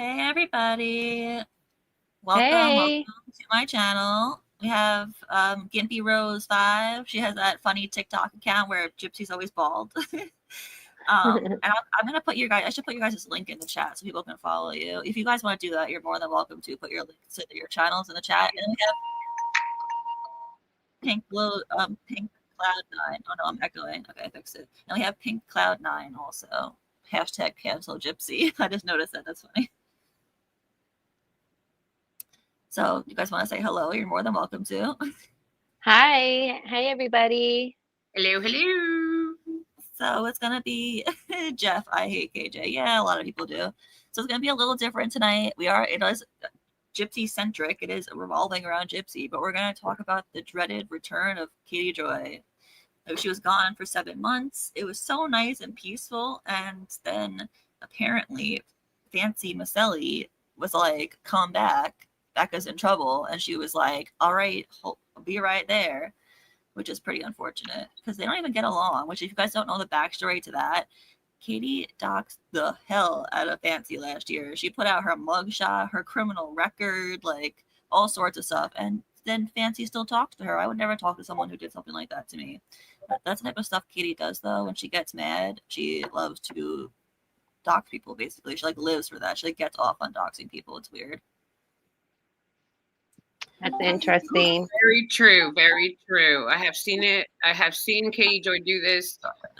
Hey everybody, welcome Hey. to my channel. We have GimpyRose5. She has that funny TikTok account where Gypsy's always bald. And I'm gonna put I should put your guys' link in the chat so people can follow you. If you guys want to do that, you're more than welcome to put your links to your channels in the chat. And we have PinkCloud9. Oh no, I'm echoing. Okay, I fixed it. And we have PinkCloud9 also. Hashtag cancel Gypsy. I just noticed that. That's funny. So you guys want to say hello, you're more than welcome to. Hi. Hey, everybody. Hello, hello. So it's going to be Jeff, I hate KJ. Yeah, a lot of people do. So it's going to be a little different tonight. It is Gypsy centric. It is revolving around Gypsy, but we're going to talk about the dreaded return of Katie Joy. She was gone for 7 months. It was so nice and peaceful. And then apparently Fancy Maselli was like, come back. Becca's in trouble. And she was like, all right, I'll be right there, which is pretty unfortunate because they don't even get along, which if you guys don't know the backstory to that, Katie doxed the hell out of Fancy last year. She put out her mugshot, her criminal record, like all sorts of stuff. And then Fancy still talks to her. I would never talk to someone who did something like that to me. But that's the type of stuff Katie does, though. When she gets mad, she loves to dox people, basically. She like lives for that. She like gets off on doxing people. It's weird. That's interesting. Very true. Very true. I have seen it. I have seen Katie Joy do this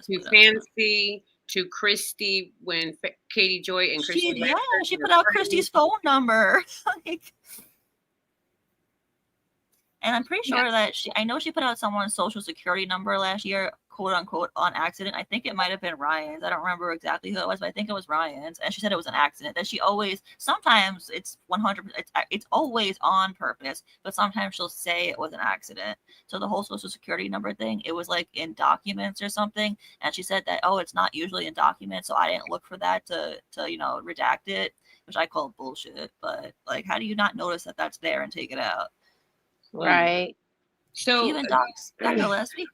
to Fancy, to Christy when Katie Joy and Christy. Yeah, she put out Christy's phone number. And I'm pretty sure that I know she put out someone's social security number last year, quote unquote, on accident. I think it might have been Ryan's. I don't remember exactly who it was, but I think it was Ryan's. And she said it was an accident. That she always, sometimes it's 100%, it's always on purpose, but sometimes she'll say it was an accident. So the whole social security number thing, it was like in documents or something. And she said that, oh, it's not usually in documents, so I didn't look for that to redact it, which I call bullshit. But like, how do you not notice that that's there and take it out? Right. So even doxed Becca last week.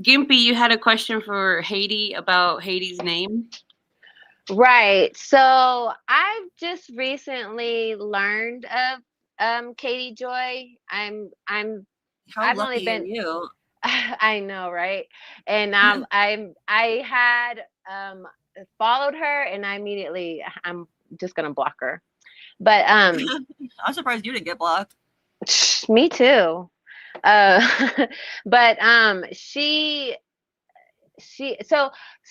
Gimpy, you had a question for Haiti about Haiti's name. Right. So I've just recently learned of Katie Joy. How I've lucky only been are you? I know, right? And I had followed her and I'm just gonna block her. But I'm surprised you didn't get blocked. Me too. But so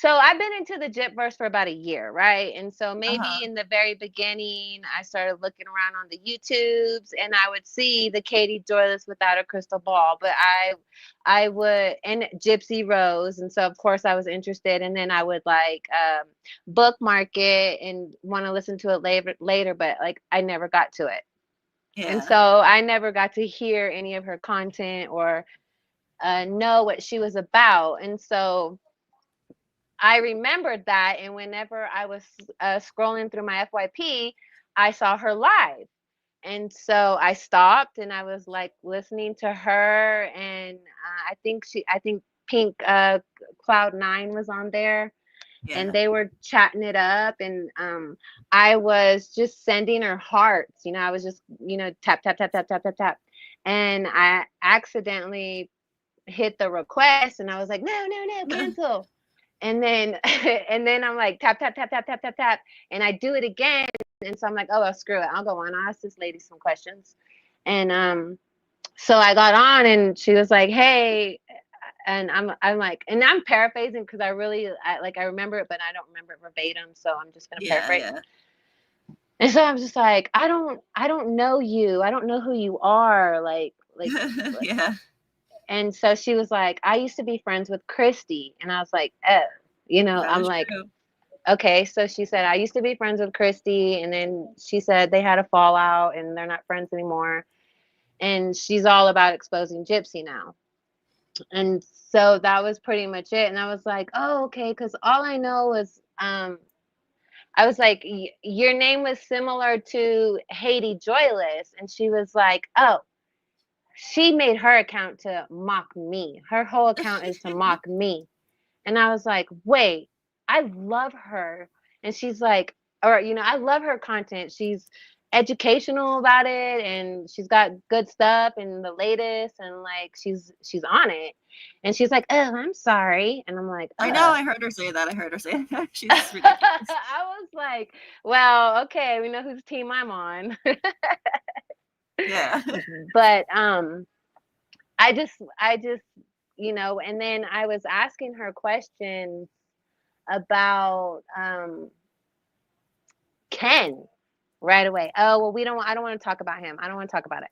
I've been into the Gypverse for about a year, right? And so maybe in the very beginning I started looking around on the YouTubes and I would see the Katie Joyless without a crystal ball, but I would, and Gypsy Rose, and so of course I was interested, and then I would like bookmark it and want to listen to it later, but like I never got to it. Yeah. And so I never got to hear any of her content or know what she was about. And so I remembered that. And whenever I was scrolling through my FYP, I saw her live. And so I stopped and I was like listening to her. And I think PinkCloud9 was on there. Yeah. And they were chatting it up, and I was just sending her hearts. I was just, tap, tap, tap, tap, tap, tap, tap. And I accidentally hit the request, and I was like, no, cancel. And then I'm like, tap, tap, tap, tap, tap, tap, tap. And I do it again. And so I'm like, oh, well, screw it. I'll go on. I'll ask this lady some questions. And so I got on, and she was like, hey. And I'm like, and I'm paraphrasing because I remember it, but I don't remember it verbatim. So I'm just gonna paraphrase. Yeah. And so I'm just like, I don't know you. I don't know who you are. Like yeah. And so she was like, I used to be friends with Christy, and I was like, oh, I'm like, true. Okay. So she said I used to be friends with Christy, and then she said they had a fallout and they're not friends anymore, and she's all about exposing Gypsy now. And so that was pretty much it. And I was like, oh, okay. Because all I know is, I was like, your name was similar to Katie Joyless. And she was like, oh, she made her account to mock me. Her whole account is to mock me. And I was like, wait, I love her. And she's like, or I love her content. She's educational about it, and she's got good stuff and the latest, and like she's on it. And she's like, "Oh, I'm sorry," and I'm like, I know, I heard her say that. She's ridiculous. I was like, well, okay, we know whose team I'm on. Yeah. But I just and then I was asking her questions about Ken right away. Oh, well, I don't want to talk about him. I don't want to talk about it.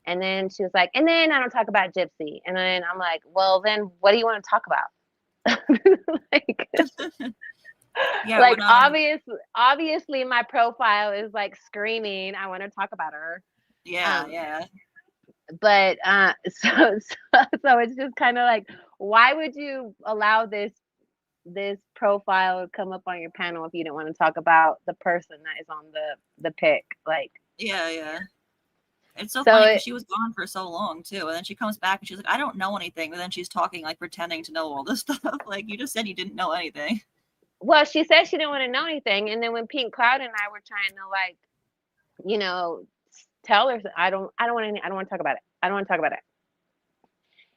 And then she was like, and then I don't talk about Gypsy. And then I'm like, well, then what do you want to talk about? Like, yeah, like obviously my profile is like screaming, I want to talk about her. Yeah, yeah. But so it's just kind of like, why would you allow this profile to come up on your panel if you didn't want to talk about the person that is on the pic? Like, yeah. It's so funny because she was gone for so long too, and then she comes back and she's like, I don't know anything, but then she's talking like pretending to know all this stuff. Like, you just said you didn't know anything. Well, she said she didn't want to know anything, and then when PinkCloud9 and I were trying to, like, tell her, I don't want to talk about it. I don't want to talk about it.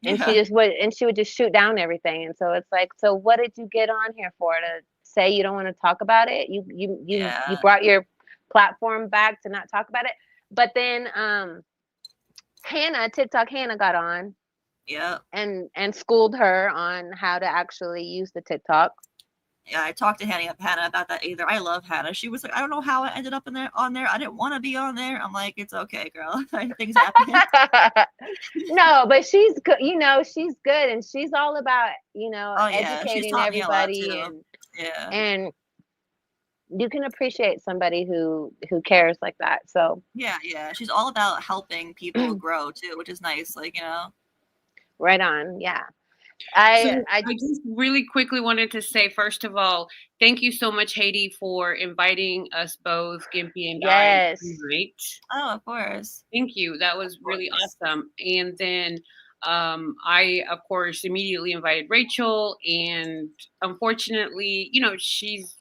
And she would just shoot down everything. And so it's like, so what did you get on here for? To say you don't want to talk about it? You brought your platform back to not talk about it. But then TikTok Hannah got on. Yeah. And schooled her on how to actually use the TikTok. Yeah, I talked to Hannah about that either. I love Hannah. She was like, I don't know how I ended up on there. I didn't want to be on there. I'm like, it's okay, girl. Things happen. No, but she's good. She's good, and she's all about educating everybody, and you can appreciate somebody who cares like that. So yeah, she's all about helping people grow too, which is nice. Like, right on. Yeah. I just really quickly wanted to say, first of all, thank you so much, Haiti, for inviting us both, Gympy and I, tonight. Oh, of course. Thank you. That was really awesome. And then I, of course, immediately invited Rachel, and unfortunately, she's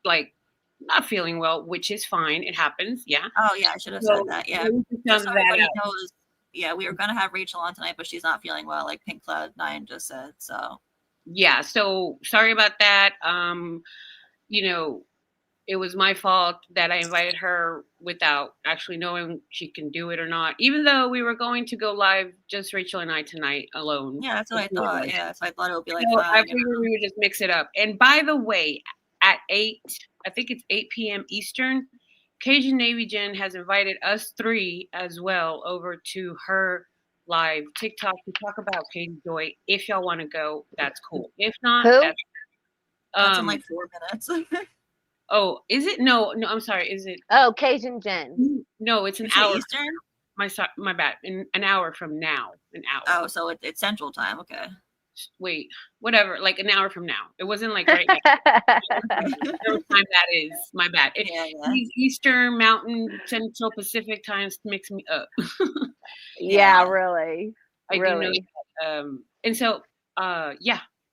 like not feeling well, which is fine. It happens. Yeah. Oh, yeah. I should have said that. Yeah. Just so everybody knows. Yeah, we were going to have Rachel on tonight, but she's not feeling well, like PinkCloud9 just said. So, yeah. So sorry about that. It was my fault that I invited her without actually knowing she can do it or not, even though we were going to go live, just Rachel and I tonight alone. Yeah, that's what I thought. Yeah, so I thought it would be like fun. I figured we would just mix it up. And by the way, at 8 p.m. Eastern, Cajun Navy Jen has invited us three as well over to her live TikTok to talk about Katie Joy. If y'all want to go, that's cool. If not, that's in like 4 minutes. Oh, is it? No, I'm sorry. Is it? Oh, Cajun Jen. No, it's an hour. Eastern? My bad. In an hour from now. An hour. Oh, so it's Central Time. Okay. Wait, whatever. Like an hour from now. It wasn't like right now. Whatever time that is. My bad. Eastern, Mountain, Central, Pacific times mix me up. Yeah, really. I do know that. And so,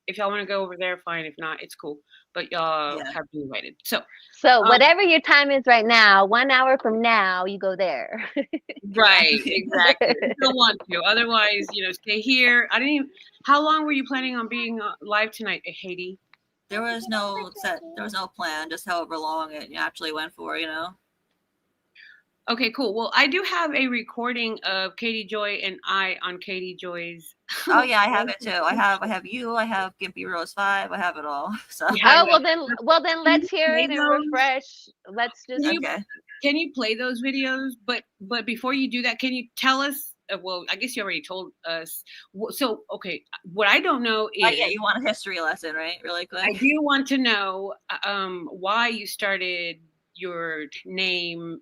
if y'all want to go over there, fine. If not, it's cool. But y'all have been invited. So whatever your time is right now, 1 hour from now, you go there. Right, exactly. You don't want to. Otherwise, stay here. How long were you planning on being live tonight, Haiti? There was no plan, just however long it actually went for, Okay, cool. Well, I do have a recording of Katie Joy and I on Katie Joy's. Oh yeah, I have it too. I have you. I have GimpyRose5. I have it all. So. Well then let's hear it and refresh. Let's just. Can you play those videos? But before you do that, can you tell us? Well, I guess you already told us. So okay, what I don't know is. You want a history lesson, right? Really quick. I do want to know why you started your name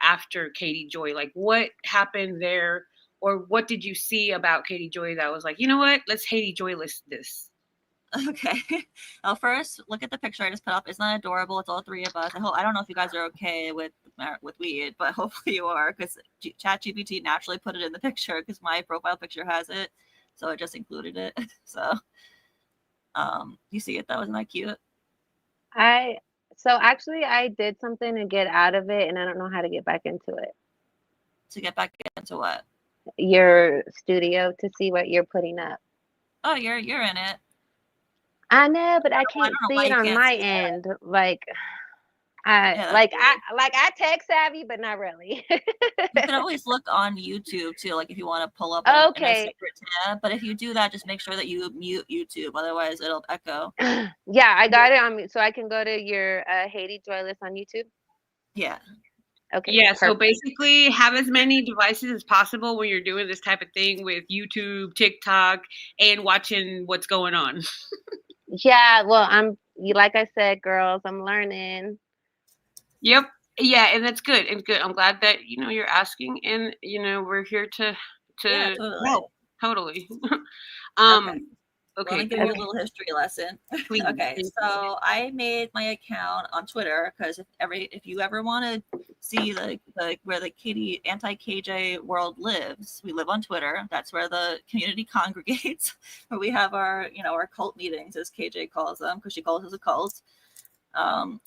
after Katie Joy. Like, what happened there, or what did you see about Katie Joy that was like, you know what, let's Katie Joyless this? Okay. Well, first, look at the picture I just put up. Isn't that adorable? It's all three of us. I don't know if you guys are okay with weed, but hopefully you are, because ChatGPT naturally put it in the picture because my profile picture has it, so it just included it. So, you see it though? Isn't that cute? So actually, I did something to get out of it, and I don't know how to get back into it. To get back into what? Your studio to see what you're putting up. Oh, you're in it. I know, but I I can't don't know see why it you on can't my see that. end. Like Yeah, that's weird. I tech savvy, but not really. You can always look on YouTube too, like if you want to pull up in a Okay. separate tab. But if you do that, just make sure that you mute YouTube, otherwise it'll echo. Yeah, I got it on me, so I can go to your Katie Joyless on YouTube. Yeah. Okay. Yeah, so perfect. basically have as many devices as possible when you're doing this type of thing with YouTube, TikTok, and watching what's going on. Yeah, well, like I said, girls, I'm learning. Yep. Yeah, and that's good. And good. I'm glad that you're asking, and we're here to Yeah, totally. help. Totally. Okay. Let Okay. me give you a little history lesson. Please. Okay, so I made my account on Twitter because if you ever want to see the where the anti-KJ world lives, we live on Twitter. That's where the community congregates, where we have our our cult meetings, as KJ calls them, because she calls us a cult. And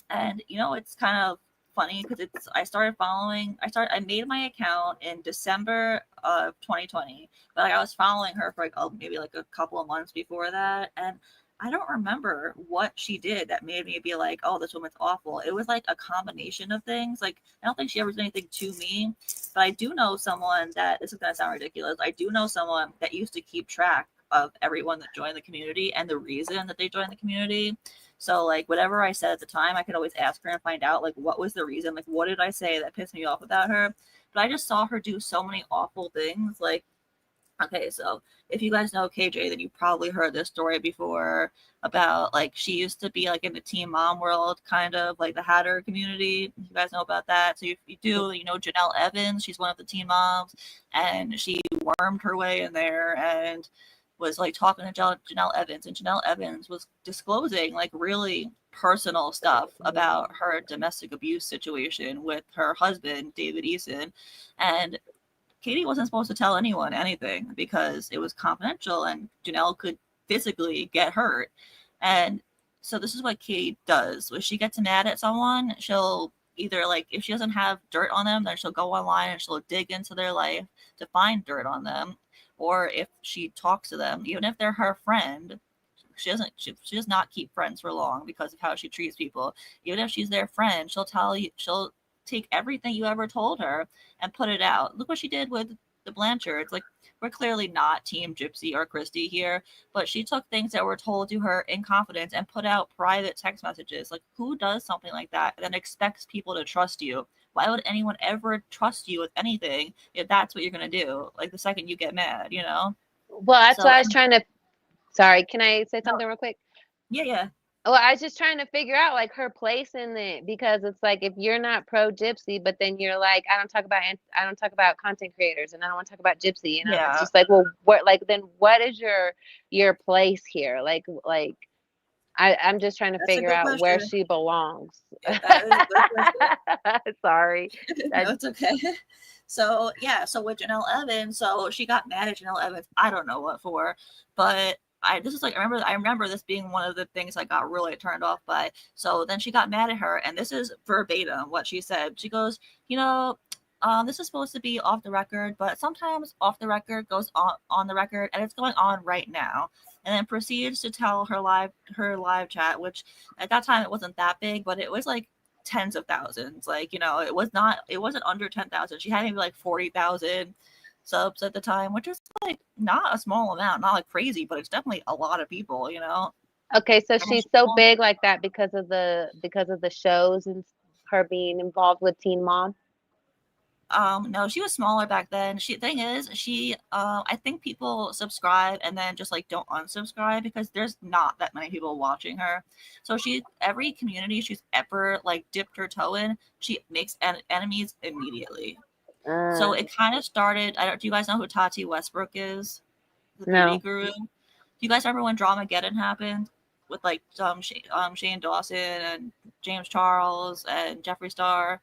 it's kind of funny because I made my account in December of 2020, but I was following her for maybe like a couple of months before that, and I don't remember what she did that made me be like, oh, this woman's awful. It was like a combination of things. Like, I don't think she ever did anything to me, but I do know someone that, this is gonna sound ridiculous, I do know someone that used to keep track of everyone that joined the community and the reason that they joined the community. So like whatever I said at the time, I could always ask her and find out like what was the reason, like what did I say that pissed me off about her. But I just saw her do so many awful things. Like, okay, so if you guys know KJ, then you probably heard this story before about like she used to be like in the teen mom world, kind of like the Hatter community. You guys know about that. So if you do, Janelle Evans, she's one of the teen moms, and she wormed her way in there and was like talking to Janelle Evans, and Janelle Evans was disclosing like really personal stuff about her domestic abuse situation with her husband, David Eason. And Katie wasn't supposed to tell anyone anything because it was confidential and Janelle could physically get hurt. And so this is what Katie does. When she gets mad at someone, she'll either like, if she doesn't have dirt on them, then she'll go online and she'll dig into their life to find dirt on them. Or if she talks to them, even if they're her friend, she does not keep friends for long because of how she treats people. Even if she's their friend, she'll take everything you ever told her and put it out. Look what she did with the Blanchards. Like, we're clearly not Team Gypsy or Christy here, but she took things that were told to her in confidence and put out private text messages. Like, who does something like that and then expects people to trust you? Why would anyone ever trust you with anything if that's what you're going to do? Like, the second you get mad, Well, that's So, why I was trying to. Sorry, can I say something real quick? yeah. Well, I was just trying to figure out like her place in it, because it's like if you're not pro Gypsy, but then you're like, I don't talk about content creators, and I don't want to talk about Gypsy, and it's just like, well, what is your place here? I'm just trying to figure out where she belongs. Yeah, that is a good question. Sorry. No, it's okay. So with Janelle Evans, so she got mad at Janelle Evans. I don't know what for, but I remember this being one of the things I got really turned off by. So then she got mad at her, and this is verbatim what she said. She goes, this is supposed to be off the record, but sometimes off the record goes on the record, and it's going on right now. And then proceeds to tell her live chat, which at that time it wasn't that big, but it was like tens of thousands. Like, it wasn't under 10,000. She had maybe like 40,000 subs at the time, which is like not a small amount, not like crazy, but it's definitely a lot of people, Okay, so she's so big like that because of the shows and her being involved with Teen Mom. No, she was smaller back then. I think people subscribe and then just like don't unsubscribe because there's not that many people watching her. So every community she's ever like dipped her toe in, she makes enemies immediately. So it kind of started. Do you guys know who Tati Westbrook is? The beauty guru. Do you guys remember when Dramageddon happened with like Shane Dawson and James Charles and Jeffree Star?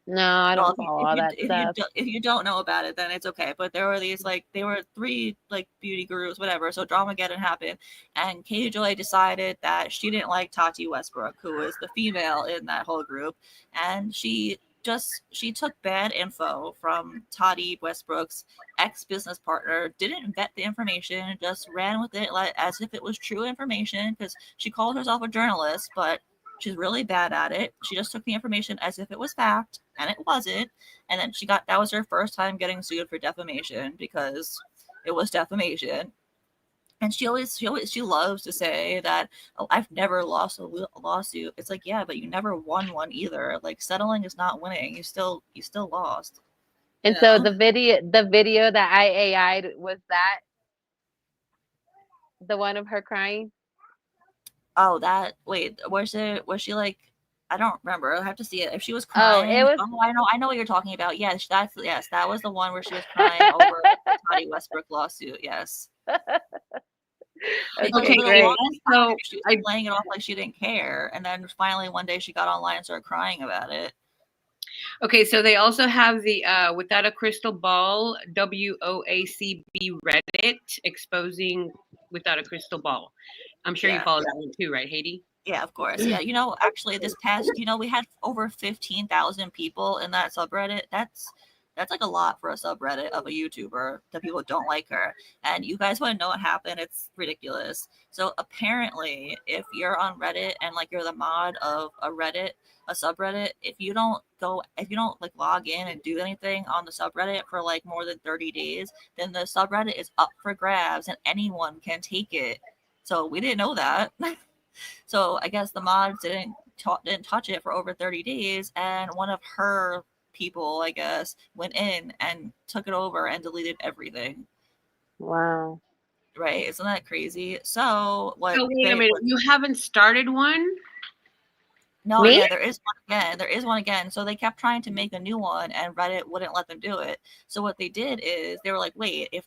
No, I Well, don't follow all that stuff. if you don't know about it, then it's okay. But there were these like they were three like beauty gurus, whatever. So Dramageddon happened, and Katie Joy decided that she didn't like Tati Westbrook, who was the female in that whole group, and she took bad info from Tati Westbrook's ex-business partner, didn't vet the information, just ran with it like as if it was true information because she called herself a journalist, but she's really bad at it. She just took the information as if it was fact, and it wasn't. And then that was her first time getting sued for defamation because it was defamation. And she loves to say that, oh, I've never lost a lawsuit. It's like, yeah, but you never won one either. Like, settling is not winning. You still lost. And so the video that I AI'd, was that the one of her crying? Oh, was she like, I don't remember. I'll have to see it. If she was crying, it was. Oh, I know what you're talking about. Yes, that was the one where she was crying over the Tati Westbrook lawsuit. Yes. Okay, great. So she was playing it off like she didn't care, and then finally one day she got online and started crying about it. Okay, so they also have the Without a Crystal Ball, WOACB Reddit exposing Without a Crystal Ball. I'm sure you follow that one too, right, Haiti? Yeah, of course. Yeah, actually this past, we had over 15,000 people in that subreddit. That's like a lot for a subreddit of a YouTuber that people don't like her. And you guys want to know what happened? It's ridiculous. So apparently, if you're on Reddit and like you're the mod of a subreddit, if you don't like log in and do anything on the subreddit for like more than 30 days, then the subreddit is up for grabs and anyone can take it. So we didn't know that. So I guess the mods didn't touch it for over 30 days, and one of her people, I guess, went in and took it over and deleted everything. Wow. Right? Isn't that crazy? So what? So wait a minute, you haven't started one? No, yeah, there is one again. There is one again. So they kept trying to make a new one, and Reddit wouldn't let them do it. So what they did is they were like, wait, if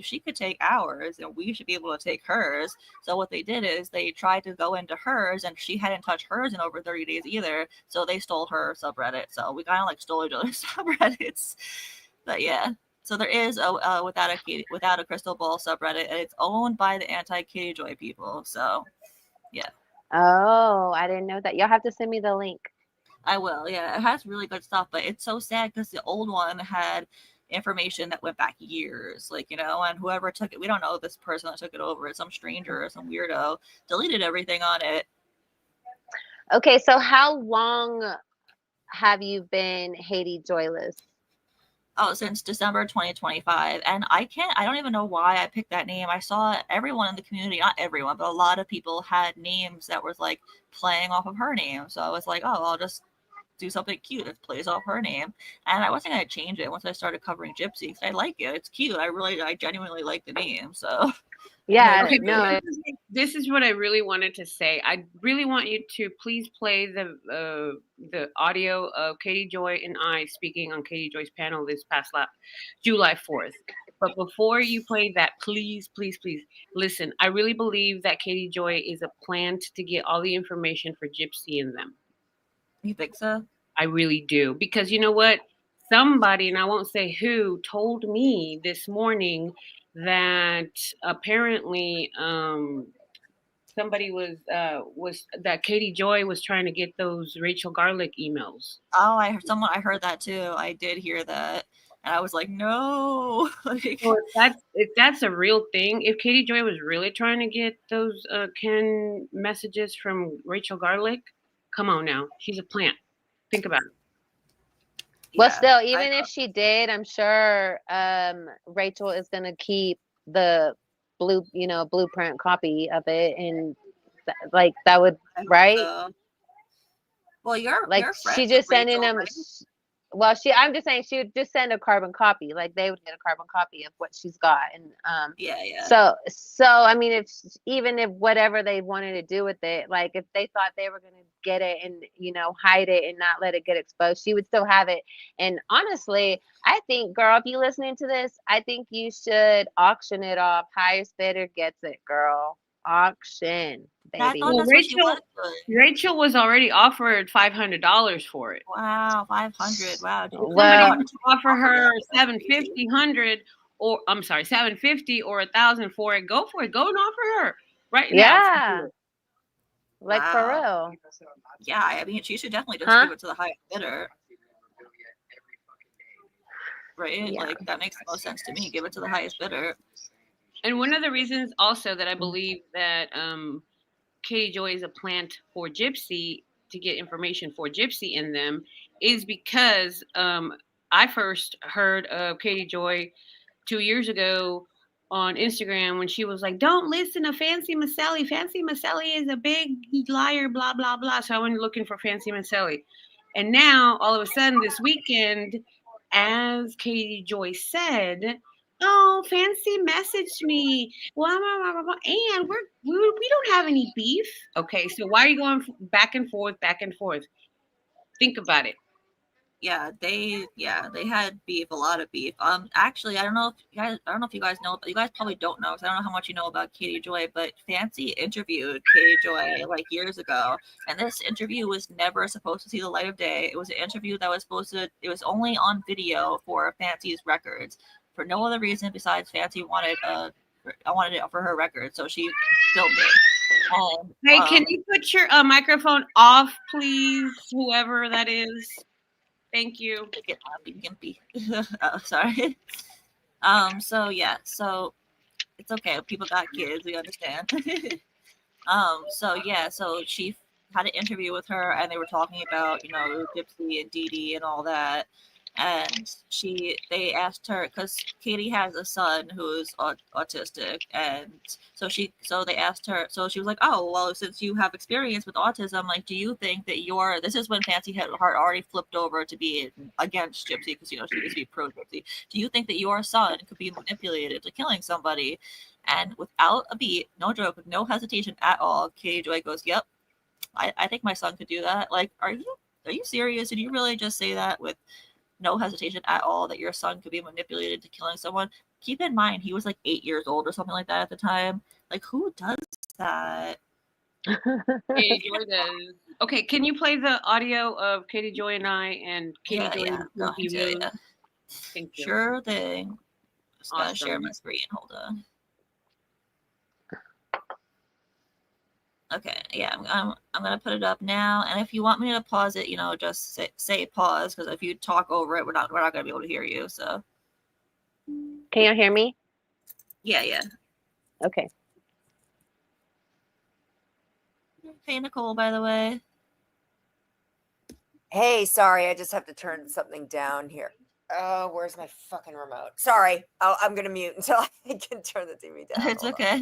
she could take ours, then we should be able to take hers. So what they did is they tried to go into hers, and she hadn't touched hers in over 30 days either. So they stole her subreddit. So we kind of like stole each other's subreddits. But yeah. So there is a Without a Crystal Ball subreddit, and it's owned by the anti-Katie Joy people. So yeah. Oh, I didn't know that. You'll have to send me the link. I will. Yeah, it has really good stuff, but it's so sad because the old one had information that went back years, like, and whoever took it, we don't know this person that took it over. It's some stranger or some weirdo deleted everything on it. Okay, so how long have you been Haiti Joyless? Oh, since December 2025. And I don't even know why I picked that name. I saw everyone in the community, not everyone, but a lot of people had names that was like playing off of her name. So I was like, oh, I'll just do something cute that plays off her name. And I wasn't going to change it once I started covering Gypsy because I like it. It's cute. I genuinely like the name. So yeah, okay, no. This is what I really wanted to say. I really want you to please play the audio of Katie Joy and I speaking on Katie Joy's panel this past July 4th. But before you play that, please, please, please listen. I really believe that Katie Joy is a plant to get all the information for Gypsy in them. You think so? I really do. Because you know what? Somebody, and I won't say who, told me this morning that apparently somebody was that Katie Joy was trying to get those Rachel Garlick emails. Oh, I heard that too. I did hear that. And I was like, no. Well, if that's a real thing, if Katie Joy was really trying to get those Ken messages from Rachel Garlick, come on now. She's a plant. Think about it. Well, still, even if she did, I'm sure Rachel is going to keep the blueprint copy of it, and like that would, right? So. Well, you're she just sending them. Right? Well, I'm just saying she would just send a carbon copy. Like they would get a carbon copy of what she's got, and yeah. So I mean, even if whatever they wanted to do with it, like if they thought they were gonna get it and hide it and not let it get exposed, she would still have it. And honestly, I think, girl, if you listening to this, I think you should auction it off. Highest bidder gets it, girl. auction, I baby. thought Well, that's what she was doing. Rachel was already offered $500 for it. Wow, 500. Wow. Somebody Well, wants to offer her that. 750, 100, or I'm sorry, 750 or 1,000 for it. Go for it. Go and offer her right now. yeah, like for Wow. real. Yeah, I mean, she should definitely just give it to the highest bidder. Right? Yeah. Like, that makes the most sense to me. Give it to the highest bidder. And one of the reasons also that I believe that Katie Joy is a plant for Gypsy to get information for Gypsy in them is because I first heard of Katie Joy 2 years ago on Instagram when she was like, "Don't listen to Fancy Maselli. Fancy Maselli is a big liar, blah, blah, blah." So I went looking for Fancy Maselli. And now, all of a sudden, this weekend, as Katie Joy said, "Oh, Fancy messaged me. Blah, blah, blah, blah, blah, and we don't have any beef." Okay, so why are you going back and forth, back and forth? Think about it. Yeah, they had beef, a lot of beef. Actually, I don't know if you guys know, but you guys probably don't know because I don't know how much you know about Katie Joy, but Fancy interviewed Katie Joy like years ago, and this interview was never supposed to see the light of day. It was an interview that was it was only on video for Fancy's records for no other reason besides Fancy wanted it for her record, so she filmed it. Hey, can you put your microphone off, please? Whoever that is. Thank you. Get Gimpy. Oh, sorry. So yeah, so it's okay. People got kids, we understand. So yeah, so she had an interview with her and they were talking about, Gypsy and Dee Dee and all that. And they asked her, because Katie has a son who's autistic, and so they asked her, so she was like, "Oh, well, since you have experience with autism, like, do you think that this is when Fancy had already flipped over to be against Gypsy, because she used to be pro Gypsy. Do you think that your son could be manipulated to killing somebody?" And without a beat, no joke, with no hesitation at all, Katie Joy goes, "Yep, I think my son could do that." Like, are you serious? Did you really just say that with no hesitation at all that your son could be manipulated to killing someone? Keep in mind, he was like 8 years old or something like that at the time. Like, who does that? Katie Joy does. Okay, can you play the audio of Katie Joy and I and Katie Joy and Gypsy Rose? Thank you. Sure thing. Just Awesome. gotta share my screen. Hold on. Okay, yeah, I'm gonna put it up now, and if you want me to pause it, just say pause, because if you talk over it, we're not gonna be able to hear you. So, can you hear me? Yeah. Okay. Hey, Nicole, by the way. Hey, sorry, I just have to turn something down here. Oh, where's my fucking remote? Sorry, I'm gonna mute until I can turn the TV down. It's okay.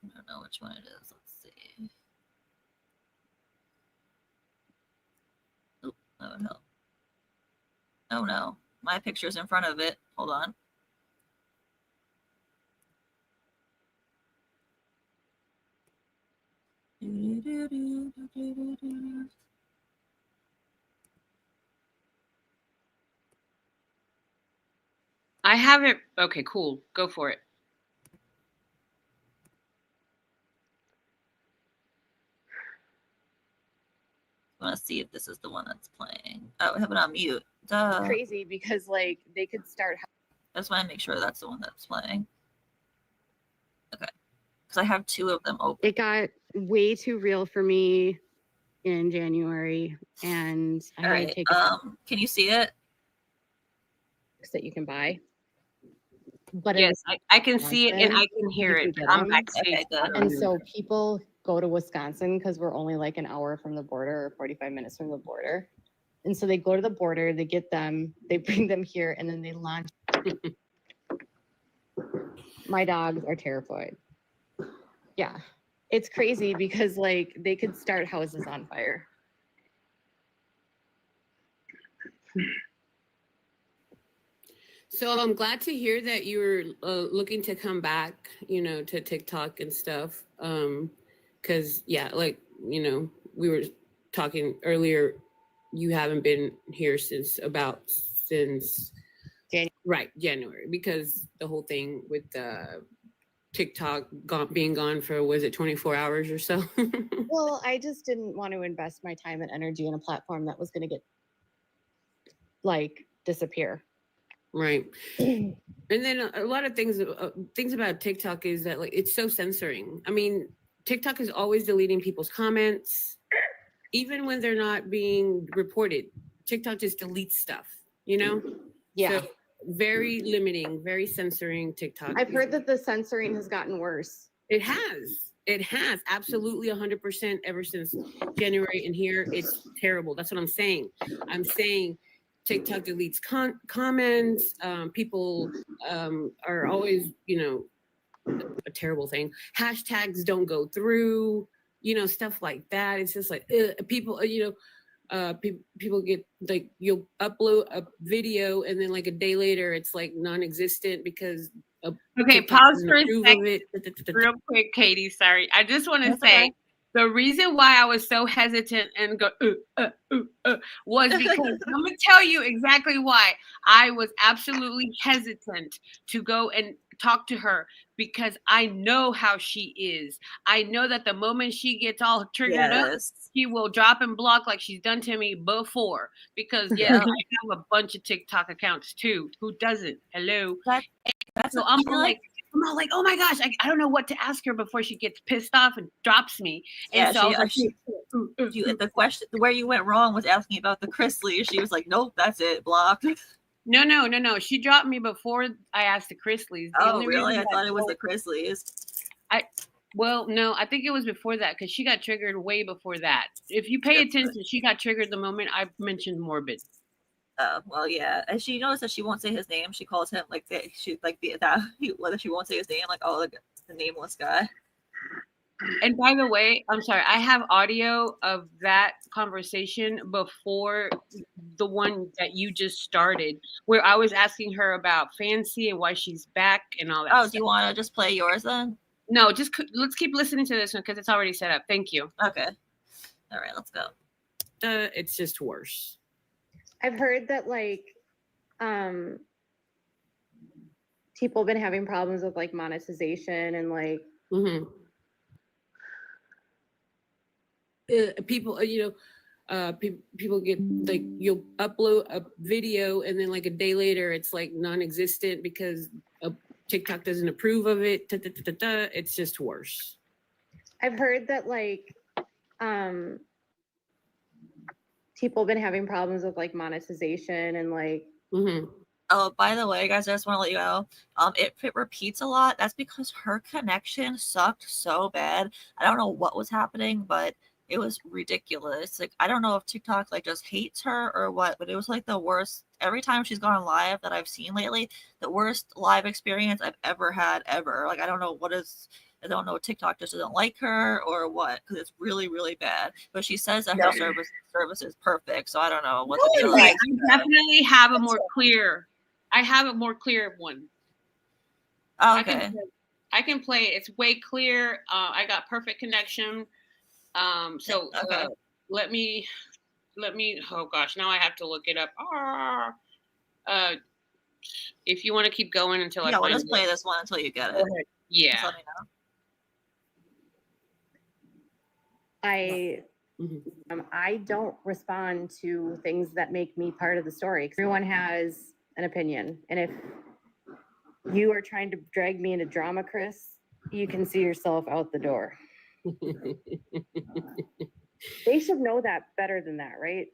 I don't know which one it is. Let's see. Oh, that would help. Oh no, my picture's in front of it. Hold on. I have it. Okay, cool. Go for it. I want to see if this is the one that's playing. Oh, I have it on mute. Duh. Crazy because like they could start. I just want to make sure that's the one that's playing. Okay, because I have two of them open. It got way too real for me in January, and I had to take can you see it? that you can buy. But yes, I can see it and I can hear it. I'm backstage. Okay, and so people go to Wisconsin because we're only like an hour from the border or 45 minutes from the border. And so they go to the border, they get them, they bring them here, and then they launch. My dogs are terrified. Yeah. It's crazy because like they could start houses on fire. So I'm glad to hear that you were looking to come back, to TikTok and stuff. Because, yeah, like, we were talking earlier, you haven't been here since January. Right, January, because the whole thing with TikTok being gone for, was it 24 hours or so? Well, I just didn't want to invest my time and energy in a platform that was going to get like disappear. Right. And then a lot of things about TikTok is that like it's so censoring. I mean, TikTok is always deleting people's comments, even when they're not being reported. TikTok just deletes stuff, you know? Yeah. So very limiting, very censoring TikTok. I've heard that the censoring has gotten worse. It has. It has absolutely 100% ever since January. And here it's terrible. That's what I'm saying. I'm saying TikTok deletes comments. People are always, you know, a terrible thing. Hashtags don't go through, you know, stuff like that. It's just like people, you know, people get like, you'll upload a video and then like a day later it's like non-existent because Okay, TikTok pause doesn't for a approve second. of it. Real quick, Katie, sorry. I just want to That's say okay. the reason why I was so hesitant and go was because I'm gonna tell you exactly why I was absolutely hesitant to go and talk to her, because I know how she is. I know that the moment she gets all triggered up, Yes. she will drop and block like she's done to me before. Because yes, Yeah. I have a bunch of TikTok accounts too. Who doesn't? Hello. That's So what I'm I feel all like, oh my gosh, I don't know what to ask her before she gets pissed off and drops me. Yeah, And so I was like, the question where you went wrong was asking about the Chrisley. She was like, nope, that's it, blocked. no. She dropped me before I asked the Chrisleys. The Oh, only really? I reason thought it was the Chrisleys. well, no, I think it was before that because she got triggered way before that. If you pay attention, she got triggered the moment I mentioned Morbid. Well, yeah. And she knows that she won't say his name. She calls him like whether she won't say his name, like the nameless guy. And by the way, I'm sorry, I have audio of that conversation before the one that you just started, where I was asking her about Fancy and why she's back and all that. Oh, stuff. do you want to just play yours then? No, just let's keep listening to this one because it's already set up. Thank you. Okay. All right, let's go. It's just worse. I've heard that like people have been having problems with like monetization and like people, you know, people get like, you'll upload a video and then like a day later it's like non-existent because TikTok doesn't approve of it. It's just worse. I've heard that like people have been having problems with like monetization and like Oh, by the way, guys, I just want to let you know, if it repeats a lot, that's because her connection sucked so bad. I don't know what was happening, but it was ridiculous. Like, I don't know if TikTok like just hates her or what, but it was like the worst. Every time she's gone live that I've seen lately, the worst live experience I've ever had ever. Like, I don't know I don't know, TikTok just doesn't like her or what, because it's really, really bad. But she says that her service is perfect, so I don't know what the deal is. I definitely have a more clear. I have a more clear one. Oh, okay. I can play it. It's way clear. I got perfect connection. So okay. let me. Oh gosh, now I have to look it up. If you want to keep going until I we'll find just play this one until you get it. Yeah. Just let me know. I don't respond to things that make me part of the story. Everyone has an opinion, and if you are trying to drag me into drama, Chris, you can see yourself out the door. They should know that better than that, right?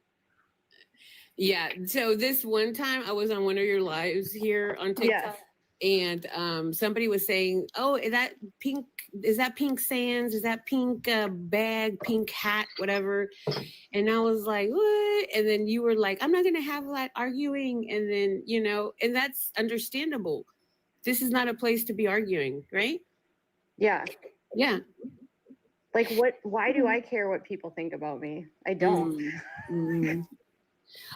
Yeah. So this one time I was on one of your lives here on TikTok, and somebody was saying, "Oh, is that pink sands? Is that pink bag, pink hat, whatever?" And I was like, "What?" And then you were like, "I'm not gonna have that arguing." And then, you know, and that's understandable. This is not a place to be arguing, right? Yeah. Yeah. Like, why do I care what people think about me? I don't.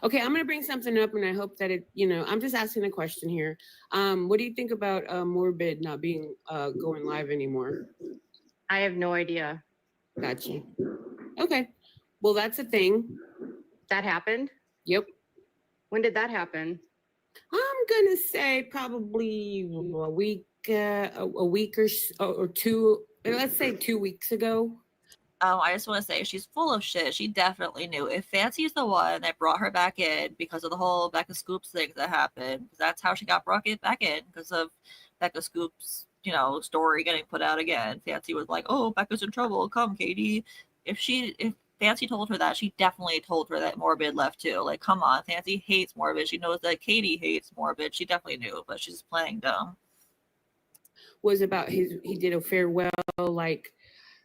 Okay, I'm gonna bring something up, and I hope that it, you know, I'm just asking a question here. What do you think about Morbid not being going live anymore? I have no idea. Gotcha. Okay, well, that's a thing. That happened? Yep. When did that happen? I'm gonna say probably a week or two. Let's say 2 weeks ago. I just want to say she's full of shit. She definitely knew. If Fancy's the one that brought her back in because of the whole Becca Scoops thing that happened, that's how she got brought back in because of Becca Scoops, story getting put out again. Fancy was like, "Oh, Becca's in trouble. Come, Katie." If Fancy told her that, she definitely told her that Morbid left too. Like, come on, Fancy hates Morbid. She knows that Katie hates Morbid. She definitely knew, but she's playing dumb. Was about he did a farewell, like,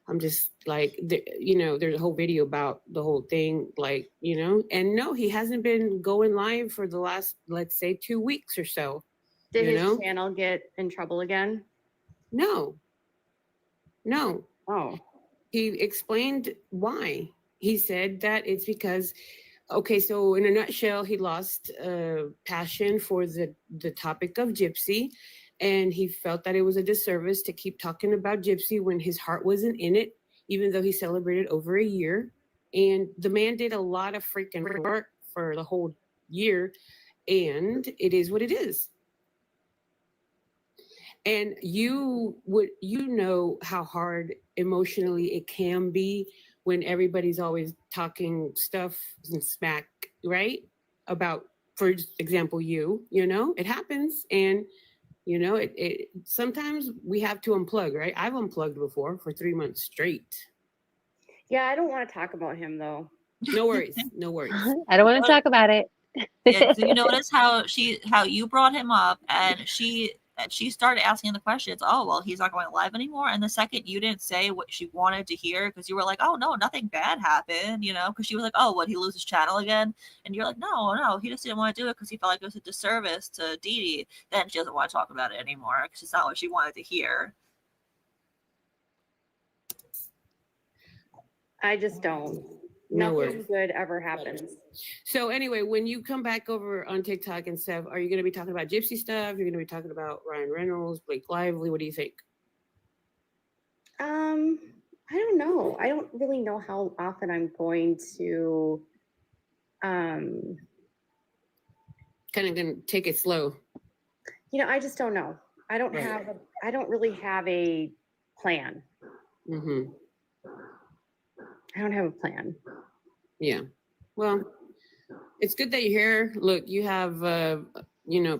I'm just like, there's a whole video about the whole thing, like, and no, he hasn't been going live for the last, let's say, 2 weeks or so. Did his channel get in trouble again? No. Oh. He explained why. He said that it's because, okay, so in a nutshell, he lost passion for the topic of Gypsy. And he felt that it was a disservice to keep talking about Gypsy when his heart wasn't in it, even though he celebrated over a year. And the man did a lot of freaking work for the whole year. And it is what it is. And you know how hard emotionally it can be when everybody's always talking stuff and smack, right? About, for example, it happens. And it sometimes we have to unplug, right? I've unplugged before for 3 months straight. Yeah, I don't want to talk about him though. No worries. I don't want to talk about it. Yeah, do you notice how you brought him up and she started asking the questions? Oh, well, he's not going live anymore. And the second you didn't say what she wanted to hear, because you were like, oh no, nothing bad happened, because she was like, oh, what, he lose his channel again? And you're like, no, he just didn't want to do it because he felt like it was a disservice to Dee Dee. Then she doesn't want to talk about it anymore because it's not what she wanted to hear. I just don't. No Nothing worries. good ever happens. So anyway, when you come back over on TikTok and stuff, are you going to be talking about Gypsy stuff? You're going to be talking about Ryan Reynolds, Blake Lively? What do you think? I don't know. I don't really know how often I'm going to kind of going to take it slow. I just don't know. I don't really have a plan. Mm-hmm. I don't have a plan. Yeah. Well, it's good that you're here. Look, you have,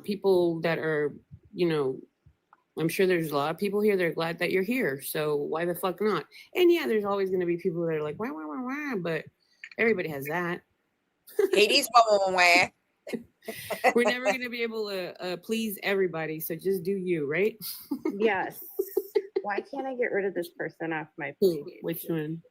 people that are, I'm sure there's a lot of people here that are glad that you're here. So why the fuck not? And yeah, there's always going to be people that are like, wah, wah, wah, wah, but everybody has that. Hades, wah, wah, wah. We're never going to be able to please everybody. So just do you, right? Yes. Why can't I get rid of this person off my page? Which one?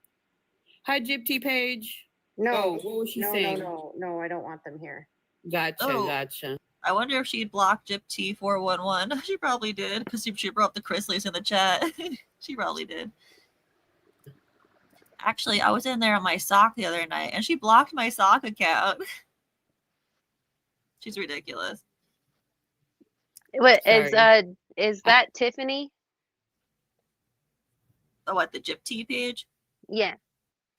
Hi, Gypsy page. No. Oh, what was she saying? No, I don't want them here. Gotcha. I wonder if she'd block Gypty411. She probably did because she brought up the Chrisleys in the chat. She probably did. Actually, I was in there on my sock the other night and she blocked my sock account. She's ridiculous. What is that Tiffany? Oh, what, the Gypty page? Yeah.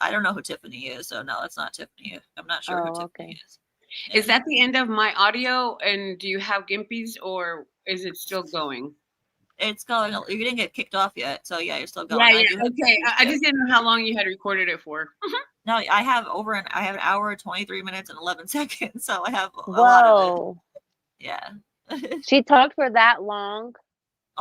I don't know who Tiffany is, so no, it's not Tiffany. I'm not sure who Tiffany is. Is that the end of my audio? And do you have Gimpies or is it still going? It's going. You didn't get kicked off yet, so yeah, you're still going. Yeah. Okay. I just didn't know how long you had recorded it for. No, I have an hour, 23 minutes, and 11 seconds. So I have a Whoa. lot of it. Yeah. She talked for that long.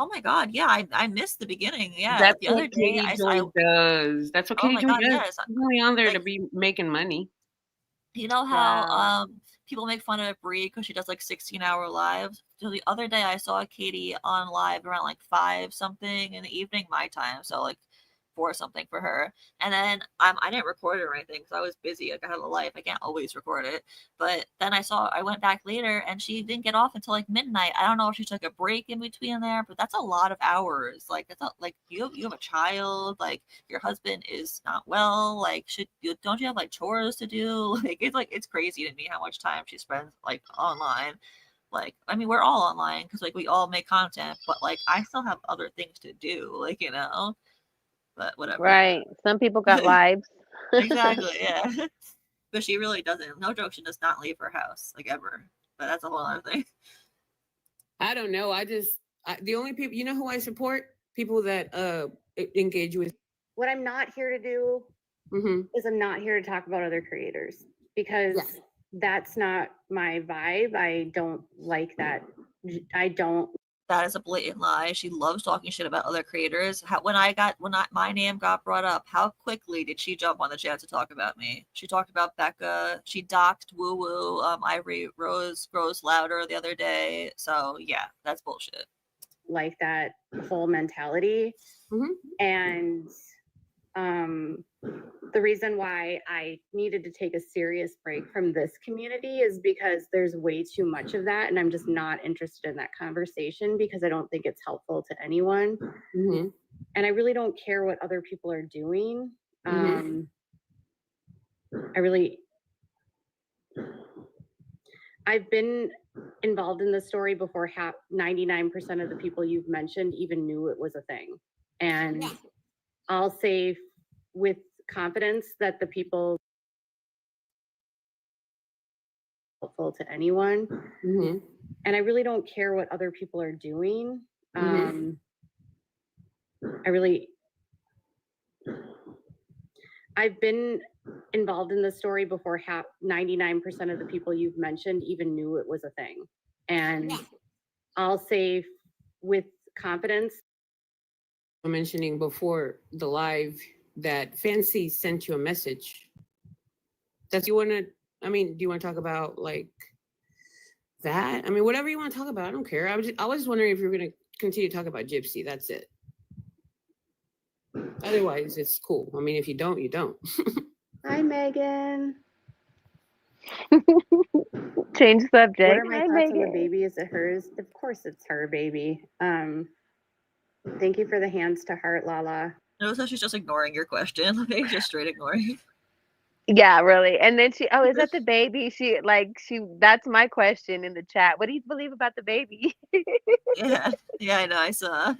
Oh my God! Yeah, I missed the beginning. Yeah, that's the other what day Katie Joy does. That's what Katie Joy does. Yes. She's only on there to be making money. You know how people make fun of Brie because she does like 16-hour lives? So the other day I saw Katie on live around like 5 something in the evening my time, so like 4 something for her. And then I didn't record it or anything because I was busy. Like I had a life. I can't always record it. But then I went back later and she didn't get off until like midnight. I don't know if she took a break in between there, but that's a lot of hours. Like that's not, like you have a child. Like your husband is not well. Like don't you have like chores to do? It's crazy to me how much time she spends like online. Like, I mean, we're all online because like we all make content, but like I still have other things to do. Like but whatever. Right. Some people got lives. Exactly, yeah. But she really doesn't. No joke, she does not leave her house, like ever. but that's a whole other thing. I don't know. The only people, you know who I support? People that engage with. What I'm not here to do is I'm not here to talk about other creators because that's not my vibe. I don't like that. That is a blatant lie. She loves talking shit about other creators. My name got brought up, how quickly did she jump on the chat to talk about me? She talked about Becca. She doxed Woo Woo. Ivory Rose grows louder the other day. So yeah, that's bullshit. Like that whole mentality. And the reason why I needed to take a serious break from this community is because there's way too much of that, and I'm just not interested in that conversation because I don't think it's helpful to anyone. And I really don't care what other people are doing. I've been involved in this story before 99% of the people you've mentioned even knew it was a thing. And I'll say with confidence that the people helpful to anyone. And I really don't care what other people are doing. I've been involved in this story before 99% of the people you've mentioned even knew it was a thing. And I'll say with confidence. I'm mentioning before the live that Fancy sent you a message. Do you want to talk about like that? I mean, whatever you want to talk about, I don't care. I was just wondering if you're going to continue to talk about Gypsy. That's it. Otherwise, it's cool. I mean, if you don't, you don't. Hi, Megan. Change subject. What are my thoughts on the baby? Is it hers? Of course it's her baby. Thank you for the hands to heart, Lala. Notice how she's just ignoring your question. Like, just straight ignoring. Yeah, really. And then is that the baby? That's my question in the chat. What do you believe about the baby? Yeah, I know, I saw.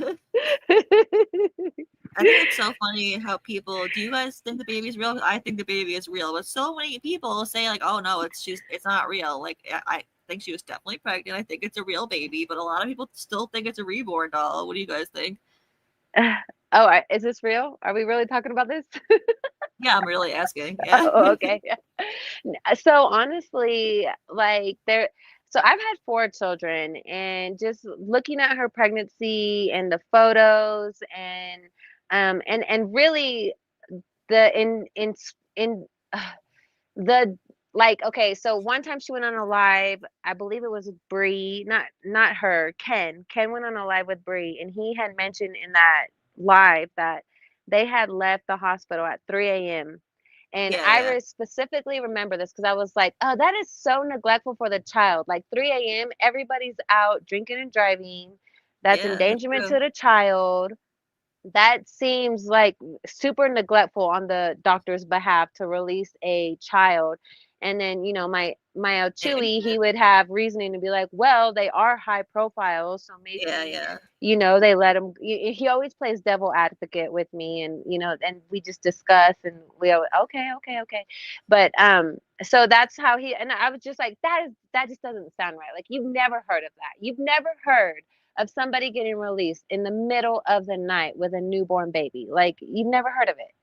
I think it's so funny how people, do you guys think the baby's real? I think the baby is real, but so many people say like, oh no, it's not real. Like, I think she was definitely pregnant. I think it's a real baby, but a lot of people still think it's a reborn doll. What do you guys think? Is this real? Are we really talking about this? Yeah, I'm really asking. Yeah. Oh, okay. So honestly, so I've had 4 children, and just looking at her pregnancy and the photos and really okay, so one time she went on a live, I believe it was Bree, not her, Ken went on a live with Bree, and he had mentioned in that live that they had left the hospital at 3 a.m. And I specifically remember this because I was like, oh, that is so neglectful for the child. Like 3 a.m., everybody's out drinking and driving. That's endangerment to the child. That seems like super neglectful on the doctor's behalf to release a child. And then, my Chewy, he would have reasoning to be like, well, they are high profile, so maybe, they let him. He always plays devil advocate with me, and and we just discuss, and we always, okay. But so that's how he, and I was just like, that just doesn't sound right. Like, you've never heard of that. You've never heard of somebody getting released in the middle of the night with a newborn baby. Like, you've never heard of it.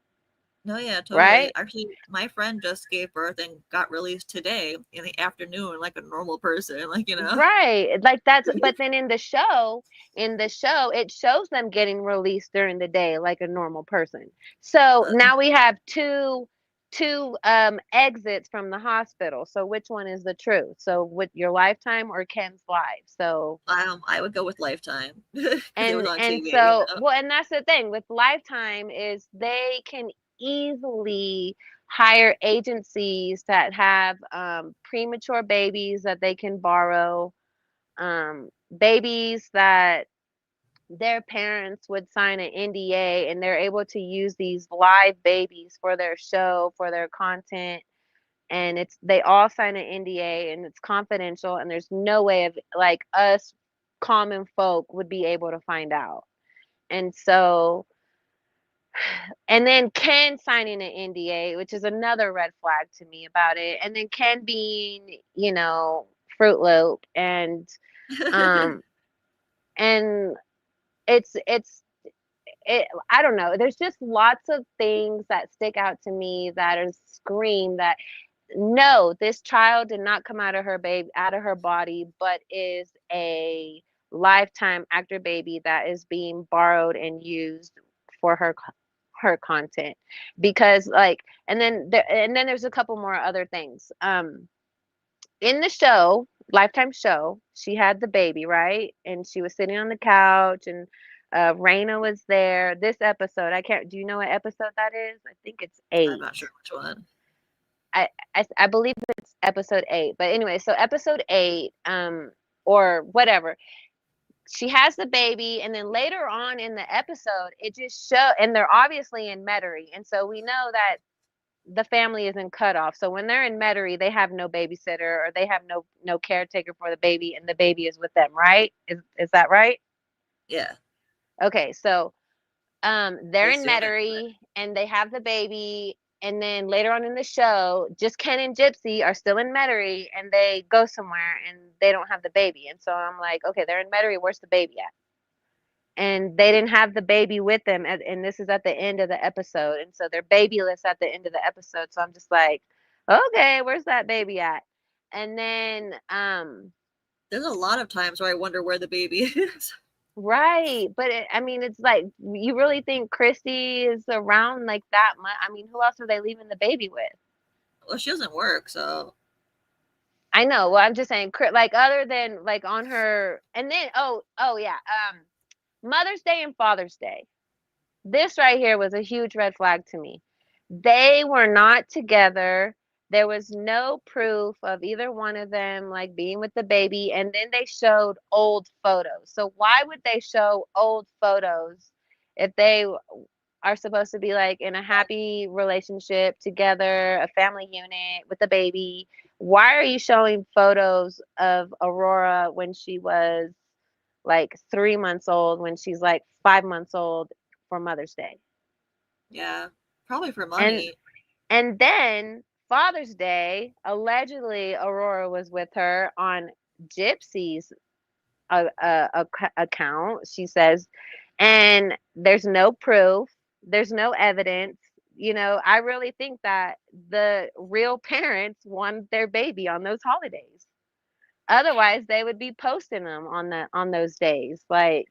No, yeah, totally. Right? Actually, my friend just gave birth and got released today in the afternoon, like a normal person, like, Right. Like, that's, but then in the show, it shows them getting released during the day, like a normal person. So now we have two exits from the hospital. So which one is the truth? So with your Lifetime or Ken's live? So I would go with Lifetime. And so, well, and that's the thing with Lifetime is they can easily hire agencies that have premature babies that they can borrow, babies that their parents would sign an NDA, and they're able to use these live babies for their show, for their content, and they all sign an NDA, and it's confidential, and there's no way of, like, us common folk would be able to find out. And so, and then Ken signing an NDA, which is another red flag to me about it. And then Ken being, Fruit Loop, and and it's I don't know. There's just lots of things that stick out to me that are scream that no, this child did not come out of her body, but is a lifetime actor baby that is being borrowed and used for her content. Because like, and then there's a couple more other things. In the show, Lifetime show, she had the baby, right? And she was sitting on the couch, and Raina was there. This episode, do you know what episode that is? I think it's 8. I'm not sure which one. I believe it's episode 8. But anyway, so episode 8, or whatever, she has the baby, and then later on in the episode, it just and they're obviously in Metairie, and so we know that the family is in cutoff. So when they're in Metairie, they have no babysitter, or they have no caretaker for the baby, and the baby is with them, right? Is that right? Yeah. Okay, so they're in Assume it. Metairie, and they have the baby, and then later on in the show, just Ken and Gypsy are still in Metairie, and they go somewhere, and they don't have the baby. And so I'm like, okay, they're in Metairie, where's the baby at? And they didn't have the baby with them, and this is at the end of the episode, and so they're babyless at the end of the episode. So I'm just like, okay, where's that baby at? And then There's a lot of times where I wonder where the baby is. right, but I mean, it's like, you really think Christy is around like that much? I mean, who else are they leaving the baby with? Well, she doesn't work, so I know. Well, I'm just saying, like, other than like on her, and then oh yeah, Mother's Day and Father's Day. This right here was a huge red flag to me. They were not together. There was no proof of either one of them like being with the baby. And then they showed old photos. So why would they show old photos if they are supposed to be like in a happy relationship together, a family unit with a baby? Why are you showing photos of Aurora when she was like 3 months old, when she's like 5 months old, for Mother's Day? yeah, probably for money. And then Father's Day, allegedly Aurora was with her on Gypsy's account, she says, and there's no proof, there's no evidence. You know, I really think that the real parents want their baby on those holidays. Otherwise, they would be posting them on those days. Like,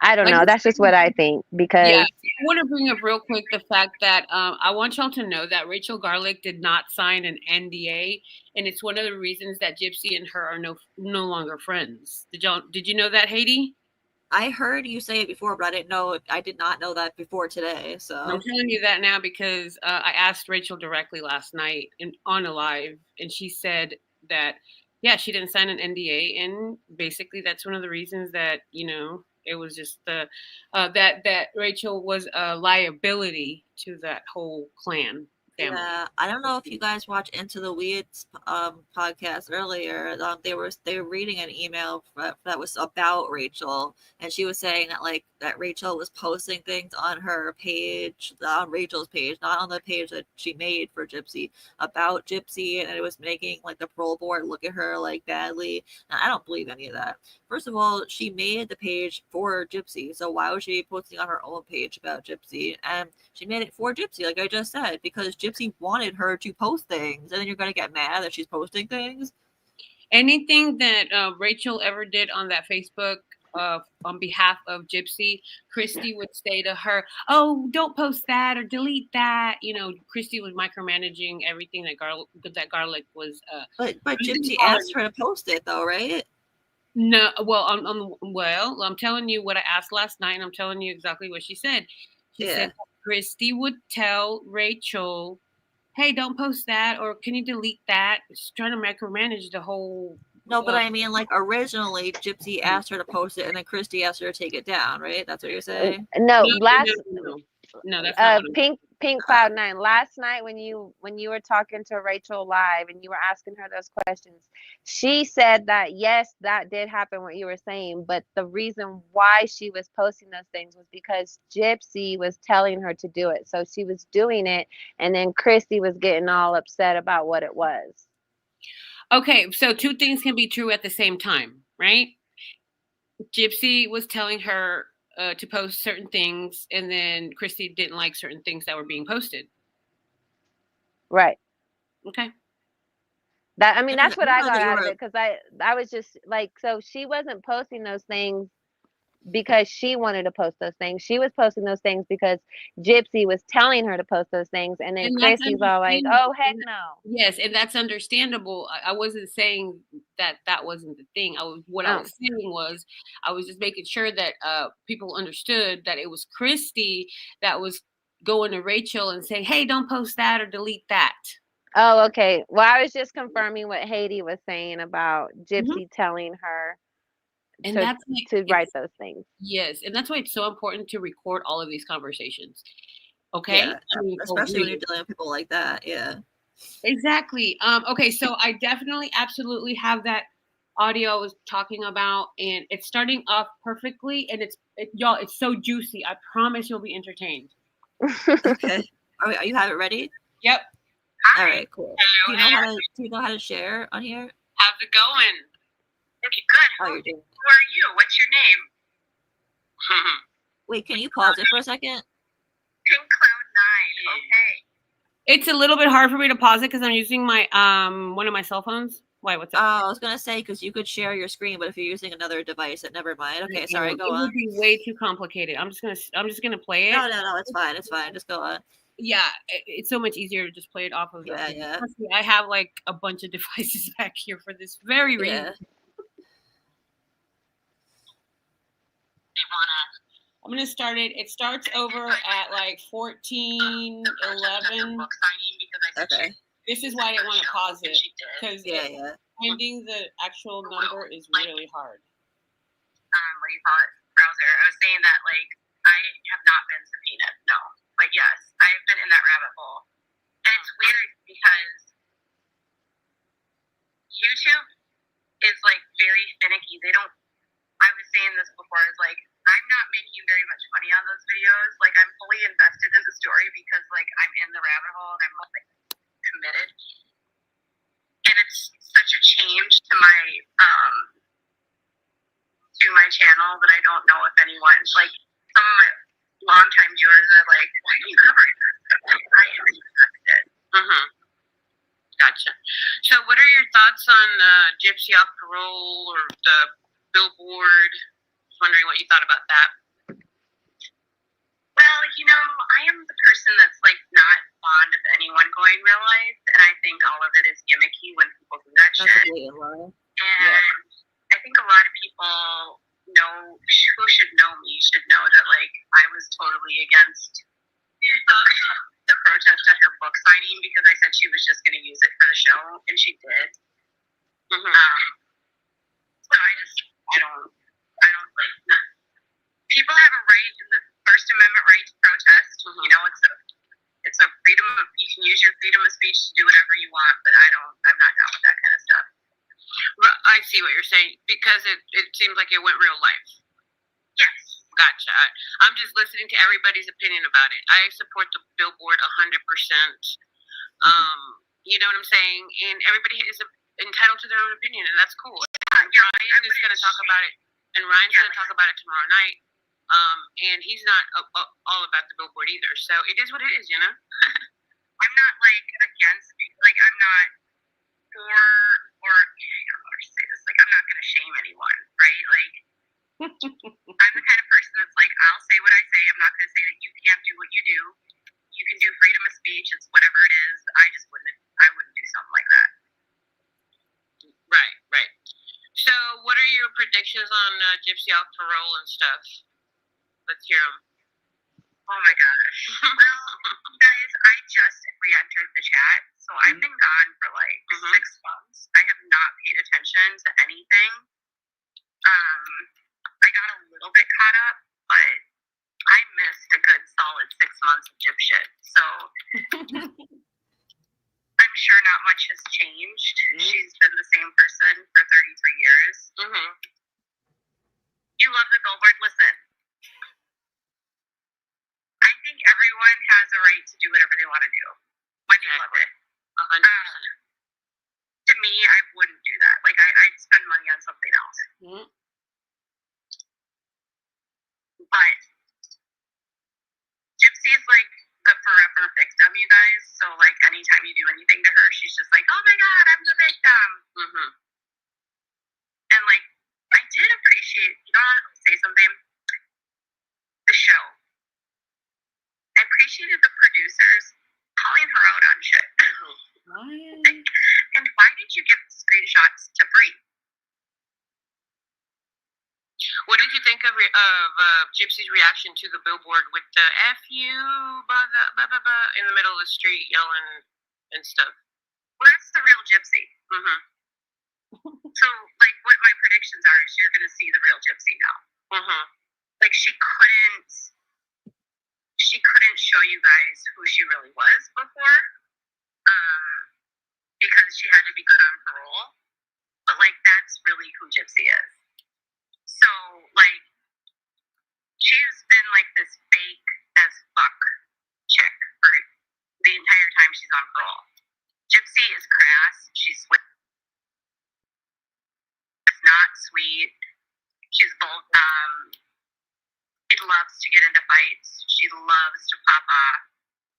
I don't Like, know. That's just what I think, because yeah, I want to bring up real quick the fact that I want y'all to know that Rachel Garlick did not sign an NDA, and it's one of the reasons that Gypsy and her are no longer friends. Did you know that, Haiti? I heard you say it before, but I did not know that before today. So I'm telling you that now because I asked Rachel directly last night on a live, and she said that, yeah, she didn't sign an NDA, and basically that's one of the reasons that, you know, it was just that Rachel was a liability to that whole clan family. yeah, I don't know if you guys watched Into the Weeds podcast earlier. They were reading an email that was about Rachel, and she was saying that Rachel was posting things on her page, on Rachel's page, not on the page that she made for Gypsy, about Gypsy, and it was making like the parole board look at her like badly. And I don't believe any of that. First of all, she made the page for Gypsy, so why was she posting on her own page about Gypsy? And she made it for Gypsy, like I just said, because Gypsy wanted her to post things, and then you're gonna get mad that she's posting things. Anything that Rachel ever did on that Facebook on behalf of Gypsy, Christy would say to her, "Oh, don't post that or delete that." You know, Christy was micromanaging everything that Garlic was. But Gypsy asked her to post it, though, right? No, well, I'm telling you what I asked last night, and I'm telling you exactly what she said. She said Christy would tell Rachel, "Hey, don't post that, or can you delete that?" She's trying to micromanage the whole. No, but I mean, like, originally Gypsy asked her to post it, and then Christy asked her to take it down, right? That's what you're saying? No, no, that's not PinkCloud9, last night when you were talking to Rachel live and you were asking her those questions, she said that yes, that did happen, what you were saying, but the reason why she was posting those things was because Gypsy was telling her to do it. So she was doing it, and then Christy was getting all upset about what it was. Okay, so two things can be true at the same time, right? Gypsy was telling her to post certain things, and then Christy didn't like certain things that were being posted. Right. Okay. That, I mean, Yeah, that's what I I know got that you out of were- it, because I was just like, so she wasn't posting those things because she wanted to post those things. She was posting those things because Gypsy was telling her to post those things, and then And that's Christy's all like, understandable. "Oh, heck no." Yes, and that's understandable. I wasn't saying that that wasn't the thing. What I Oh. was saying was, I was just making sure that people understood that it was Christy that was going to Rachel and saying, "Hey, don't post that or delete that." Oh, okay. Well, I was just confirming what Haiti was saying about Gypsy telling her And to that's like, write those things. yes, and that's why it's so important to record all of these conversations. Okay, Yeah, I mean, especially when you're really. dealing with people like that. Yeah. Exactly. Okay, so I definitely, absolutely have that audio I was talking about, and it's starting off perfectly, and y'all, it's so juicy. I promise you'll be entertained. Okay. Are you have it ready? Yep. All right, cool. Do you know how to share on here? How's it going? Okay, good. Oh, you're doing. Who are you? What's your name? Wait, can you pause it for a second? PinkCloud9. Okay. It's a little bit hard for me to pause it because I'm using my one of my cell phones. Why? What's up? Oh, I was gonna say because you could share your screen, but if you're using another device, never mind. Okay, sorry, go It on. would be way too complicated. I'm just gonna play it. No, it's fine. It's fine. Just go on. Yeah, it's so much easier to just play it off of. Yeah. Honestly, I have like a bunch of devices back here for this very reason. Yeah. I'm gonna start it. It starts over at like 14:11. Okay. This is why I didn't want to pause it, because Yeah. finding the actual number is really hard. What do you call it? Browser. I was saying that, like, I have not been subpoenaed. No. But yes, I've been in that rabbit hole. And it's weird because YouTube is, like, very finicky. They don't, I was saying this before, it's like, I'm not making very much money on those videos. Like, I'm fully invested in the story because, like, I'm in the rabbit hole and I'm, like, committed. And it's such a change to my channel that I don't know if anyone, like, some of my longtime viewers are like, why are you covering this? I am invested. Gotcha. So what are your thoughts on Gypsy off parole or the Billboard? Just wondering what you thought about that. Well, you know, I am the person that's, like, not fond of anyone going real life, and I think all of it is gimmicky when people do that That's shit. a blatant lie. And I think a lot of people who should know me should know that, like, I was totally against the protest at her book signing because I said she was just going to use it for the show, and she did. So I don't like, people have a right in the First Amendment right to protest. You know, it's a freedom of, you can use your freedom of speech to do whatever you want, but I'm not down with that kind of stuff. I see what you're saying, because it seems like it went real life. Yes. Gotcha. I'm just listening to everybody's opinion about it. I support the Billboard 100%. You know what I'm saying? And everybody is entitled to their own opinion, and that's cool. Ryan is going to talk about it, and Ryan's going to talk about it tomorrow night. And he's not all about the Billboard either. So it is what it is, you know? I'm not, like, against, like, I'm not for, or, I don't know how to say this, like, I'm not going to shame anyone, right? Like, I'm the kind of person that's like, I'll say what I say. I'm not going to say that you can't do what you do. You can do freedom of speech. It's whatever it is. I wouldn't do something like that. Right. So what are your predictions on Gypsy off parole and stuff? Let's hear them. Oh my gosh. Well, guys, I just re-entered the chat, so I've been gone for like 6 months. I have not paid attention to anything. I got a little bit caught up, but I missed a good solid 6 months of Gyp shit. So I'm sure not much has changed. She's been the same person for 33 years. You love the Billboard. Listen, I think everyone has a right to do whatever they want to do when you love it. 100%. To me, I wouldn't do that. Like, I'd spend money on something else. Mhm. But Gypsy is like the forever victim, you guys. So, like, anytime you do anything to her, she's just like, oh my God, I'm the victim. Mhm. And, like, I did appreciate, you know, I'll say something? The show. I appreciated the producers calling her out on shit. What? And why did you give the screenshots to Brie? What did you think of Gypsy's reaction to the billboard with the "F you" blah, blah, blah, blah, in the middle of the street yelling and stuff? Well, that's the real Gypsy. Mhm. So, like, what my predictions are is you're going to see the real Gypsy now. Mhm. Like, she couldn't show you guys who she really was before, because she had to be good on parole. But, like, that's really who Gypsy is. So, like, she's been like this fake as fuck chick for the entire time she's on parole. Gypsy is crass. She's not sweet. She's bold. She loves to get into fights. She loves to pop off.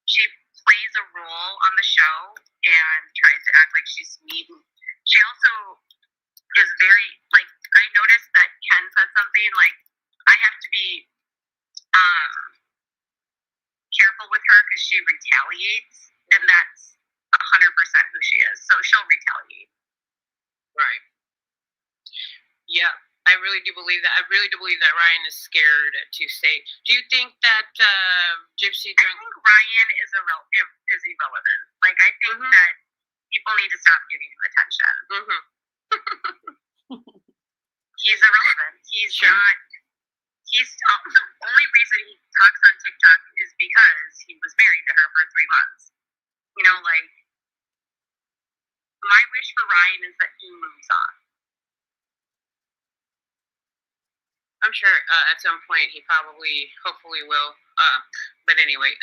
She plays a role on the show and tries to act like she's sweet. She also is very, like, I noticed that Ken said something like, I have to be careful with her because she retaliates, and that's 100% who she is. So she'll retaliate. Right. Yeah, I really do believe that. I really do believe that Ryan is scared to say. Do you think that Gypsy I think Ryan is irrelevant. Like, I think that people need to stop giving him attention. Mhm. He's irrelevant. He's Sure. not. The only reason he talks on TikTok is because he was married to her for 3 months. You know, like, my wish for Ryan is that he moves on. I'm sure at some point he probably, hopefully will. But anyway,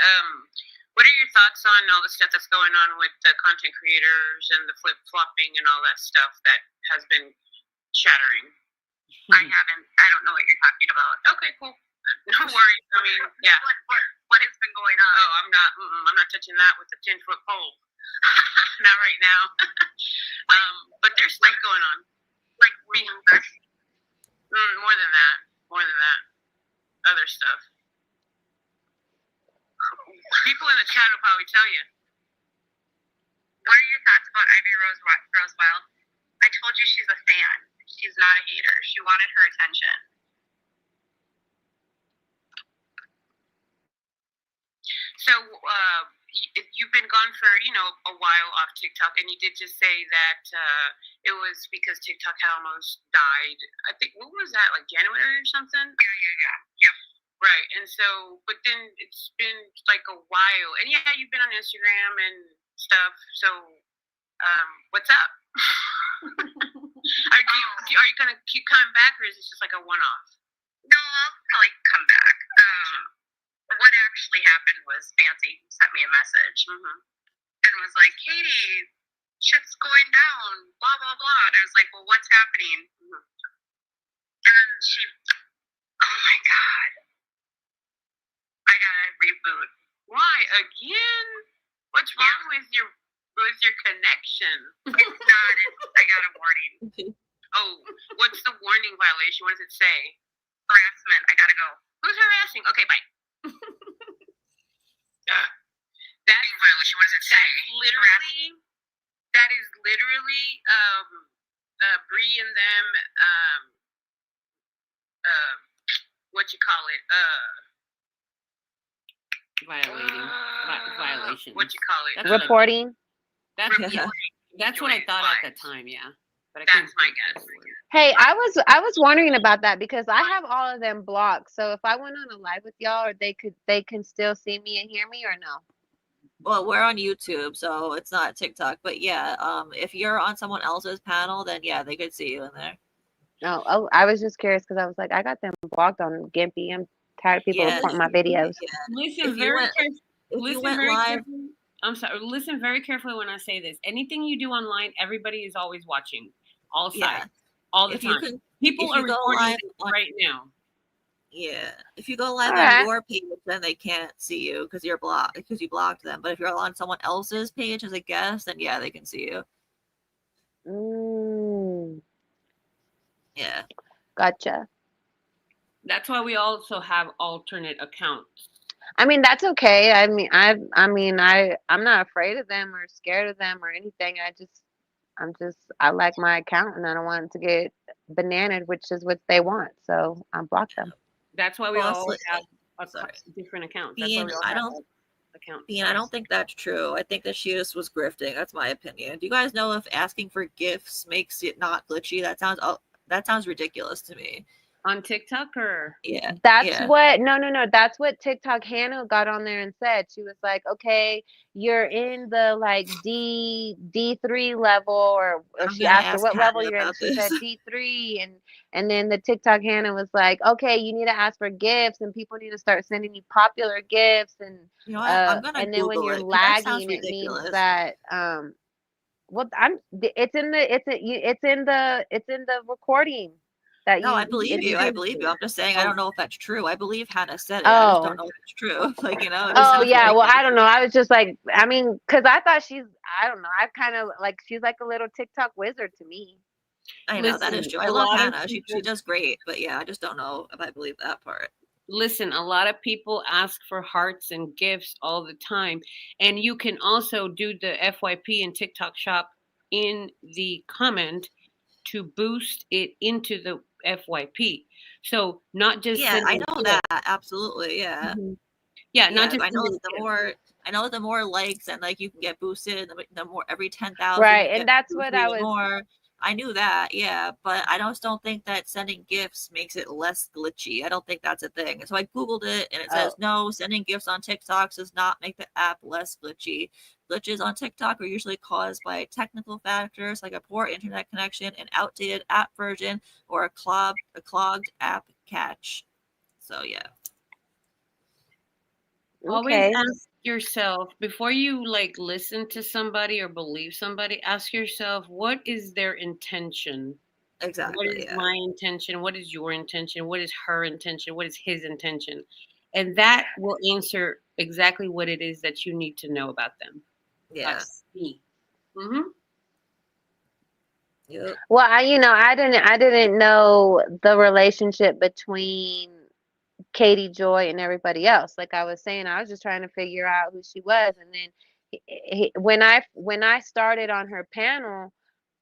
what are your thoughts on all the stuff that's going on with the content creators and the flip-flopping and all that stuff that has been shattering? I don't know what you're talking about. Okay, cool. No worries. I mean, yeah. What has been going on? Oh, I'm not touching that with a 10-foot pole. Not right now. But there's stuff going on. Like, removers? More than that. Other stuff. People in the chat will probably tell you. What are your thoughts about Ivy Rosewild? I told you she's a fan. She's not a hater. She wanted her attention. So, you've been gone for, a while off TikTok, and you did just say that it was because TikTok had almost died. I think, what was that, like January or something? Yeah. Yep. Right, and so, but then it's been like a while, and yeah, you've been on Instagram and stuff, so, what's up? Are you going to keep coming back, or is this just like a one-off? No, I'll probably come back. What actually happened was Fancy sent me a message and was like, Katie, shit's going down, blah, blah, blah. And I was like, well, what's happening? And then oh my God. I gotta reboot. Why? Again? What's wrong with your connection? It's not. I got a warning. Oh, what's the warning violation? What does it say? Harassment. I gotta go. Who's harassing? Okay, bye. That's violation. What does it say? That is literally Bree and them Violation. What you call it? Reporting. That's what I thought at the time, yeah. But That's my guess. Hey, I was wondering about that because I have all of them blocked. So if I went on a live with y'all, or they can still see me and hear me, or no? Well, we're on YouTube, so it's not TikTok. But yeah, if you're on someone else's panel, then yeah, they could see you in there. Oh, I was just curious because I was like, I got them blocked on Gimpy. I'm tired of people reporting my videos. Listen very carefully. If you went live, I'm sorry. Listen very carefully when I say this. Anything you do online, everybody is always watching. All sides, all the time. People are recording right now. Yeah, if you go live All on right. your page, then they can't see you because you're blocked because you blocked them. But if you're on someone else's page as a guest, then yeah, they can see you. Yeah. Gotcha. That's why we also have alternate accounts. I mean, that's okay. I'm not afraid of them or scared of them or anything. I like my account and I don't want it to get bananaed, which is what they want. So I block them. That's why we all have different accounts. That's why we all have accounts. I don't think that's true. I think that she just was grifting. That's my opinion. Do you guys know if asking for gifts makes it not glitchy? That sounds ridiculous to me. On TikTok or that's what TikTok Hannah got on there and said. She was like, okay, you're in the like D3 level, or she asked her what level you're in. She said D3, and then the TikTok Hannah was like, okay, you need to ask for gifts and people need to start sending you popular gifts, and and then when you're lagging, it means that it's in the recording. I believe you. I'm just saying I don't know if that's true. I believe Hannah said it. I just don't know if it's true. Like, you know. Oh yeah. Well, I don't know. I was just like, I mean, because I thought I don't know. I kind of like, she's like a little TikTok wizard to me. I know that is true. I love Hannah. She does great. But yeah, I just don't know if I believe that part. Listen, a lot of people ask for hearts and gifts all the time, and you can also do the FYP and TikTok shop in the comment to boost it into the FYP. So not just I know that absolutely. Yeah. Not just I know the more likes and like you can get boosted, the more every 10,000. Right, and that's what I was. More. I knew that, but I just don't think that sending gifts makes it less glitchy. I don't think that's a thing. So I Googled it and it says, no, sending gifts on TikTok does not make the app less glitchy. Glitches on TikTok are usually caused by technical factors like a poor internet connection, an outdated app version, or a clogged app cache. So yeah. Always ask yourself before you like listen to somebody or believe somebody, ask yourself, what is their intention? Exactly. What is my intention? What is your intention? What is her intention? What is his intention? And that will answer exactly what it is that you need to know about them. Yeah. That's me. Mm-hmm. Yep. Well, I didn't know the relationship between Katie Joy and everybody else. Like I was saying, I was just trying to figure out who she was, and then when I started on her panel,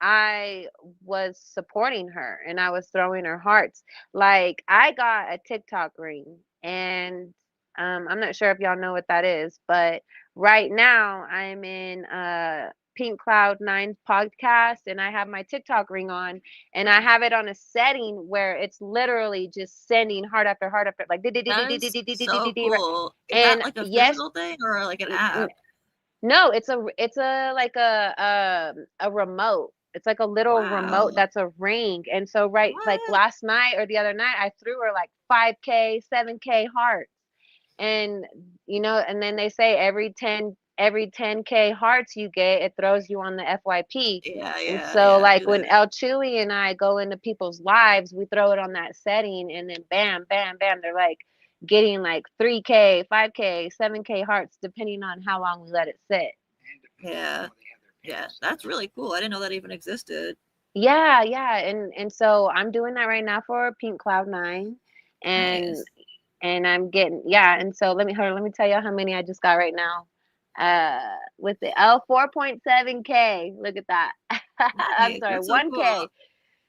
I was supporting her and I was throwing her hearts. Like I got a TikTok ring, and I'm not sure if y'all know what that is, but right now I'm in PinkCloud9 podcast, and I have my TikTok ring on, and I have it on a setting where it's literally just sending heart after heart after, like so cool. Is that like a physical thing or like an app? No, it's a like a remote. It's like a little remote that's a ring. And so like last night or the other night, I threw her like 5K, 7K hearts. And and then they say every 10K hearts you get, it throws you on the FYP. And so like when El Chewy and I go into people's lives, we throw it on that setting, and then bam, bam, bam, they're like getting like 3K, 5K, 7K hearts, depending on how long we let it sit. Yeah, that's really cool. I didn't know that even existed. Yeah, and so I'm doing that right now for PinkCloud9, and I'm getting and so let me tell you how many I just got right now. With the 4.7K. Look at that. I'm sorry, 1K. Cool.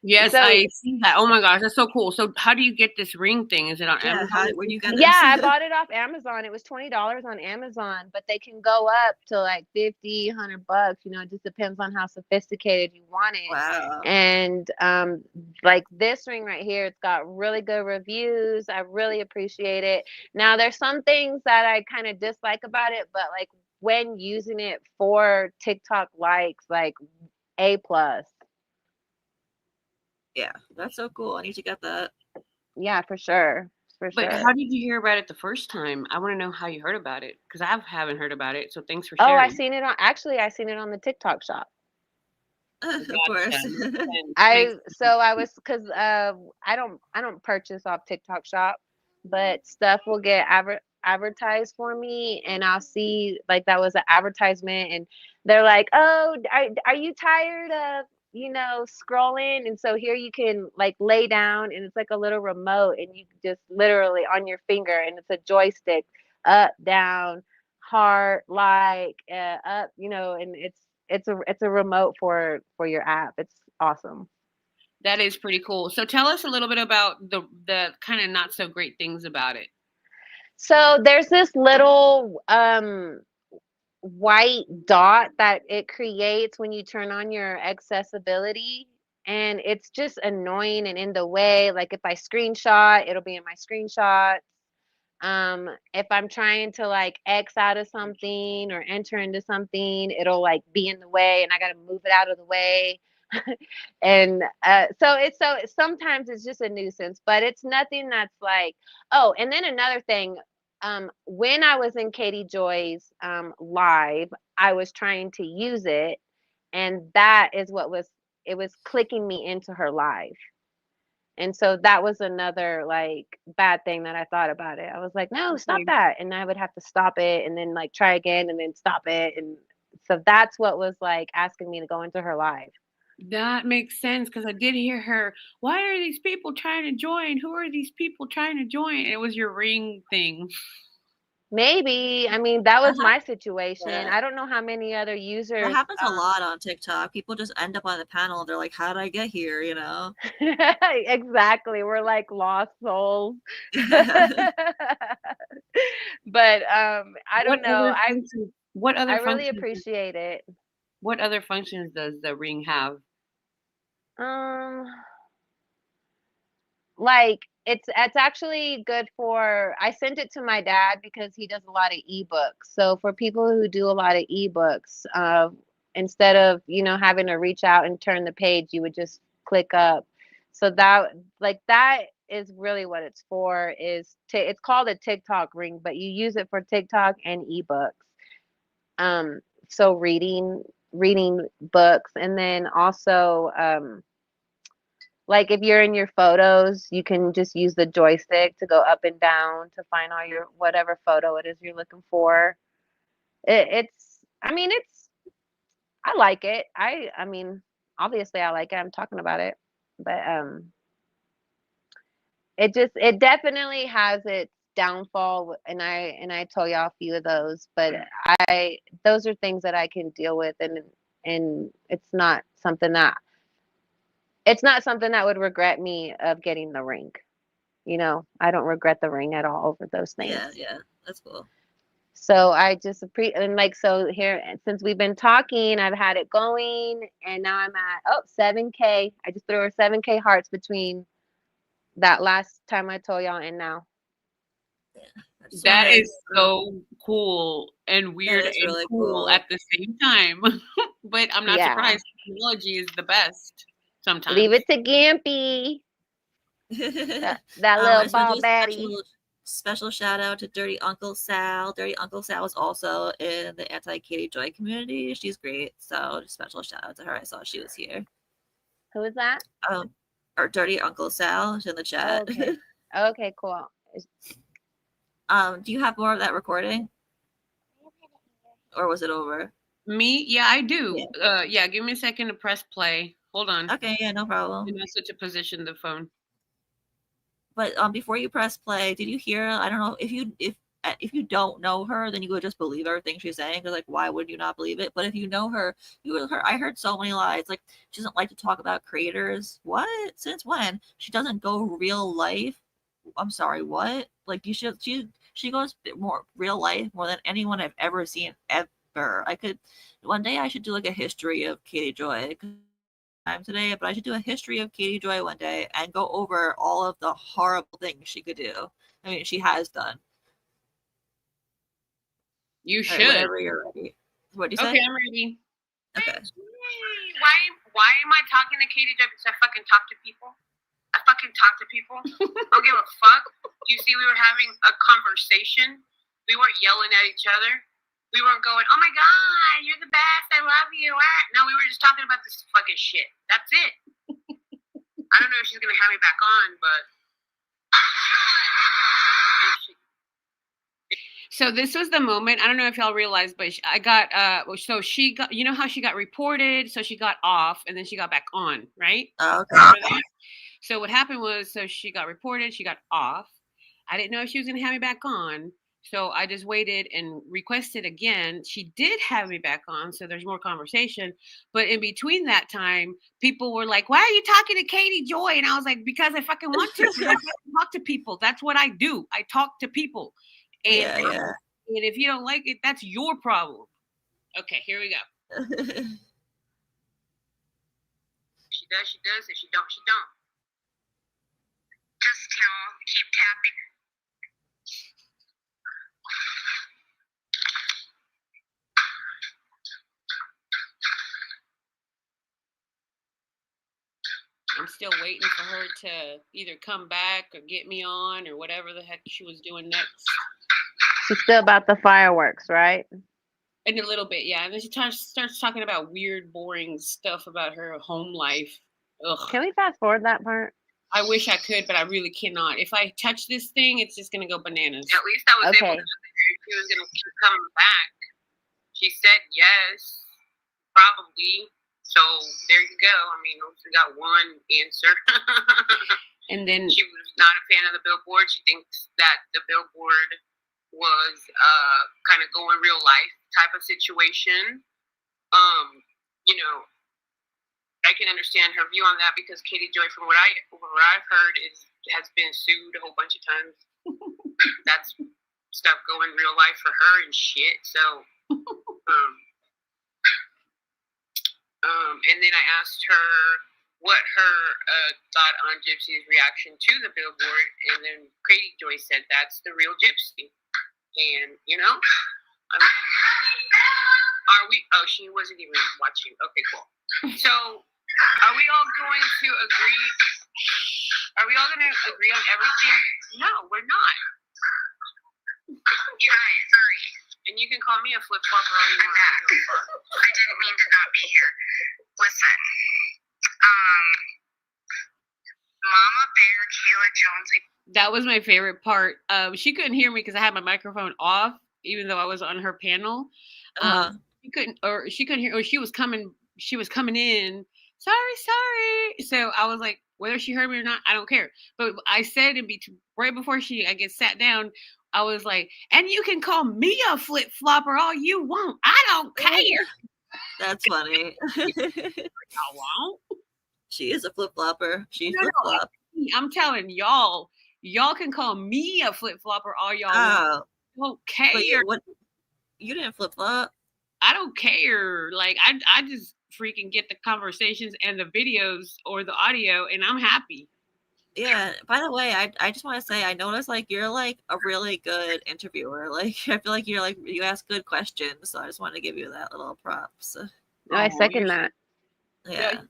Yes, I see that. Oh my gosh, that's so cool. So how do you get this ring thing? Is it on Amazon? Where you get this? I bought it off Amazon. It was $20 on Amazon, but they can go up to like $50, $100. It just depends on how sophisticated you want it. Wow. And like this ring right here, it's got really good reviews. I really appreciate it. Now there's some things that I kind of dislike about it, but like when using it for TikTok likes, like A+. Yeah, that's so cool. I need to get that. Yeah, for sure. For But sure. how did you hear about it the first time? I want to know how you heard about it because I haven't heard about it. So thanks for Oh, sharing. I seen it on the TikTok shop. Of course. I was because I don't purchase off TikTok shop, but stuff will get advertised for me, and I'll see like that was an advertisement, and they're like, oh, are you tired of scrolling? And so here you can like lay down, and it's like a little remote, and you can just literally on your finger, and it's a joystick, up, down, heart, like, up, and it's a remote for your app. It's awesome. That is pretty cool. So tell us a little bit about the kind of not so great things about it. So there's this little white dot that it creates when you turn on your accessibility, and it's just annoying and in the way. Like if I screenshot, it'll be in my screenshots. If I'm trying to like X out of something or enter into something, it'll like be in the way, and I got to move it out of the way. And so sometimes it's just a nuisance, but it's nothing that's like, oh. And then another thing, when I was in Katie Joy's live, I was trying to use it, and that is what was clicking me into her live. And so that was another like bad thing that I thought about it. I was like, no, stop that. And I would have to stop it and then like try again and then stop it. And so that's what was like asking me to go into her live. That makes sense because I did hear her. Why are these people trying to join? Who are these people trying to join? It was your ring thing. Maybe. I mean, that was my situation. Yeah. I don't know how many other users. That happens a lot on TikTok. People just end up on the panel. They're like, how did I get here? Exactly. We're like lost souls. But I don't know. I really appreciate it. What other functions does the ring have? Like it's actually good for. I sent it to my dad because he does a lot of ebooks. So for people who do a lot of ebooks, instead of having to reach out and turn the page, you would just click up. So that is really what it's for. It's called a TikTok ring, but you use it for TikTok and ebooks. So reading books, and then also like if you're in your photos, you can just use the joystick to go up and down to find all your whatever photo it is you're looking for. I like it. I mean, obviously I like it. I'm talking about it. But it definitely has its downfall, and I told y'all a few of those, but those are things that I can deal with, and it's not something that would regret me of getting the ring. I don't regret the ring at all over those things. Yeah, that's cool. So I just so here, since we've been talking, I've had it going, and now I'm at 7K. I just threw her 7K hearts between that last time I told y'all and now. That is so cool and weird and really cool at the same time. But I'm not surprised. Technology is the best sometimes. Leave it to Gimpy. that little ball baddie. Special shout out to Dirty Uncle Sal. Dirty Uncle Sal is also in the anti-Katie Joy community. She's great. So special shout out to her. I saw she was here. Who is that? Or Dirty Uncle Sal. She's in the chat. Okay, cool. Do you have more of that recording? Or was it over? Me? Yeah, I do. Yeah, give me a second to press play. Hold on. Okay, yeah, no problem. I'm not such a position the phone. But before you press play, did you hear? I don't know if you don't know her, then you would just believe everything she's saying. Because like, why would you not believe it? But if you know her, I heard so many lies. Like she doesn't like to talk about creators. What? Since when? She doesn't go real life. I'm sorry. What? Like you should. She goes more real life more than anyone I've ever seen ever. One day I should do like a history of Katie Joy. Time today, but I should do a history of Katie Joy one day and go over all of the horrible things she could do. I mean, she has done. You should. Whenever you're ready. What do you say? Okay, I'm ready. Okay. Why am I talking to Katie Joy because I fucking talk to people? I fucking fucking talk to people. I don't give a fuck. You see, we were having a conversation. We weren't yelling at each other. We weren't going, oh my God, you're the best. I love you. No, we were just talking about this fucking shit. That's it. I don't know if she's going to have me back on, but. So this was the moment. I don't know if y'all realized, but I got, so she got, you know how she got reported? So she got off and then she got back on, right? Oh, okay. So what happened was, so she got reported, she got off. I didn't know if she was going to have me back on. So I just waited and requested again. She did have me back on, so there's more conversation. But in between that time, people were like, why are you talking to Katie Joy? And I was like, because I fucking want to. I talk to people. That's what I do. I talk to people. And, Yeah. and if you don't like it, that's your problem. Okay, here we go. She does, she does. If she don't, she don't. Just, keep tapping. I'm still waiting for her to either come back or get me on or whatever the heck she was doing next. She's still about the fireworks, right? In a little bit, yeah. And then she starts talking about weird, boring stuff about her home life. Ugh. Can we fast forward that part? I wish I could, but I really cannot. If I touch this thing, it's just going to go bananas. At least I was Okay. able to figure if she was going to keep coming back. She said yes, probably. So there you go. I mean, we got one answer. And then she was not a fan of the Billboard. She thinks that the Billboard was kind of going real life type of situation. I can understand her view on that because Katie Joy, from what I've heard, has been sued a whole bunch of times. That's stuff going real life for her and shit. So, and then I asked her what her thought on Gypsy's reaction to the Billboard, and then Katie Joy said that's the real Gypsy. And are we? Oh, she wasn't even watching. Okay, cool. So, are we all going to agree? Are we all going to agree on everything? No, we're not. You guys, sorry. And you can call me a flip-flopper all you want. I didn't mean to not be here. Listen, Mama Bear, Kayla Jones. That was my favorite part. She couldn't hear me because I had my microphone off, even though I was on her panel. She couldn't hear, or she was coming in. Sorry. So I was like, whether she heard me or not, I don't care. But I said right before I get sat down, I was like, and you can call me a flip flopper all you want. I don't care. That's funny. I won't. She is a flip flopper. She flip flop. I'm telling y'all can call me a flip flopper all y'all want. I don't care. You didn't flip flop. I don't care. Like I just freaking get the conversations and the videos or the audio, and I'm happy. Yeah. By the way, I just want to say I noticed like you're like a really good interviewer. Like I feel like you ask good questions. So I just want to give you that little props. I second that. Yeah.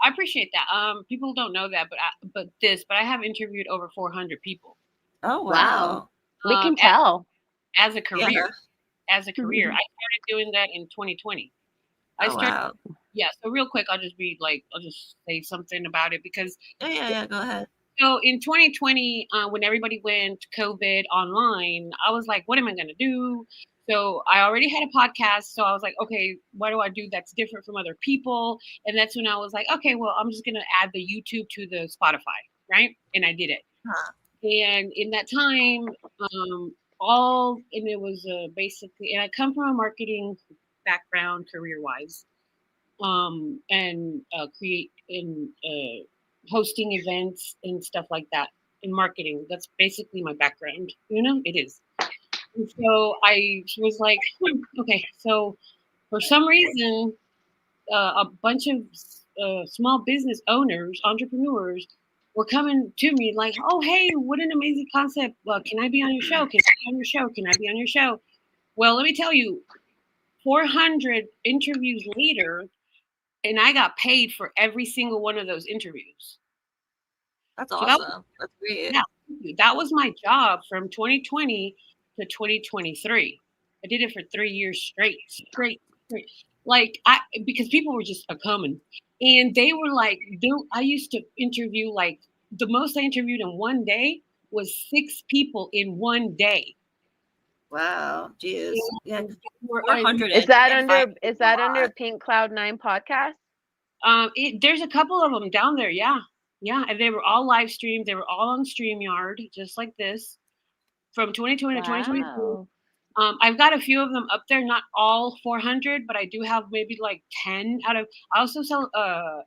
I appreciate that. People don't know that, but I have interviewed over 400 people. Oh Wow. We can tell. As a career. Yeah. As a career. I started doing that in 2020. Wow. Yeah, so real quick, I'll just say something about it because Yeah, go ahead. So in 2020, when everybody went COVID online, I was like, what am I going to do? So I already had a podcast. So I was like, okay, what do I do that's different from other people? And that's when I was like, okay, well, I'm just going to add the YouTube to the Spotify, right? And I did it. Huh. And in that time, it was basically, and I come from a marketing background career-wise, and create in hosting events and stuff like that in marketing. That's basically my background. It is. And so I was like, okay, so for some reason, a bunch of small business owners, entrepreneurs were coming to me like, oh, hey, what an amazing concept. Well, can I be on your show? Can I be on your show? Can I be on your show? Well, let me tell you, 400 interviews later, and I got paid for every single one of those interviews. That's So awesome. That's great. Yeah, that was my job from 2020 to 2023. I did it for 3 years straight. Like because people were just coming, and they were like, I used to interview like the most I interviewed in one day was 6 people in one day. Wow. Jeez. Yeah. Where 400. Is that under PinkCloud9 podcast? There's a couple of them down there. Yeah. And they were all live streamed. They were all on StreamYard, just like this, from 2020 to 2022. Wow. I've got a few of them up there, not all 400, but I do have maybe like 10 out of. I also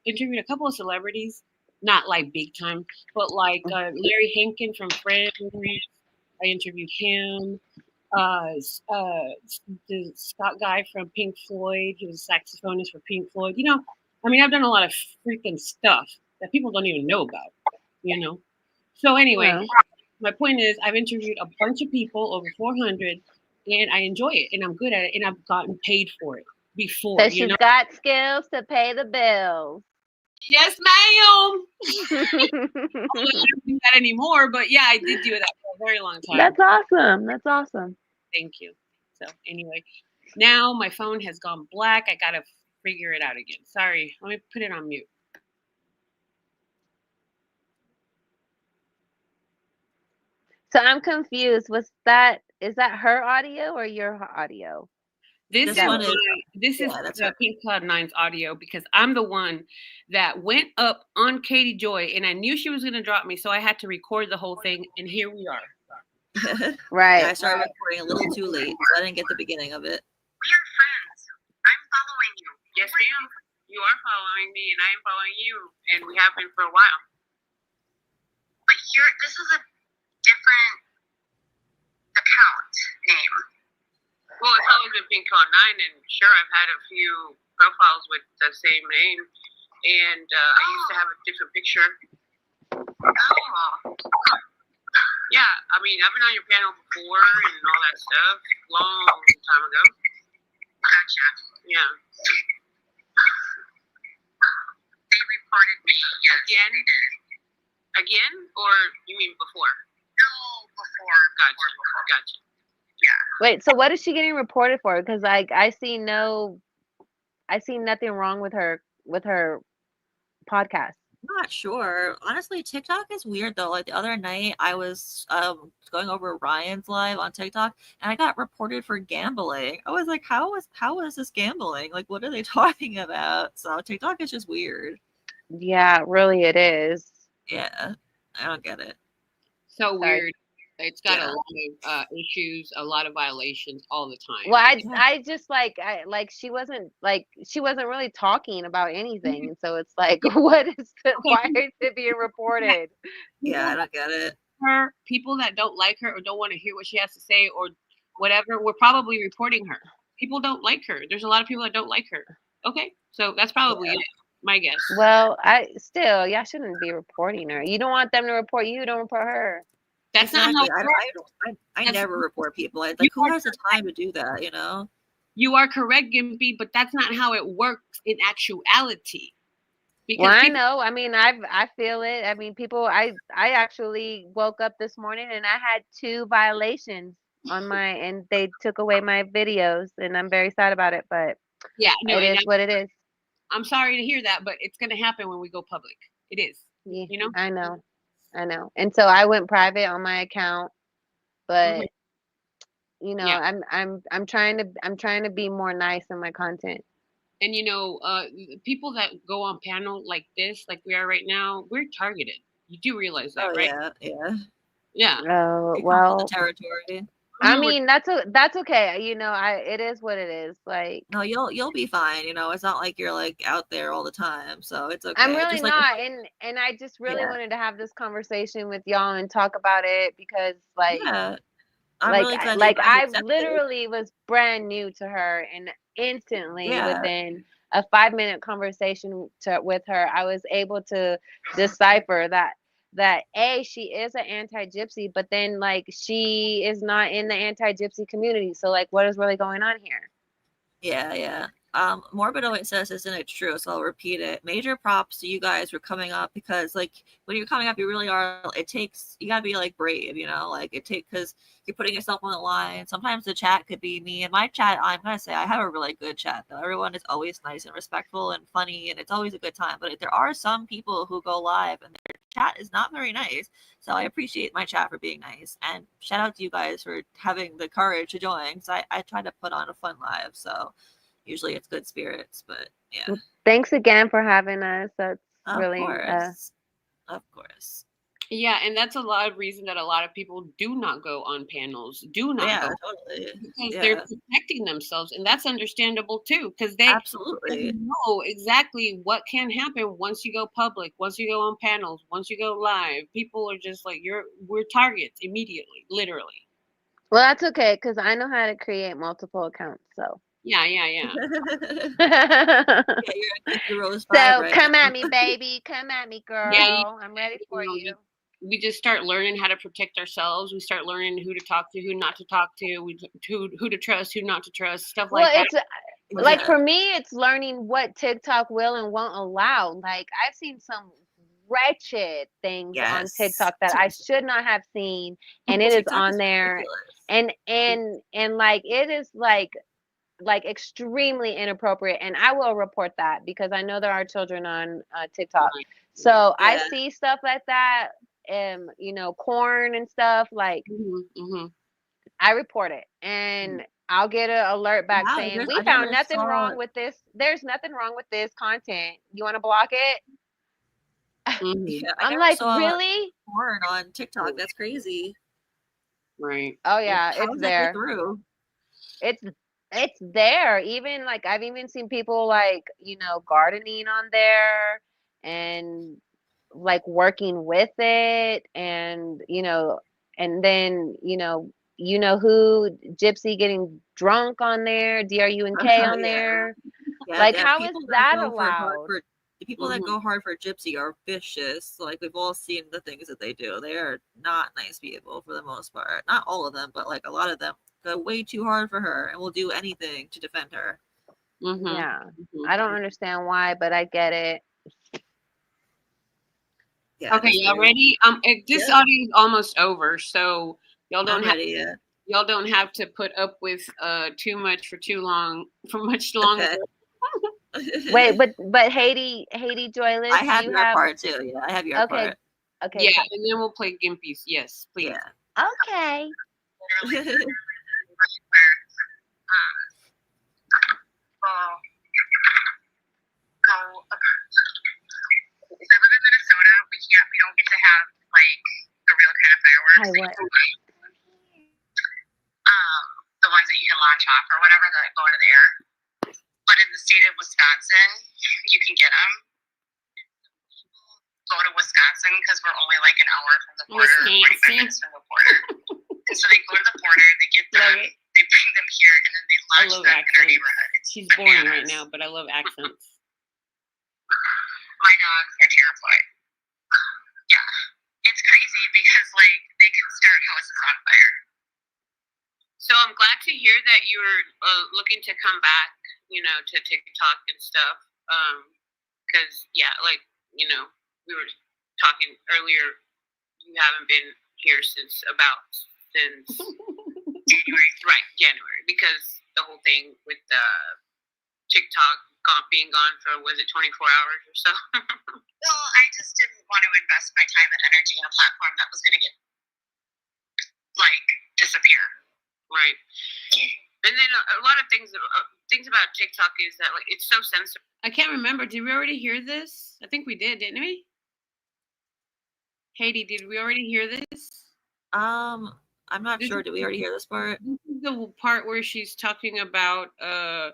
interviewed a couple of celebrities, not like big time, but like Larry Hankin from Friends. I interviewed him. The Scott guy from Pink Floyd. He was a saxophonist for Pink Floyd. You know, I mean, I've done a lot of freaking stuff that people don't even know about. You know. So anyway, my point is, I've interviewed a bunch of people, over 400. And I enjoy it, and I'm good at it, and I've gotten paid for it before. So she's got skills to pay the bills. Yes, ma'am. I don't do that anymore, but yeah, I did do that for a very long time. That's awesome. Thank you. So anyway, now my phone has gone black. I gotta figure it out again. Sorry, let me put it on mute. So I'm confused. Is that her audio or your audio? This is PinkCloud9's audio, because I'm the one that went up on Katie Joy, and I knew she was going to drop me, so I had to record the whole thing, and here we are. Right. Yeah, I started recording a little too late, so I didn't get the beginning of it. We are friends. I'm following you. Yes, ma'am. You are following me, and I am following you, and we have been for a while. But this is a different account name. Well, it's always been PinkCloud9, and sure, I've had a few profiles with the same name, and I used to have a different picture. Oh. Yeah, I mean, I've been on your panel before and all that stuff, long time ago. Gotcha. Yeah. They reported me. Yes, Again? Or you mean before? No, before. Gotcha. Yeah. Wait, so what is she getting reported for? Because like I see nothing wrong with her podcast. I'm not sure. Honestly, TikTok is weird though. Like the other night, I was going over Ryan's live on TikTok, and I got reported for gambling. I was like, how is this gambling? Like, what are they talking about? So TikTok is just weird. Yeah, really, it is. Yeah, I don't get it. So weird. It's got a lot of issues, a lot of violations all the time. Well, I just she wasn't really talking about anything, and so it's like, why is it being reported? Yeah, I don't get it. People that don't like her or don't want to hear what she has to say or whatever, we're probably reporting her. People don't like her. There's a lot of people that don't like her. Okay, so that's probably it, my guess. Well, y'all shouldn't be reporting her. You don't want them to report you. Don't report her. That's not how I never report people. Like, who has the time to do that, you know? You are correct, Gimpy, but that's not how it works in actuality. Well, I know. I mean, I feel it. I mean, people. I actually woke up this morning and I had 2 violations on and they took away my videos, and I'm very sad about it. But yeah, it is what it is. I'm sorry to hear that, but it's gonna happen when we go public. It is. Yeah, you know. I know. And so I went private on my account, but you know, I'm trying to be more nice in my content. And you know, people that go on panel like this, like we are right now, we're targeted. You do realize that, right? Yeah. Oh, well, the territory. I mean, that's okay. You know, it is what it is. Like, no, you'll be fine. You know, it's not like you're like out there all the time, so it's okay. I'm really not, and I just really wanted to have this conversation with y'all and talk about it because, like, I literally was brand new to her, and instantly within a 5-minute conversation with her, I was able to decipher that she is an anti-gypsy, but then like she is not in the anti-gypsy community. So like, what is really going on here? Yeah. Morbid08 says, isn't it true? So I'll repeat it. Major props to you guys for coming up, because like when you're coming up, you really are, you gotta be like brave, like because you're putting yourself on the line. Sometimes the chat could be me, and my chat, I'm gonna say I have a really good chat though. Everyone is always nice and respectful and funny, and it's always a good time. But there are some people who go live and their chat is not very nice. So I appreciate my chat for being nice, and shout out to you guys for having the courage to join, because I try to put on a fun live. So usually it's good spirits, but yeah. Thanks again for having us. That's Of really course. Of course. Yeah, and that's a lot of reason that a lot of people do not go on panels, go totally. because they're protecting themselves, and that's understandable too, because they absolutely know exactly what can happen once you go public, once you go on panels, once you go live. People are just like, we're targets immediately, literally. Well, that's okay, because I know how to create multiple accounts, so. Yeah. Yeah, you're GimpyRose5, So right? come at me, baby. Come at me, girl. Yeah, I'm ready for you. We just start learning how to protect ourselves. We start learning who to talk to, who not to talk to, who to trust, who not to trust, stuff like that. It's like for me, it's learning what TikTok will and won't allow. Like I've seen some wretched things on TikTok that I should not have seen, and it is on there, and like it is like extremely inappropriate, and I will report that because I know there are children on TikTok. So I see stuff like that, corn and stuff like. I report it, and I'll get an alert back saying we found nothing wrong with this. There's nothing wrong with this content. You want to block it? I'm like, really? Porn on TikTok? That's crazy. Right. Oh yeah, it's there. It's there. Even like I've even seen people like gardening on there and like working with it, and and then who Gypsy getting drunk on there, DRUNK on there. Like how is that allowed? The people that go hard for Gypsy are vicious. Like we've all seen the things that they do. They are not nice people for the most part. Not all of them, but like a lot of them go way too hard for her and will do anything to defend her. Yeah, I don't understand why, but I get it. Yeah, okay, y'all ready? This audio is almost over, so y'all don't y'all don't have to put up with too much for much longer. Wait, but Haiti Joyless, I have your part too. Yeah, I have your part. Okay. Yeah, and then we'll play Gympy's. Yes, please. Yeah. Okay. I live in Minnesota. We don't get to have like the real kind of fireworks. The ones that you can launch off or whatever that go into the air. But in the state of Wisconsin, you can get them. Go to Wisconsin because we're only like an hour from the border, 45 minutes from the border. And so they go to the border, they get them, they bring them here, and then they launch them in our neighborhood. She's boring right now, but I love accents. My dogs are terrified. Yeah. It's crazy because like they can start houses on fire. So I'm glad to hear that you're looking to come back, to TikTok and stuff. Because we were talking earlier, you haven't been here since January. Right, January, because the whole thing with TikTok being gone for, was it 24 hours or so? Well, I just didn't want to invest my time and energy in a platform that was going to get disappear. Right. And then a lot of things about TikTok is that it's so censored. I can't remember. Did we already hear this? I think we did, didn't we? Haiti, did we already hear this? I'm not sure. Did we already hear this part? This is the part where she's talking about, or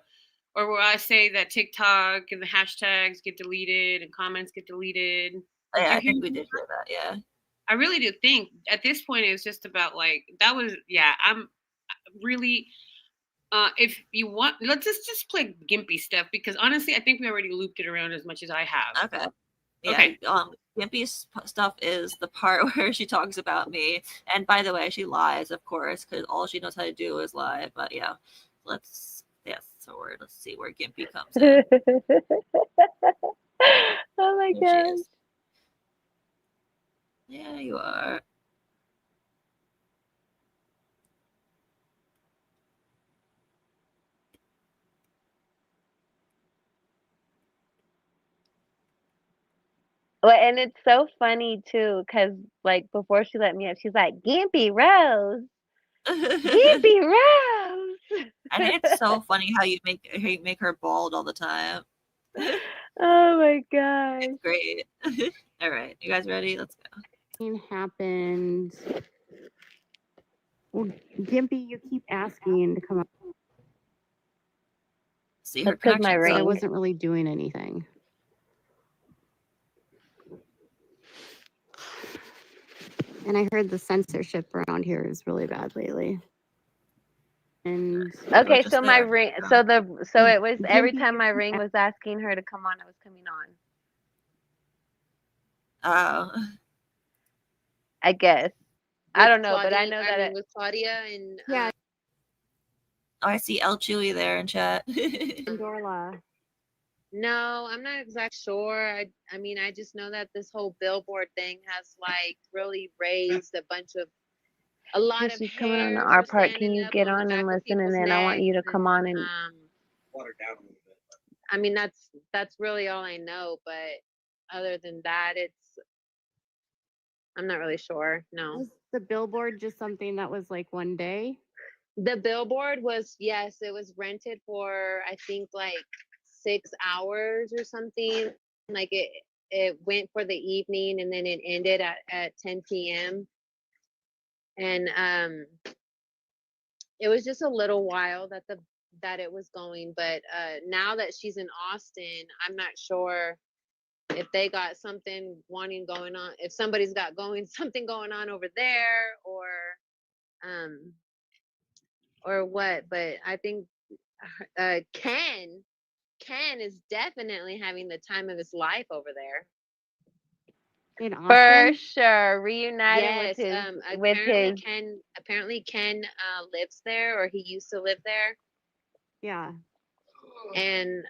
where I say that TikTok and the hashtags get deleted and comments get deleted. Yeah, I think we did hear that. Yeah. I really do think at this point it's just about I'm really. If you want, let's just play Gympy stuff because honestly, I think we already looped it around as much as I have. Okay. Yeah. Okay. Gympy's stuff is the part where she talks about me, and by the way, she lies, of course, because all she knows how to do is lie. But yeah, let's forward. Let's see where Gimpy comes in. Oh my There she god. is. Yeah, you are. Well, and it's so funny too, because like before she let me up, she's like, GimpyRose, GimpyRose. And it's so funny how you make her bald all the time. Oh my god. It's great. All right, you guys ready? Let's go. Something happened. Well, Gimpy, you keep asking to come up. See, her That's 'cause my connection's ring. I up. wasn't really doing anything. And I heard the censorship around here is really bad lately. And Okay, just so my there. ring, Yeah. so it was every Gimpy, time my you keep ring was asking her to come on, I was coming on. Oh. I guess. I With don't know, but I Claudia- know that mean, with Claudia and Yeah. Oh, I see El Chewy there in chat. Dorla. no, I'm not exactly sure. I mean, I just know that this whole Billboard thing has like really raised a lot Since of she's coming on hairs our are part, can standing you up get on the on and back of listen, and people's then I want you to necks come on and Watered down a little bit. I mean, that's really all I know. But other than that, I'm not really sure. No. Was the billboard just something that was like one day? The billboard was, yes, it was rented for I think like 6 hours or something. Like it went for the evening and then it ended at 10 p.m. And it was just a little while that it was going, but now that she's in Austin, I'm not sure if they got something going on, if somebody's got something going on over there or what. But I think Ken is definitely having the time of his life over there. In for Austin? sure reunited Yes, with his. apparently Ken lives there, or he used to live there. Yeah. And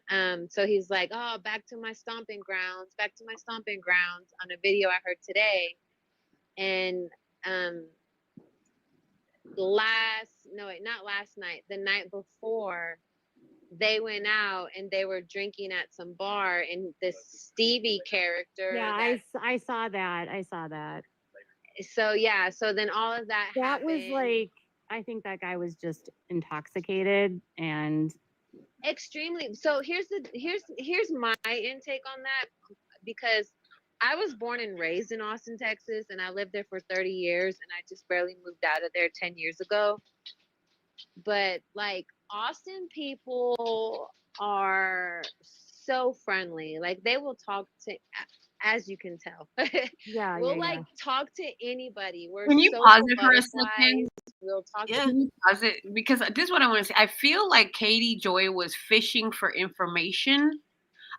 so he's like, oh, back to my stomping grounds on a video I heard today. And not last night, the night before, they went out and they were drinking at some bar, and this Stevie character. Yeah, I saw that. So then all of that That happened. was like, I think that guy was just intoxicated and Extremely. So here's my intake on that, because I was born and raised in Austin, Texas, and I lived there for 30 years, and I just barely moved out of there 10 years ago. But like, Austin people are so friendly. Like, they will talk to, as you can tell. yeah, We'll yeah, like talk to anybody. We're Can you social pause it for a butterflies. second? We'll talk Yeah. to Can you pause it? Because this is what I want to say. I feel like Katie Joy was fishing for information.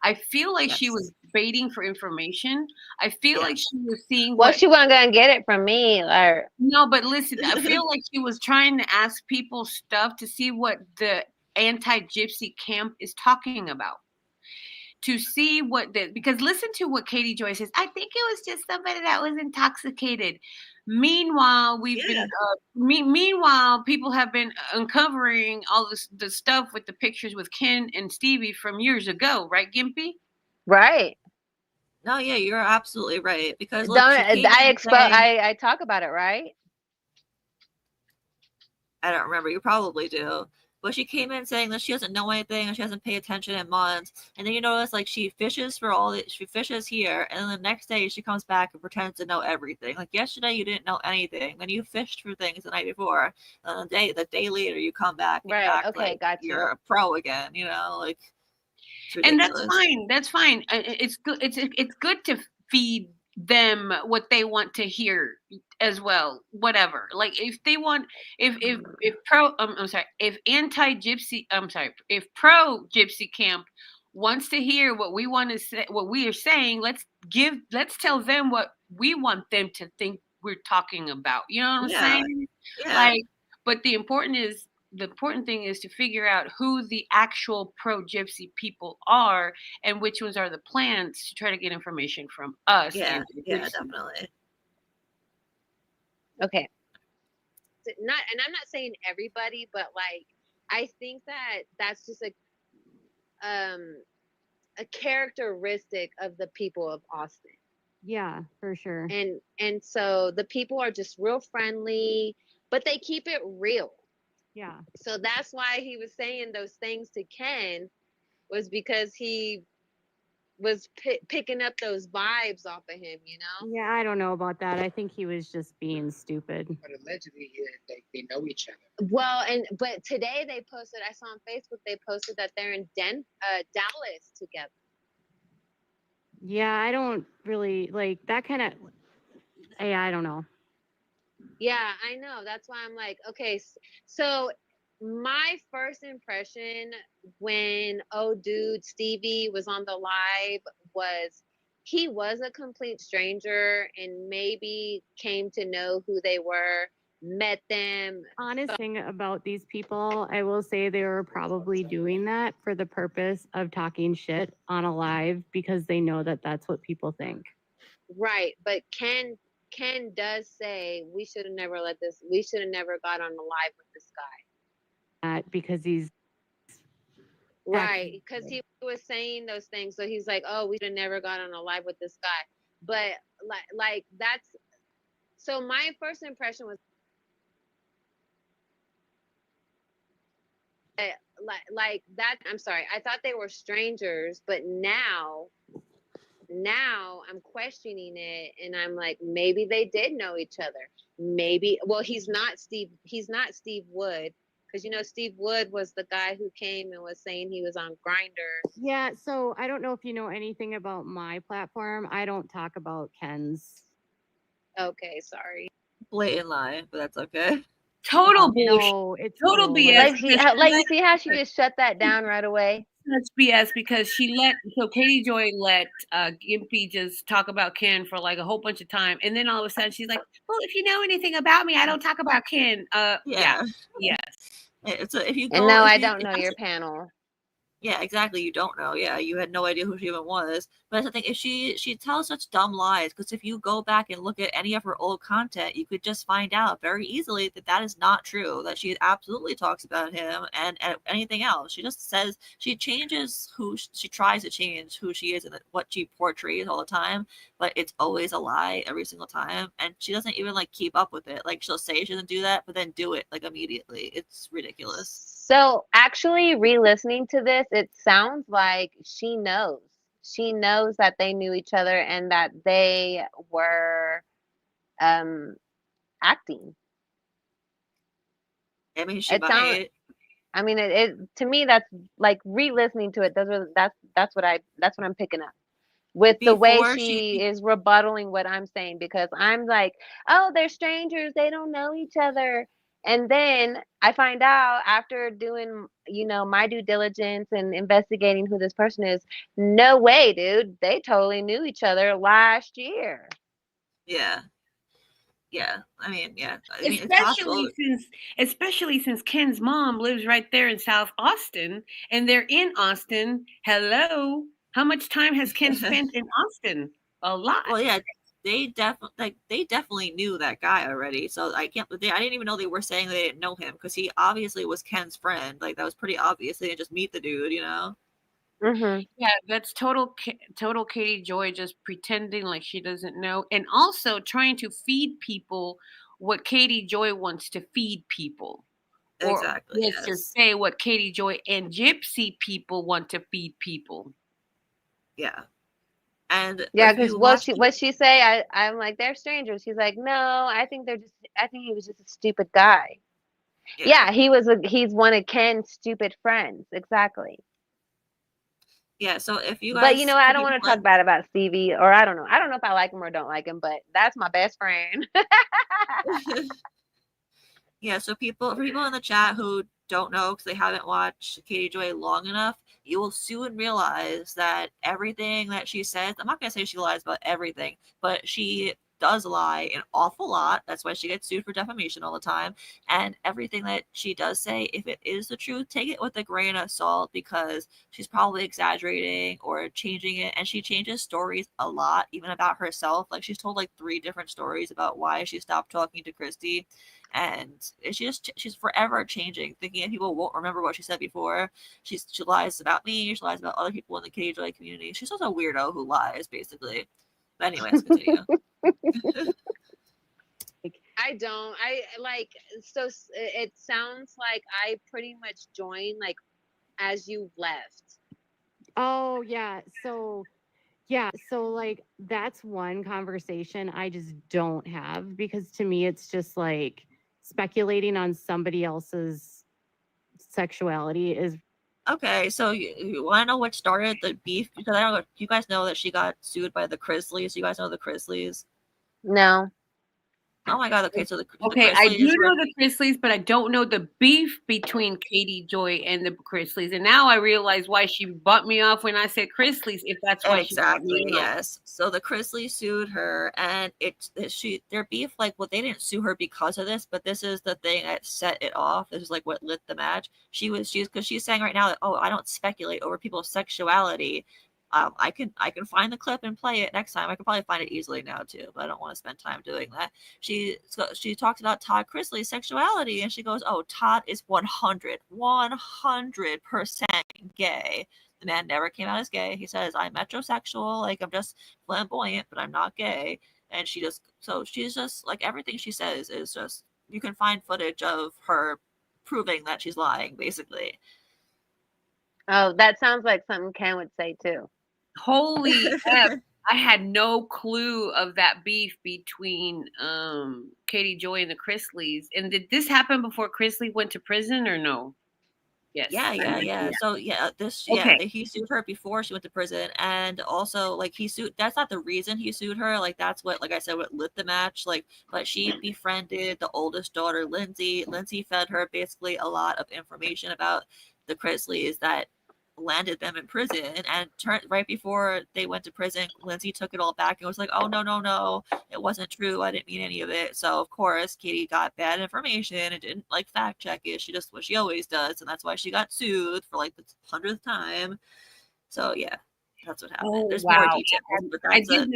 I feel like she was baiting for information. I feel like she was seeing Well, what. she wasn't gonna get it from me, or No, but listen, I feel like she was trying to ask people stuff to see what the anti-gypsy camp is talking about. To see because listen to what Katie Joy says. I think it was just somebody that was intoxicated. Meanwhile, meanwhile, people have been uncovering all the stuff with the pictures with Ken and Stevie from years ago, right, Gimpy? right? No, yeah, you're absolutely right. Because look, Don't she came in saying, I talk about it, right? I don't remember. You probably do. But she came in saying that she doesn't know anything and she hasn't paid attention in months. And then you notice, like, she fishes she fishes here, and then the next day she comes back and pretends to know everything. Like, yesterday you didn't know anything. Then you fished for things the night before. And the day later you come back and Right. act Okay. like Gotcha. you're a pro again. You know, like. It's And that's ridiculous. fine. That's fine. It's good. It's good to feed them what they want to hear as well. Whatever. Like, if they want, if pro, if anti-gypsy, if pro gypsy camp wants to hear what we want to say, what we are saying, let's tell them what we want them to think we're talking about. You know what I'm saying? Yeah. Like, but the important is, the important thing is to figure out who the actual pro-Gypsy people are and which ones are the plants to try to get information from us. Yeah, and yeah, Gypsy. definitely. Okay. Not, and I'm not saying everybody, but like I think that that's just a characteristic of the people of Austin. Yeah, for sure. And so the people are just real friendly, but they keep it real. Yeah. So that's why he was saying those things to Ken, was because he was picking up those vibes off of him, you know? Yeah, I don't know about that. I think he was just being stupid. But allegedly, they know each other. Well, but today they posted, I saw on Facebook, they posted that they're in Dallas together. Yeah, I don't really like that kind of. I don't know. Yeah, I know. That's why I'm like, okay, so my first impression when dude Stevie was on the live was he was a complete stranger and maybe came to know who they were, met them. Honest thing about these people, I will say they were probably doing that for the purpose of talking shit on a live because they know that that's what people think. Right, but Ken does say we should have never got on the live with this guy. Because he's right, because he was saying those things, so he's like, oh, we should have never got on a live with this guy. But like that's, so my first impression was like that. I'm sorry, I thought they were strangers, but now I'm questioning it, and I'm like, maybe they did know each other. Maybe, well, he's not Steve Wood, because you know Steve Wood was the guy who came and was saying he was on Grindr. Yeah, so I don't know if you know anything about my platform. I don't talk about Ken's. Okay, sorry. Blatant lie, but that's okay. Total bullshit. No, it's Total no, BS. Like you see how she just shut that down right away? That's BS because Katie Joy let Gimpy just talk about Ken for like a whole bunch of time, and then all of a sudden she's like, well, if you know anything about me, I don't talk about Ken. Yeah. If you go, and no, I don't know your panel. Yeah, exactly. You don't know. Yeah, you had no idea who she even was. But that's the thing. If she tells such dumb lies, because if you go back and look at any of her old content, you could just find out very easily that that is not true. That she absolutely talks about him and anything else. She just says she changes she tries to change who she is and what she portrays all the time. But it's always a lie every single time, and she doesn't even like keep up with it. Like she'll say she doesn't do that, but then do it like immediately. It's ridiculous. So actually re-listening to this, it sounds like she knows that they knew each other and that they were acting. I mean, she might. I mean, it to me, that's like re-listening to it. That's what I'm picking up with the way she is rebuttaling what I'm saying, because I'm like, oh, they're strangers, they don't know each other. And then I find out after doing, my due diligence and investigating who this person is, no way, dude. They totally knew each other last year. Yeah. Yeah. I mean, especially since Ken's mom lives right there in South Austin and they're in Austin. Hello. How much time has Ken spent in Austin? A lot. Well, yeah. They definitely knew that guy already. So I didn't even know they were saying they didn't know him, because he obviously was Ken's friend. Like that was pretty obvious. They didn't just meet the dude, Mm-hmm. Yeah, that's total Katie Joy just pretending like she doesn't know, and also trying to feed people what Katie Joy wants to feed people. Exactly. Or to say what Katie Joy and Gypsy people want to feed people. Yeah. And yeah, because what she say, I'm like, they're strangers. She's like, no, I think he was just a stupid guy. Yeah, he's one of Ken's stupid friends. Exactly. Yeah, so if you guys, but I don't want to talk bad about Stevie, or I don't know if I like him or don't like him, but that's my best friend. Yeah, so for people in the chat who don't know because they haven't watched Katie Joy long enough, you will soon realize that everything that she says, I'm not going to say she lies about everything, but she does lie an awful lot. That's why she gets sued for defamation all the time. And everything that she does say, if it is the truth, take it with a grain of salt, because she's probably exaggerating or changing it. And she changes stories a lot, even about herself. Like, she's told like 3 different stories about why she stopped talking to Christy. And she's forever changing, thinking that people won't remember what she said before. She lies about me. She lies about other people in the Katie Joy community. She's just a weirdo who lies, basically. But anyways, continue. I don't. I like, so it sounds like I pretty much joined like as you left. Oh yeah. So like that's one conversation I just don't have, because to me it's just like speculating on somebody else's sexuality is. Okay, so you want to know what started the beef? Because I don't know, you guys know that she got sued by the Chrisleys. You guys know the Chrisleys? No. Oh my god, okay, so the Okay, I do Chrisleys were, know the Chrisleys, but I don't know the beef between Katie Joy and the Chrisleys. And now I realize why she bumped me off when I said Chrisleys, if that's why she bumped exactly, me off. yes. So the Chrisleys sued her, and their beef, like, well, they didn't sue her because of this, but this is the thing that set it off. This is like what lit the match. She's because she's saying right now that, oh, I don't speculate over people's sexuality. I can find the clip and play it next time. I can probably find it easily now too, but I don't want to spend time doing that. She talked about Todd Chrisley's sexuality, and she goes, "Oh, Todd is 100% gay. The man never came out as gay. He says, I'm metrosexual, like I'm just flamboyant, but I'm not gay." And she's just like, everything she says is just, you can find footage of her proving that she's lying, basically. Oh, that sounds like something Ken would say too. Holy F. I had no clue of that beef between Katie Joy and the Chrisleys. And did this happen before Chrisley went to prison or no? Yes. Yeah. So he sued her before she went to prison, and also like that's not the reason he sued her. Like, that's what, like I said, what lit the match. Like, but she befriended the oldest daughter, Lindsay. Lindsay fed her basically a lot of information about the Chrisleys that landed them in prison, and right before they went to prison, Lindsay took it all back and was like, "Oh, no, it wasn't true. I didn't mean any of it." So of course Katie got bad information and didn't like fact check it. She just, what she always does, and that's why she got sued for like the 100th time. So yeah, that's what happened. There's more details, but that's a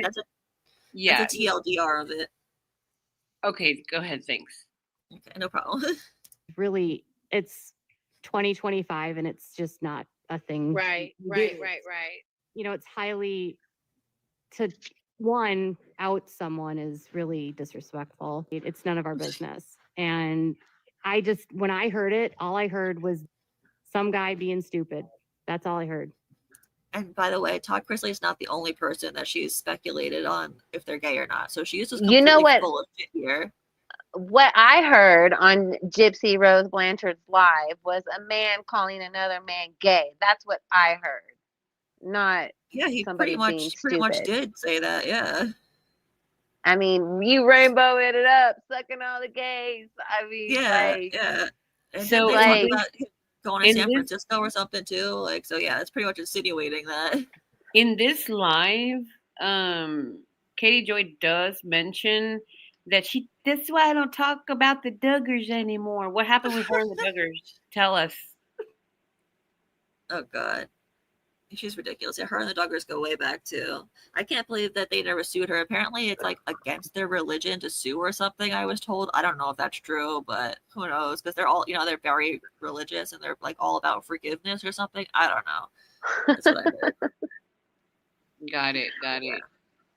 TLDR of it. Okay, go ahead. Thanks. Okay, no problem. Really, it's 2025 and it's just not a thing. Right. You know, it's highly, to one, out someone is really disrespectful. It's none of our business. And when I heard it, all I heard was some guy being stupid. That's all I heard. And by the way, Todd Chrisley is not the only person that she's speculated on if they're gay or not. So she uses full of shit here. What I heard on Gypsy Rose Blanchard's live was a man calling another man gay. That's what I heard. Not he somebody pretty much did say that. Yeah. I mean, you rainbowing it up, sucking all the gays. I mean, yeah. And so they talk about going to San Francisco or something too. Like, so yeah, it's pretty much insinuating that. In this live, Katie Joy does mention that that's why I don't talk about the Duggars anymore. What happened with her and the Duggars? Tell us. Oh God. She's ridiculous. Yeah, her and the Duggars go way back too. I can't believe that they never sued her. Apparently it's like against their religion to sue or something, I was told. I don't know if that's true, but who knows? Because they're all, they're very religious and they're like all about forgiveness or something. I don't know. That's what I heard. Got it.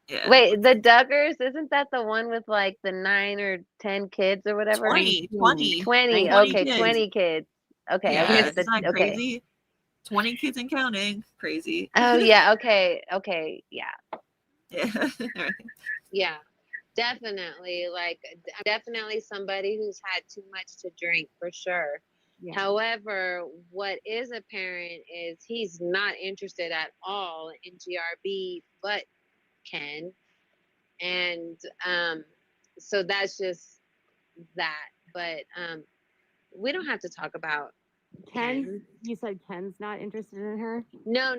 Yeah. Wait, the Duggars, isn't that the one with like the 9 or 10 kids or whatever? 20. 20. Okay, kids. 20 kids. Okay, yeah, it's not crazy. 20 kids and counting. Crazy. Oh yeah, okay, yeah. Yeah. Yeah. Definitely. Like, definitely somebody who's had too much to drink for sure. Yeah. However, what is apparent is he's not interested at all in GRB, but Ken. And so that's just that. But we don't have to talk about Ken. You said Ken's not interested in her? No.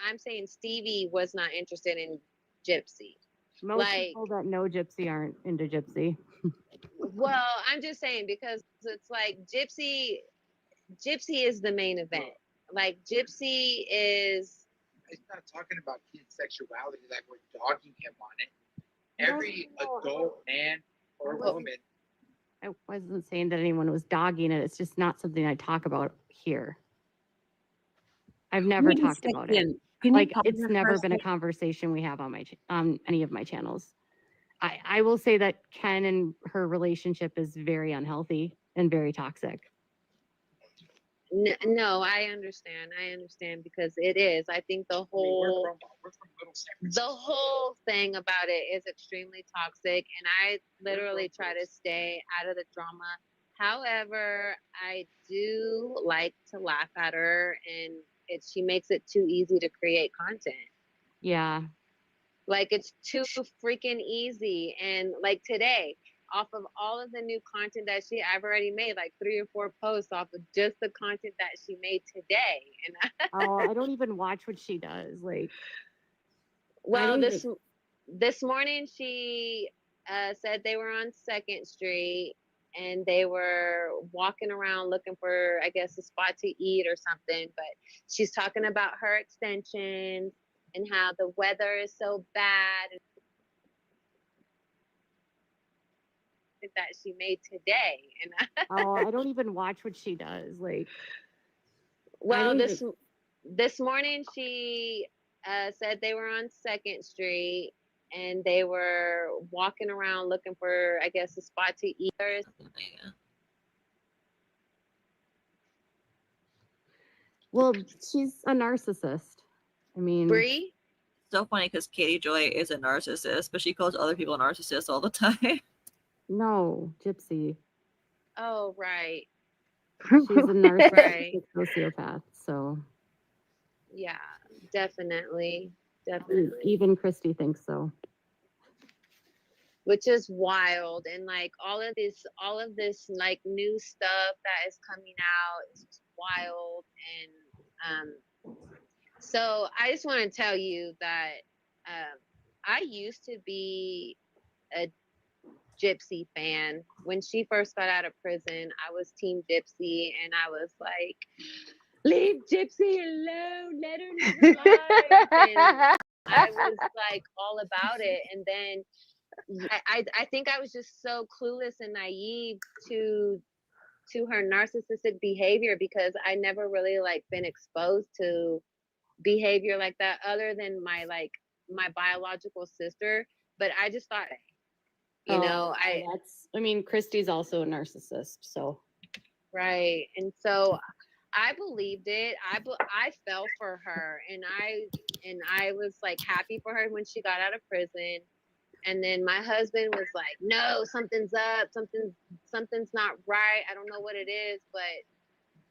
I'm saying Stevie was not interested in Gypsy. Most Like, people that know Gypsy aren't into Gypsy. well, I'm just saying because it's like Gypsy is the main event. Like Gypsy is. It's not talking about kid sexuality like we're dogging him on it. Every adult man or woman. I wasn't saying that anyone was dogging it. It's just not something I talk about here. I've never Wait a talked about it. second. Can you Like pause it's it never for a been a second? conversation we have on on any of my channels. I will say that Ken and her relationship is very unhealthy and very toxic. No, I understand because it is. I think the whole We're from Little San the Francisco. whole thing about it is extremely toxic, and I literally try to stay out of the drama. However, I do like to laugh at her, and she makes it too easy to create content. Yeah. Like it's too freaking easy. And like today, off of all of the new content that I've already made like 3 or 4 posts off of just the content that she made today. And Oh, I don't even watch what she does. Like, well, this morning she said they were on 2nd Street and they were walking around looking for, I guess, a spot to eat or something. But she's talking about her extensions and how the weather is so bad that she made today. And oh, I don't even watch what she does. Like, well, this morning she said they were on 2nd Street and they were walking around looking for, I guess, a spot to eat. Well, she's a narcissist. I mean, Bree? So funny because Katie Joy is a narcissist, but she calls other people narcissists all the time. no, Gypsy. Oh, right. She's a narcissistic Right. sociopath. So Yeah, definitely. even Christy thinks so. Which is wild. And like all of this like new stuff that is coming out is just wild. And so I just want to tell you that I used to be a Gypsy fan. When she first got out of prison, I was Team Gypsy, and I was like, leave Gypsy alone, let her live her life. And I was like all about it. And then I think I was just so clueless and naive to her narcissistic behavior because I never really like been exposed to behavior like that other than my biological sister. But I just thought, I mean, Christy's also a narcissist, so. Right. And so I believed it. I fell for her, and I was like happy for her when she got out of prison. And then my husband was like, no, something's up, something's not right. I don't know what it is, but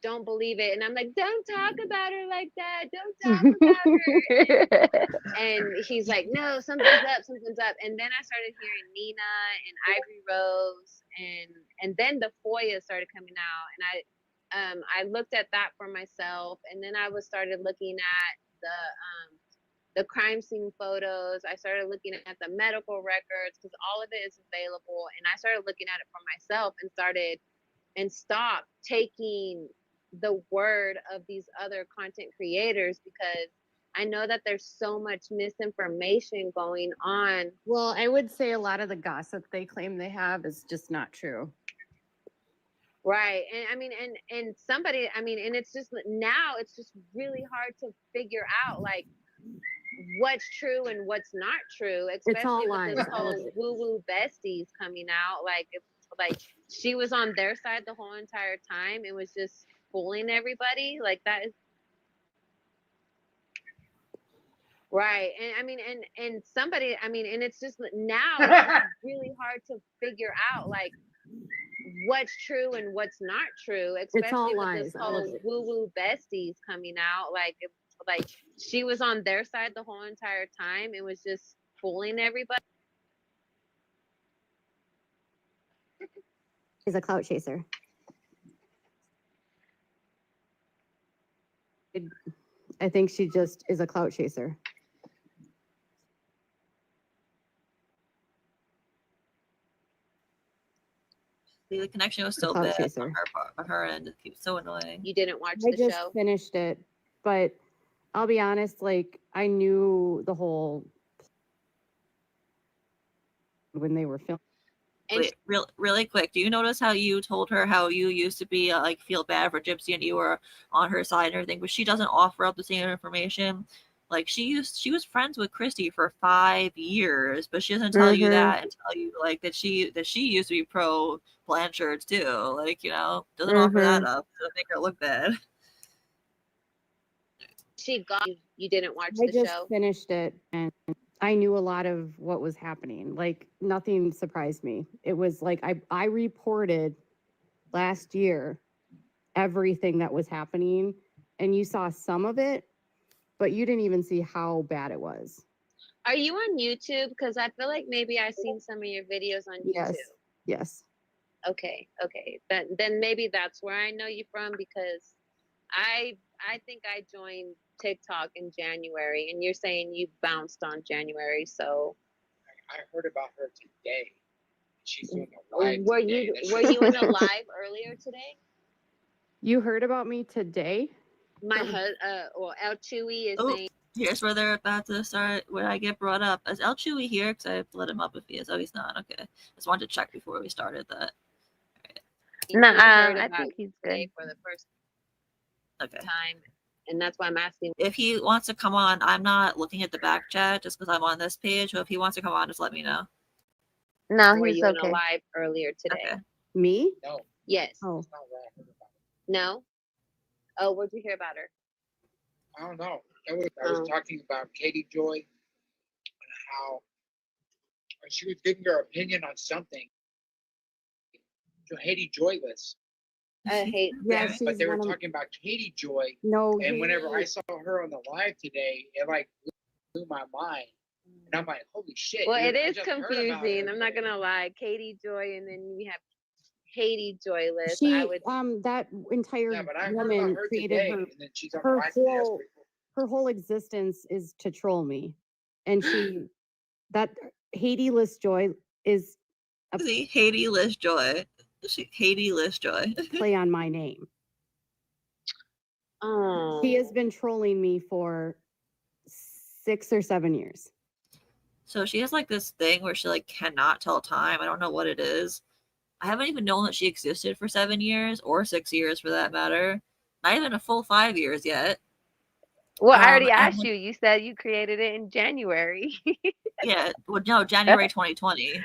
don't believe it. And I'm like, don't talk about her like that. Don't talk about her. And he's like, no, something's up. And then I started hearing Nina and Ivory Rose, and then the FOIA started coming out, and I looked at that for myself, and then I started looking at the crime scene photos. I started looking at the medical records because all of it is available, and I started looking at it for myself and stopped taking the word of these other content creators because I know that there's so much misinformation going on. Well, I would say a lot of the gossip they claim they have is just not true. Right. And I mean, and somebody, I mean, and it's just now it's just really hard to figure out like what's true and what's not true, especially with this whole woo-woo besties coming out. Like, like she was on their side the whole entire time and was just fooling everybody. Like that is right. And I mean, and somebody, I mean, and it's just now it's really hard to figure out like what's true and what's not true, especially with this whole woo-woo besties coming out. Like she was on their side the whole entire time and was just fooling everybody. She's a clout chaser. I think she just is a clout chaser. The connection was so Clout bad chaser. on her end. It keeps so annoying. You didn't watch I the just show? finished it, but I'll be honest, like I knew the whole when they were filming. And Wait, really quick. Do you notice how you told her how you used to be like feel bad for Gypsy and you were on her side and everything, but she doesn't offer up the same information? Like she was friends with Christy for 5 years, but she doesn't tell you that and tell you like that she used to be pro Blanchard's too. Like, you know, doesn't offer that up. Doesn't make her look bad. she got you didn't watch I the just show? finished it and I knew a lot of what was happening. Like nothing surprised me. It was like I reported last year everything that was happening and you saw some of it, but you didn't even see how bad it was. Are you on YouTube? Because I feel like maybe I've seen some of your videos on YouTube. Yes. Okay. Then maybe that's where I know you from, because I think I joined TikTok in January, and you're saying you bounced on January. So I heard about her today. She's doing a live. were today. you in a live earlier today? You heard about me today? My El Chewy is saying. Here's where they're about to start. Where I get brought up. Is El Chewy here? Because I have to let him up if he is. Oh, he's not. Okay. Just wanted to check before we started that. No, I think he's good for the first time, and that's why I'm asking. If he wants to come on, I'm not looking at the back chat just because I'm on this page. So if he wants to come on, just let me know. No, he's okay. On a live earlier today. Okay. Me? No. Yes. Oh. That's not what I heard about her. No. Oh, where'd you hear about her? I don't know. I was talking about Katie Joy and how she was giving her opinion on something. Katie Joyless. I hate. Yeah, but they were talking about Katie Joy. No. And whenever I saw her on the live today, it like blew my mind. And I'm like, holy shit. Well, dude, it is confusing. I'm not gonna lie. Katie Joy, and then you have Katie Joyless. She, I would. that entire but I heard woman about her created today, her. and then she's on Her the live today. That's whole, pretty cool. her whole existence is to troll me, and that Haiti-less Joy is a Haiti-less Joy. Haiti-less Joy. play on my name. Oh. She has been trolling me for 6 or 7 years. So she has like this thing where she like cannot tell time. I don't know what it is. I haven't even known that she existed for 7 years or 6 years for that matter. Not even a full 5 years yet. Well, I already asked you. You said you created it in January. Yeah. Well, no, January 2020.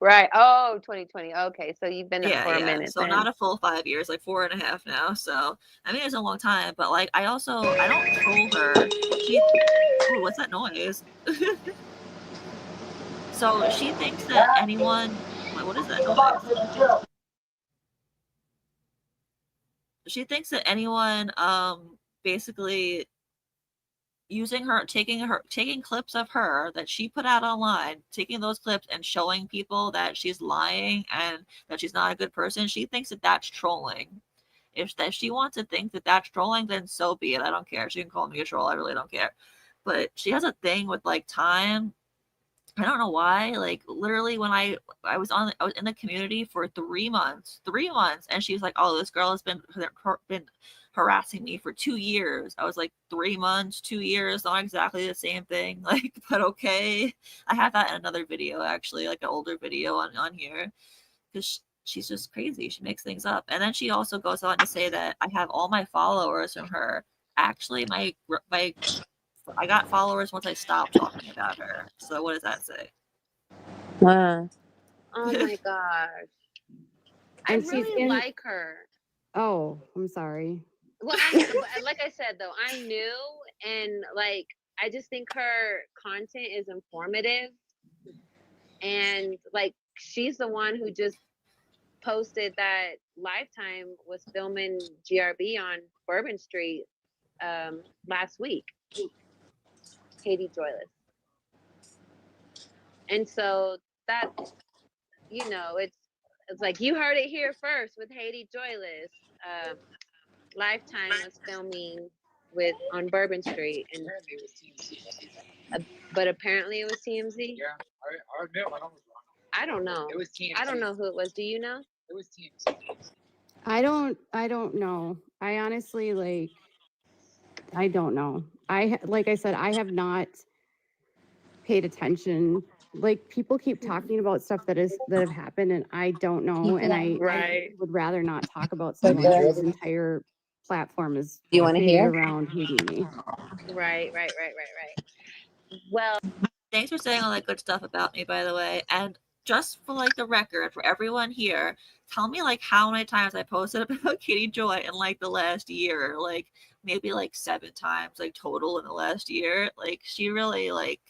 Right. Oh, 2020. Okay. So you've been up for a minute. So then. not a full 5 years, like 4.5 now. So I mean, it's a long time, but like I don't troll her. Ooh, what's that noise? So she thinks that anyone. What is that noise? She thinks that anyone, basically taking clips of her that she put out online, taking those clips and showing people that she's lying and that she's not a good person, she thinks that that's trolling. If she wants to think that that's trolling, then so be it. I don't care. She can call me a troll. I really don't care. But she has a thing with like time. I don't know why. Like literally, when I was in the community for 3 months, and she's like, "Oh, this girl has been harassing me for 2 years." I was like, 3 months, 2 years, not exactly the same thing. Like, but okay. I have that in another video, actually, like an older video on here, because she's just crazy. She makes things up, and then she also goes on to say that I have all my followers from her. Actually, I got followers once I stopped talking about her. So what does that say? Wow. Oh my gosh. I And she's really like her. Oh, I'm sorry. Well, like I said though, I'm new, and like I just think her content is informative, and like she's the one who just posted that Lifetime was filming GRB on Bourbon Street last week. Katie Joyless. And so that, you know, it's like you heard it here first with Katie Joyless. Lifetime was filming on Bourbon Street, and Apparently it was TMZ. but apparently it was TMZ. Yeah, I admit my own was wrong. I don't know. It was TMZ. I don't know who it was. Do you know? It was TMZ. I don't know. I honestly, like, I don't know. Like I said, I have not paid attention. Like, people keep talking about stuff that have happened, and I don't know. And I Right. would rather not talk about someone whose entire platform is created around hating me. Right. Well, Thanks for saying all that good stuff about me, by the way. And just for like the record, for everyone here, tell me like how many times I posted about Katie Joy in like the last year. Like maybe like 7 times, like total in the last year. Like she really like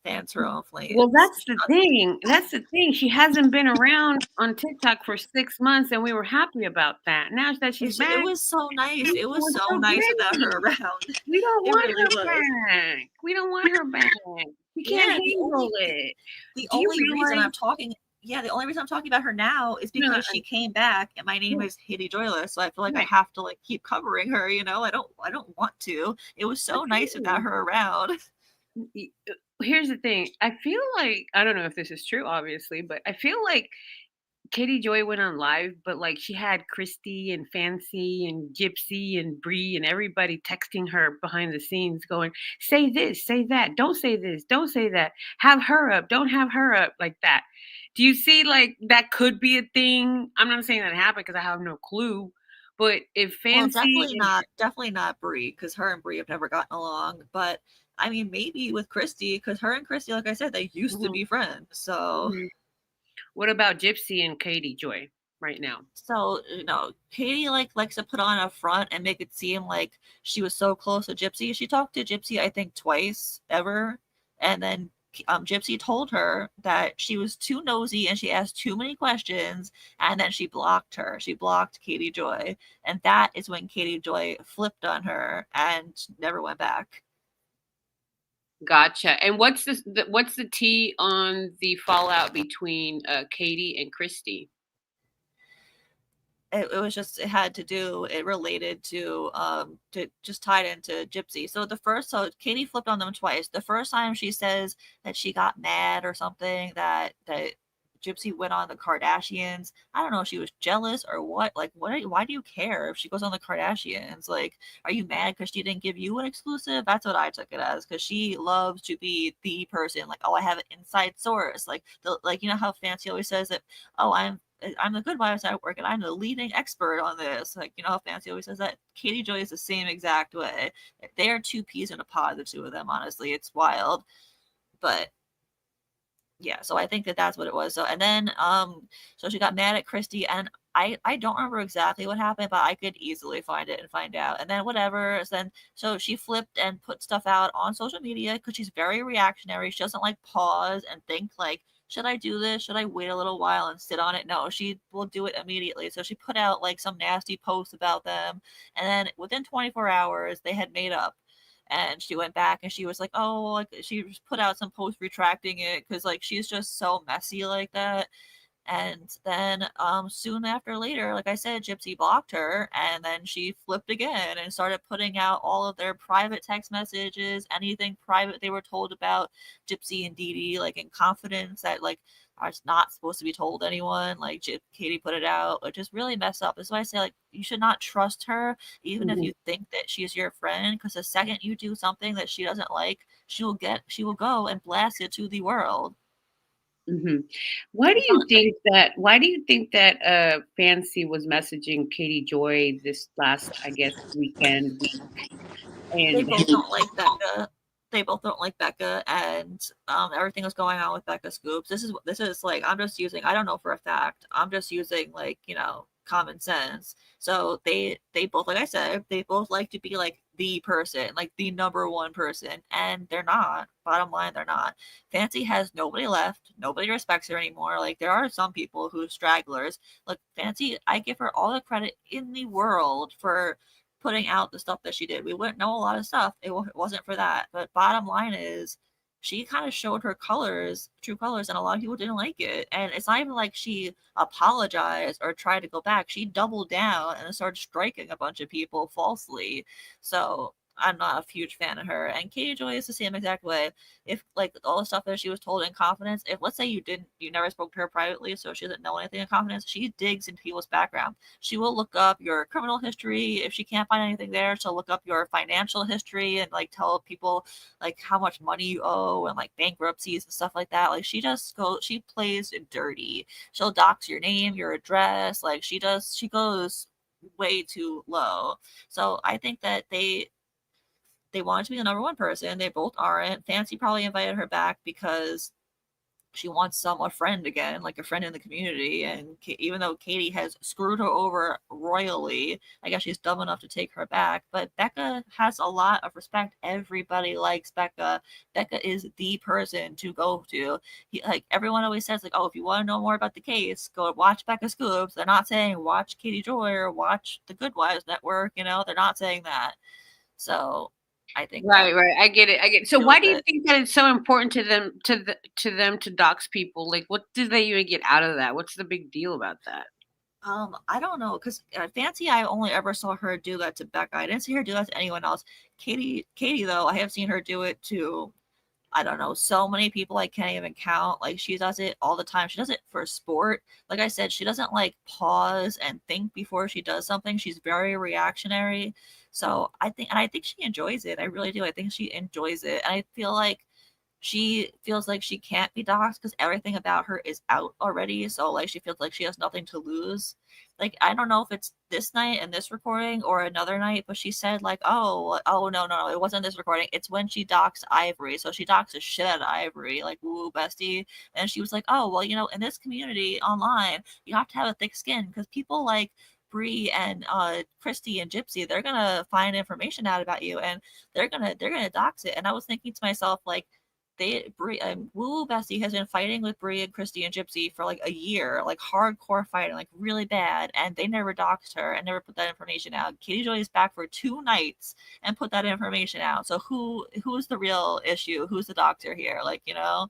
fans her own flames. Well, that's the thing. That's the thing. She hasn't been around on TikTok for 6 months, and we were happy about that. Now that she's back, It was so nice. It was so nice without her around. We don't It want really her was. back. We don't want her back. We can't handle it. The Do you only reason realize- I'm talking the only reason I'm talking about her now is because she came back, and my name is Katie Joyless, so I feel like I have to like keep covering her, you know. I don't want to. It was so nice without her around. Here's the thing. I feel like, I don't know if this is true, obviously, but I feel like Katie Joy went on live, but like she had Christy and Fancy and Gypsy and Bree and everybody texting her behind the scenes going, say this, say that, don't say this, don't say that, have her up, don't have her up, like that. Do you see like that could be a thing? I'm not saying that happened because I have no clue. But if Fancy, well, definitely not Bree, because her and Bree have never gotten along. But I mean, maybe with Christy, because her and Christy, like I said, they used to be friends. So, what about Gypsy and Katie Joy right now? So, you know, Katie likes to put on a front and make it seem like she was so close to Gypsy. She talked to Gypsy, I think, twice ever, and then Gypsy told her that she was too nosy and she asked too many questions, and then she blocked her. She blocked Katie Joy, and that is when Katie Joy flipped on her and never went back. Gotcha. And what's the tea on the fallout between Katie and Christy? It related to just tied into Gypsy. So Katie flipped on them twice. The first time she says that she got mad or something that Gypsy went on the Kardashians. I don't know if she was jealous or what. Like, why do you care if she goes on the Kardashians? Like, are you mad because she didn't give you an exclusive? That's what I took it as, because she loves to be the person. Like, oh, I have an inside source. Like, you know how Fancy always says that, oh, I'm the Good Vibes Network and I'm the leading expert on this. Like, you know how Fancy always says that? Katie Joy is the same exact way. They are 2 peas in a pod, the 2 of them, honestly. It's wild. But yeah, so I think that's what it was. So, and then so she got mad at Christy, and I don't remember exactly what happened, but I could easily find it and find out. And then whatever, so she flipped and put stuff out on social media because she's very reactionary. She doesn't like pause and think like, should I do this? Should I wait a little while and sit on it? No, she will do it immediately. So she put out like some nasty posts about them, and then within 24 hours they had made up. And she went back and she was like, oh, like she put out some post retracting it because like she's just so messy like that. And then soon after later, like I said, Gypsy blocked her, and then she flipped again and started putting out all of their private text messages, anything private they were told about Gypsy and Dee Dee, like in confidence that like are not supposed to be told anyone. Like Katie put it out, which is really messed up. That's why I say like you should not trust her, even if you think that she's your friend, because the second you do something that she doesn't like, she will go and blast it to the world. Mm-hmm. Why do you think that Fancy was messaging Katie Joy this last, I guess, weekend? And they both don't like Becca. They both don't like Becca, and everything was going on with Becca Scoops. This is like, I'm just using, I don't know for a fact, I'm just using like, you know, common sense. So they both, like I said, they both like to be like the person, like the number one person, and they're not. Bottom line, they're not. Fancy has nobody left. Nobody respects her anymore. Like, there are some people who stragglers. Look, Fancy, I give her all the credit in the world for putting out the stuff that she did. We wouldn't know a lot of stuff. It wasn't for that. But bottom line is, she kind of showed her true colors, and a lot of people didn't like it. And it's not even like she apologized or tried to go back. She doubled down and started striking a bunch of people falsely. So I'm not a huge fan of her. And Katie Joy is the same exact way. If like all the stuff that she was told in confidence, if let's say you never spoke to her privately, so she doesn't know anything in confidence, she digs into people's background. She will look up your criminal history. If she can't find anything there, she'll look up your financial history and like tell people like how much money you owe and like bankruptcies and stuff like that. Like she plays dirty. She'll dox your name, your address. Like she goes way too low. So I think that they wanted to be the number one person. They both aren't. Fancy probably invited her back because she wants a friend again, like a friend in the community. And even though Katie has screwed her over royally, I guess she's dumb enough to take her back. But Becca has a lot of respect. Everybody likes Becca. Becca is the person to go to. Like everyone always says, like, oh, if you want to know more about the case, go watch Becca Scoops. They're not saying watch Katie Joy or watch the Good Wives Network. You know, they're not saying that. So I think right. I get it. So why do you think that it's so important to them to dox people? Like, what do they even get out of that? What's the big deal about that? I don't know, because Fancy, I only ever saw her do that to Becca. I didn't see her do that to anyone else. Katie though, I have seen her do it to, I don't know, so many people I can't even count. Like she does it all the time. She does it for sport. Like I said, she doesn't like pause and think before she does something. She's very reactionary. So I think she enjoys it. I really do. I think she enjoys it. And I feel like she feels like she can't be doxxed because everything about her is out already. So like she feels like she has nothing to lose. Like I don't know if it's this night and this recording or another night, but she said like, oh no, it wasn't this recording. It's when she doxed Ivory. So she doxed the shit out of Ivory, like woo bestie. And she was like, oh well, you know, in this community online, you have to have a thick skin because people like Bree and Christy and Gypsy, they're gonna find information out about you and they're gonna dox it. And I was thinking to myself like, Woo Bessie has been fighting with Bree and Christy and Gypsy for like a year, like hardcore fighting, like really bad, and they never doxed her and never put that information out. Katie Joy is back for 2 nights and put that information out. So who's the real issue? Who's the doctor here? Like, you know,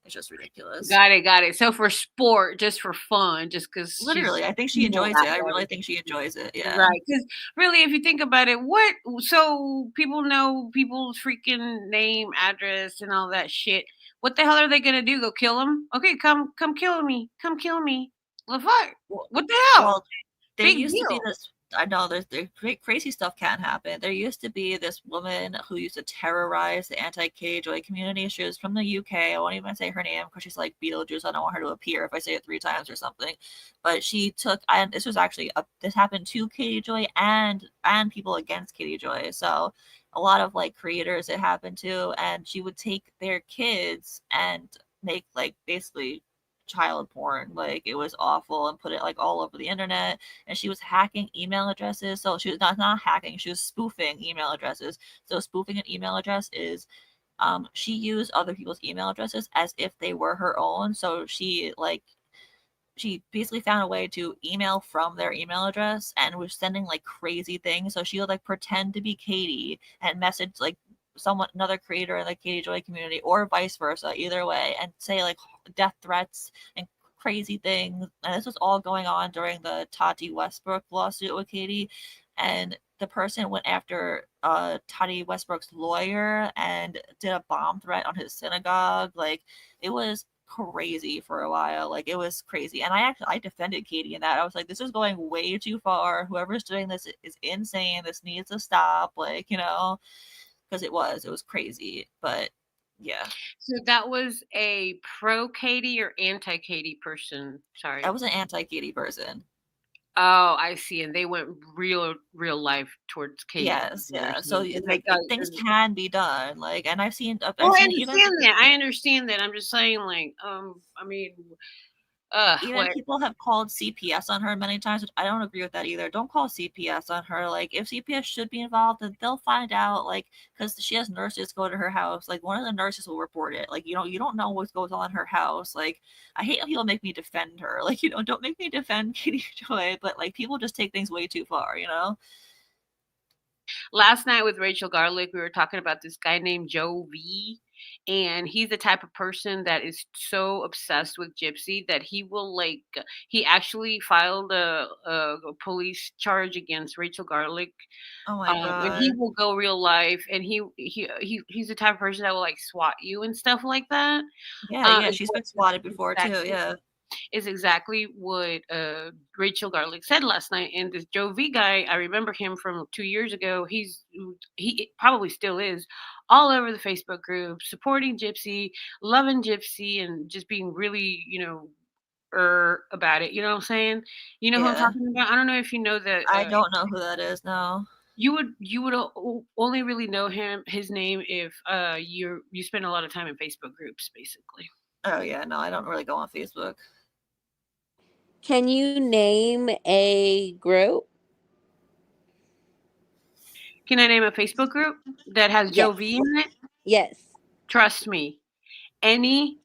it's just ridiculous. Got it. So for sport, just for fun, just because literally, I think she enjoys it. I really think she enjoys it. Yeah. Right. Because really, if you think about it, so people know people's freaking name, address, and all that shit. What the hell are they gonna do? Go kill them? Okay, come kill me. Come kill me. What the hell? Well, there used to be this. I know there's crazy stuff can't happen. There used to be this woman who used to terrorize the anti-Katie Joy community. She was from the UK. I won't even say her name because she's like Beetlejuice. I don't want her to appear if I say it 3 times or something. But she took, and this was actually this happened to Katie Joy and people against Katie Joy. So a lot of like creators it happened to, and she would take their kids and make like basically child porn. Like it was awful, and put it like all over the internet. And she was hacking email addresses. So she was not hacking, she was spoofing email addresses. So spoofing an email address is she used other people's email addresses as if they were her own. So she basically found a way to email from their email address and was sending like crazy things. So she would like pretend to be Katie and message like another creator in the Katie Joy community or vice versa, either way, and say like death threats and crazy things. And this was all going on during the Tati Westbrook lawsuit with Katie. And the person went after Tati Westbrook's lawyer and did a bomb threat on his synagogue. Like it was crazy for a while. Like it was crazy. And I defended Katie in that. I was like, this is going way too far. Whoever's doing this is insane. This needs to stop. Like, you know, because it was crazy. But yeah. So that was a pro Katie or anti Katie person? Sorry. I was an anti Katie person. Oh, I see. And they went real life towards Katie. Yes, yeah. So like things can be done. Like, and I've seen. I understand that. I'm just saying, like, I mean, even people have called CPS on her many times, which I don't agree with that either. Don't call CPS on her. Like, if CPS should be involved, then they'll find out. Like, because she has nurses go to her house. Like, one of the nurses will report it. Like, you know, you don't know what goes on in her house. Like, I hate when people make me defend her. Like, you know, don't make me defend Katie Joy. But like, people just take things way too far. You know. Last night with Rachel Garlick, we were talking about this guy named Joe V. And he's the type of person that is so obsessed with Gypsy that he will he actually filed a police charge against Rachel Garlick. Oh my And he god. will go real life, and he's the type of person that will like swat you and stuff like that. Yeah, Is she's what been swatted before too. Yeah. is exactly what Rachel Garlick said last night. And this Joe V guy, I remember him from 2 years ago. He probably still is all over the Facebook group, supporting Gypsy, loving Gypsy, and just being really, about it. You know what I'm saying? You know who I'm Yeah. talking about? I don't know if you know that. I don't know who that is. No. You would only really know his name if you spend a lot of time in Facebook groups, basically. Oh yeah, no, I don't really go on Facebook. Can you name a group? Can I name a Facebook group that has Joe V in it? Yes. Trust me, any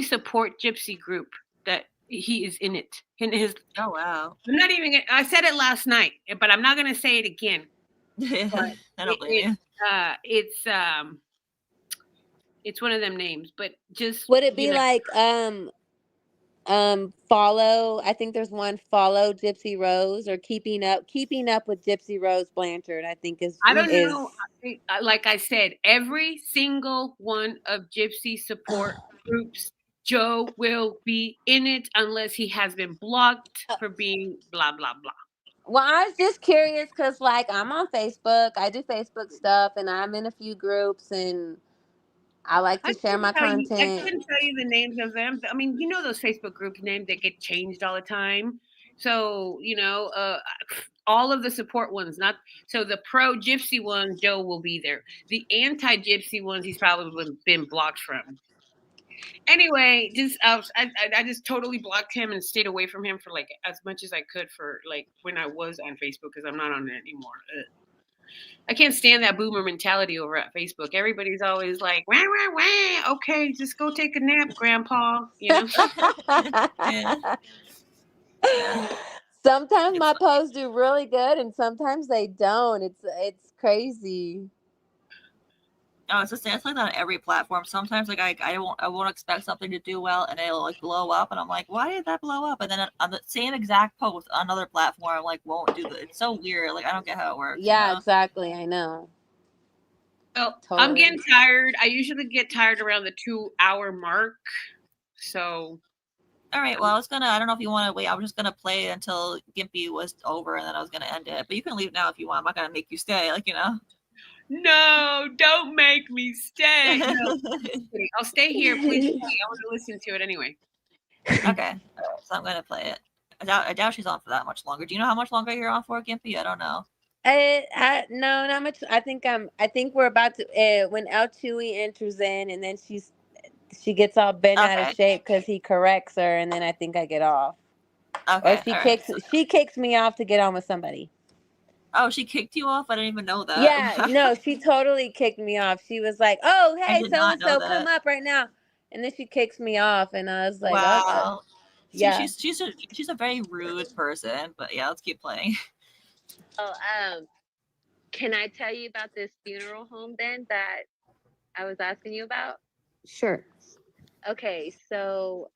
support Gypsy group that he is in it. In his. Oh wow. I'm not even. I said it last night, but I'm not going to say it again. I don't blame you. It's one of them names, but just Would it be like follow? I think there's one, follow Gypsy Rose, or keeping up with Gypsy Rose Blanchard. I think is. I don't know. Like I said, every single one of Gypsy support groups, Joe will be in it unless he has been blocked for being blah blah blah. Well, I was just curious because, like, I'm on Facebook. I do Facebook stuff, and I'm in a few groups, and I like to share my content. I couldn't tell you the names of them. I mean, you know those Facebook group names that get changed all the time. So, all of the support ones, so the pro Gypsy ones, Joe will be there. The anti Gypsy ones, he's probably been blocked from. Anyway, I just totally blocked him and stayed away from him for like as much as I could for like when I was on Facebook, because I'm not on it anymore. I can't stand that boomer mentality over at Facebook. Everybody's always like, wah, wah, wah. Okay, just go take a nap, Grandpa. You know? Yeah. Sometimes my posts do really good, and sometimes they don't. It's crazy. Oh, it's like that on every platform. Sometimes like I won't expect something to do well, and it'll like blow up, and I'm like, why did that blow up? And then on the same exact post on another platform, like won't do it. It's so weird. Like I don't get how it works. Yeah, exactly. I know. Well, I'm getting tired. I usually get tired around the 2-hour mark. So. All right. Well, I don't know if you want to wait. I was just gonna play until Gimpy was over, and then I was gonna end it. But you can leave now if you want. I'm not gonna make you stay. No, don't make me stay. No, I'll stay here. Please stay. I want to listen to it anyway. Okay. So I'm gonna play it. I doubt she's on for that much longer. Do you know how much longer you're on for, Gimpy? I don't know. No, not much. I think we're about to when El Chewy enters in, and then she gets all bent out of shape because he corrects her, and then I think I get off. Okay. Or she kicks me off to get on with somebody. Oh, she kicked you off? I didn't even know that. Yeah, no, she totally kicked me off. She was like, "Oh, hey, so and so, come up right now," and then she kicks me off, and I was like, "Wow." See, yeah, she's a very rude person, but yeah, let's keep playing. Oh, can I tell you about this funeral home then that I was asking you about? Sure. Okay, so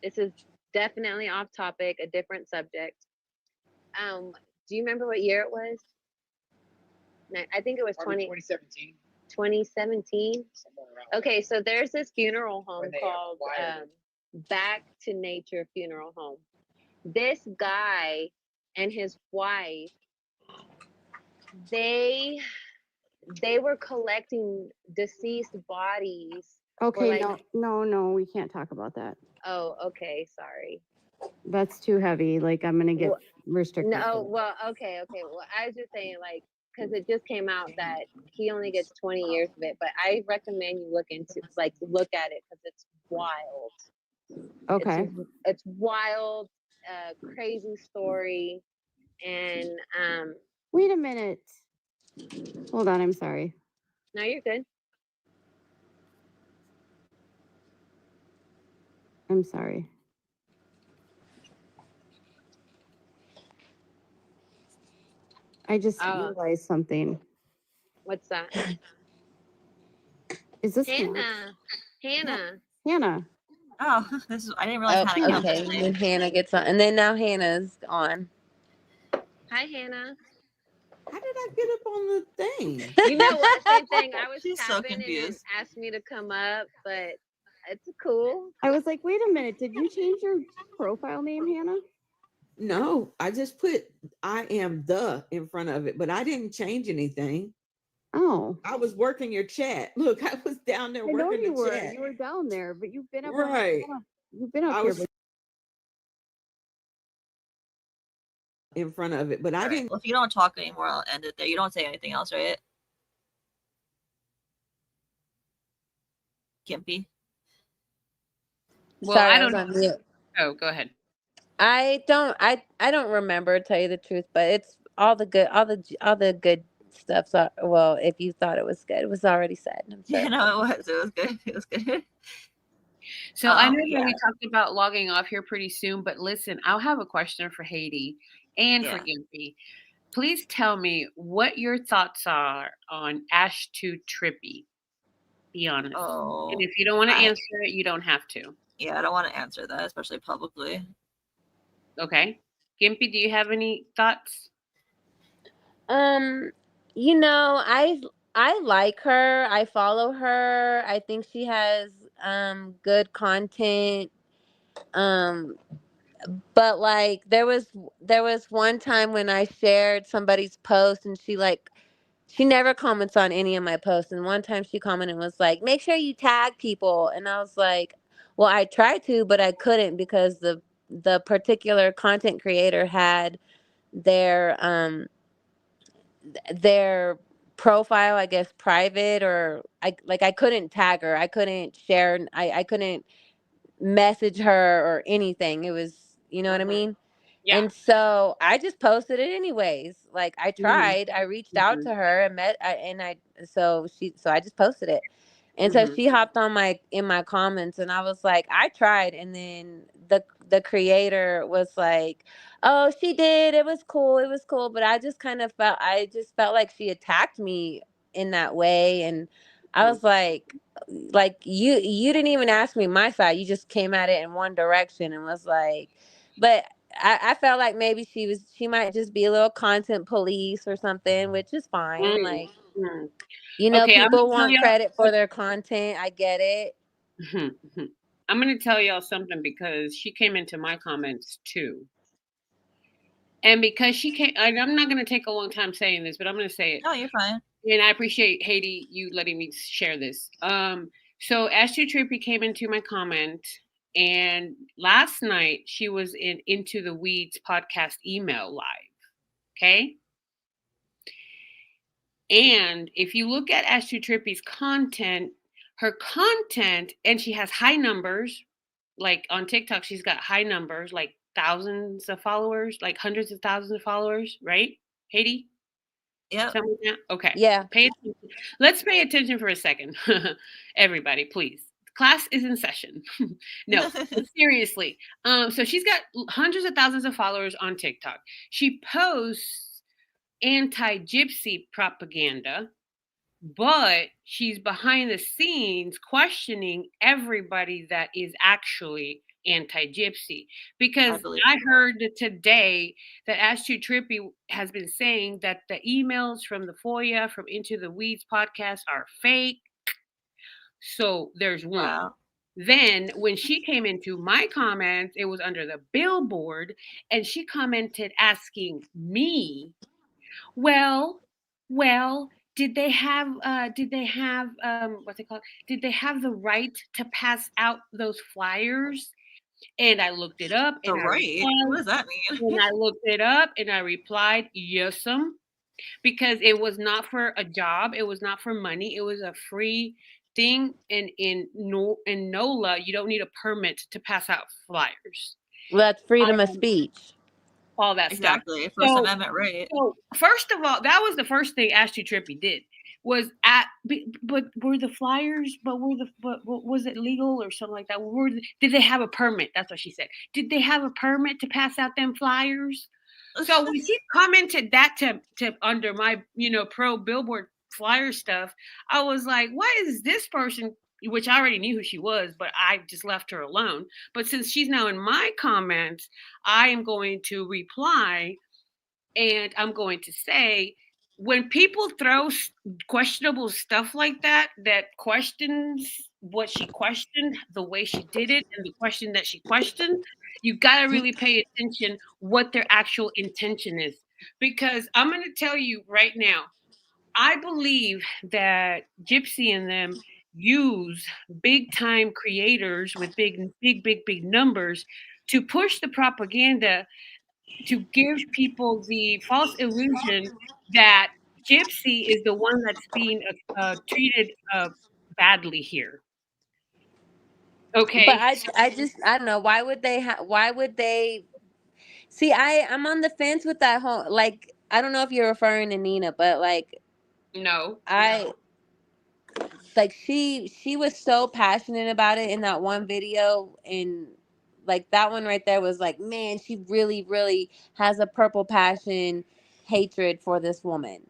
this is definitely off topic, a different subject. Do you remember what year it was? I think it was 2017. 2017. Okay, so there's this funeral home called Back to Nature Funeral Home. This guy and his wife, they were collecting deceased bodies. Okay, no, we can't talk about that. Oh, okay, sorry. That's too heavy. Like, I'm gonna get restricted. No, well, okay. Well, I was just saying, like, because it just came out that he only gets 20 years of it, but I recommend you look at it because it's wild. Okay. It's wild, crazy story, and wait a minute. Hold on, I'm sorry. No, you're good. I'm sorry. I just Oh. realized something. What's that? Is this Hannah? Hannah? Oh, I didn't realize Oh, Hannah counted as okay. a name. When Hannah gets on, and then now Hannah's on. Hi, Hannah. How did I get up on the thing? You know what? Same thing. I was She's so tapping and it confused. asked me to come up, but it's cool. I was like, wait a minute. Did you change your profile name, Hannah? No, I just put I am the in front of it, but I didn't change anything. Oh. I was working your chat. Look, I was down there I know working you the were. chat. You were down there, but you've been up Right. You've been up I here. was in front of it, but I didn't. Well, if you don't talk anymore, I'll end it there. You don't say anything else, right? Gimpy. Well, Sorry, I I don't was on know. mute. Oh, go ahead. I don't remember, to tell you the truth, but it's all the good stuff. So, well, if you thought it was good, it was already said. I'm Yeah, sure. no, it was. It was good. It was good. So I know Yeah. that we talked about logging off here pretty soon, but listen, I'll have a question for Haiti and for Gimpy. Please tell me what your thoughts are on Ash 2 Trippy. Be honest. Oh. And if you don't want to answer it, you don't have to. Yeah, I don't want to answer that, especially publicly. Okay. Gimpy, do you have any thoughts? You know, I like her. I follow her. I think she has good content. But like there was one time when I shared somebody's post and she never comments on any of my posts, and one time she commented and was like, make sure you tag people, and I was like, well, I tried to, but I couldn't because the particular content creator had their profile, I guess, private, or I couldn't tag her, I couldn't share, I couldn't message her or anything. It was, you know what I mean? Yeah. And so I just posted it anyways. Like I tried, I reached out to her and so I just posted it. And so she hopped on in my comments, and I was like, I tried. And then the creator was like, oh, she did. It was cool. It was cool. But I just felt like she attacked me in that way. And I was like you didn't even ask me my side. You just came at it in one direction and was like, but I felt like maybe she might just be a little content police or something, which is fine. Like, you know, Okay, people want credit for their content. I get it. I'm going to tell y'all something because she came into my comments too. And because she came, I'm not going to take a long time saying this, but I'm going to say it. No, you're fine. And I appreciate, Haiti, you letting me share this. So Ashley Trippy came into my comment, and last night she was in Into the Weeds podcast email live. Okay? And if you look at Ashley Trippy's content, and she has high numbers, like on TikTok, she's got high numbers, like thousands of followers, like hundreds of thousands of followers, right, Haiti? Yeah. Something like that? Okay. Yeah. Let's pay attention for a second. Everybody, please. Class is in session. No, seriously. So she's got hundreds of thousands of followers on TikTok. She posts anti-gypsy propaganda, but she's behind the scenes questioning everybody that is actually anti-gypsy, because I heard today that Ashley Trippy has been saying that the emails from the FOIA from Into the Weeds podcast are fake. So there's one. Wow. Then when she came into my comments, it was under the Billboard, and she commented asking me, well, did they have what's it called? Did they have the right to pass out those flyers? And I looked it up. And what does that mean? And I looked it up and I replied, yes, because it was not for a job. It was not for money. It was a free thing. And in NOLA, you don't need a permit to pass out flyers. Well, that's freedom of speech. All that stuff. Exactly. First Amendment right. So first of all, that was the first thing Ashley Trippy did. But were the flyers? But was it legal or something like that? Did they have a permit? That's what she said. Did they have a permit to pass out them flyers? So when she commented that to under my, pro Billboard flyer stuff, I was like, why is this person, which I already knew who she was, but I just left her alone. But since she's now in my comments, I am going to reply and I'm going to say, when people throw questionable stuff like that questions what she questioned, the way she did it, and the question that she questioned, you got to really pay attention what their actual intention is. Because I'm going to tell you right now, I believe that Gypsy and them use big time creators with big numbers to push the propaganda, to give people the false illusion that Gypsy is the one that's being treated badly here. Okay. But I don't know, why would they see, I'm on the fence with that whole, like, I don't know if you're referring to Nina, but like, no, like she was so passionate about it in that one video, and like that one right there was like, man, she really, really has a purple passion hatred for this woman,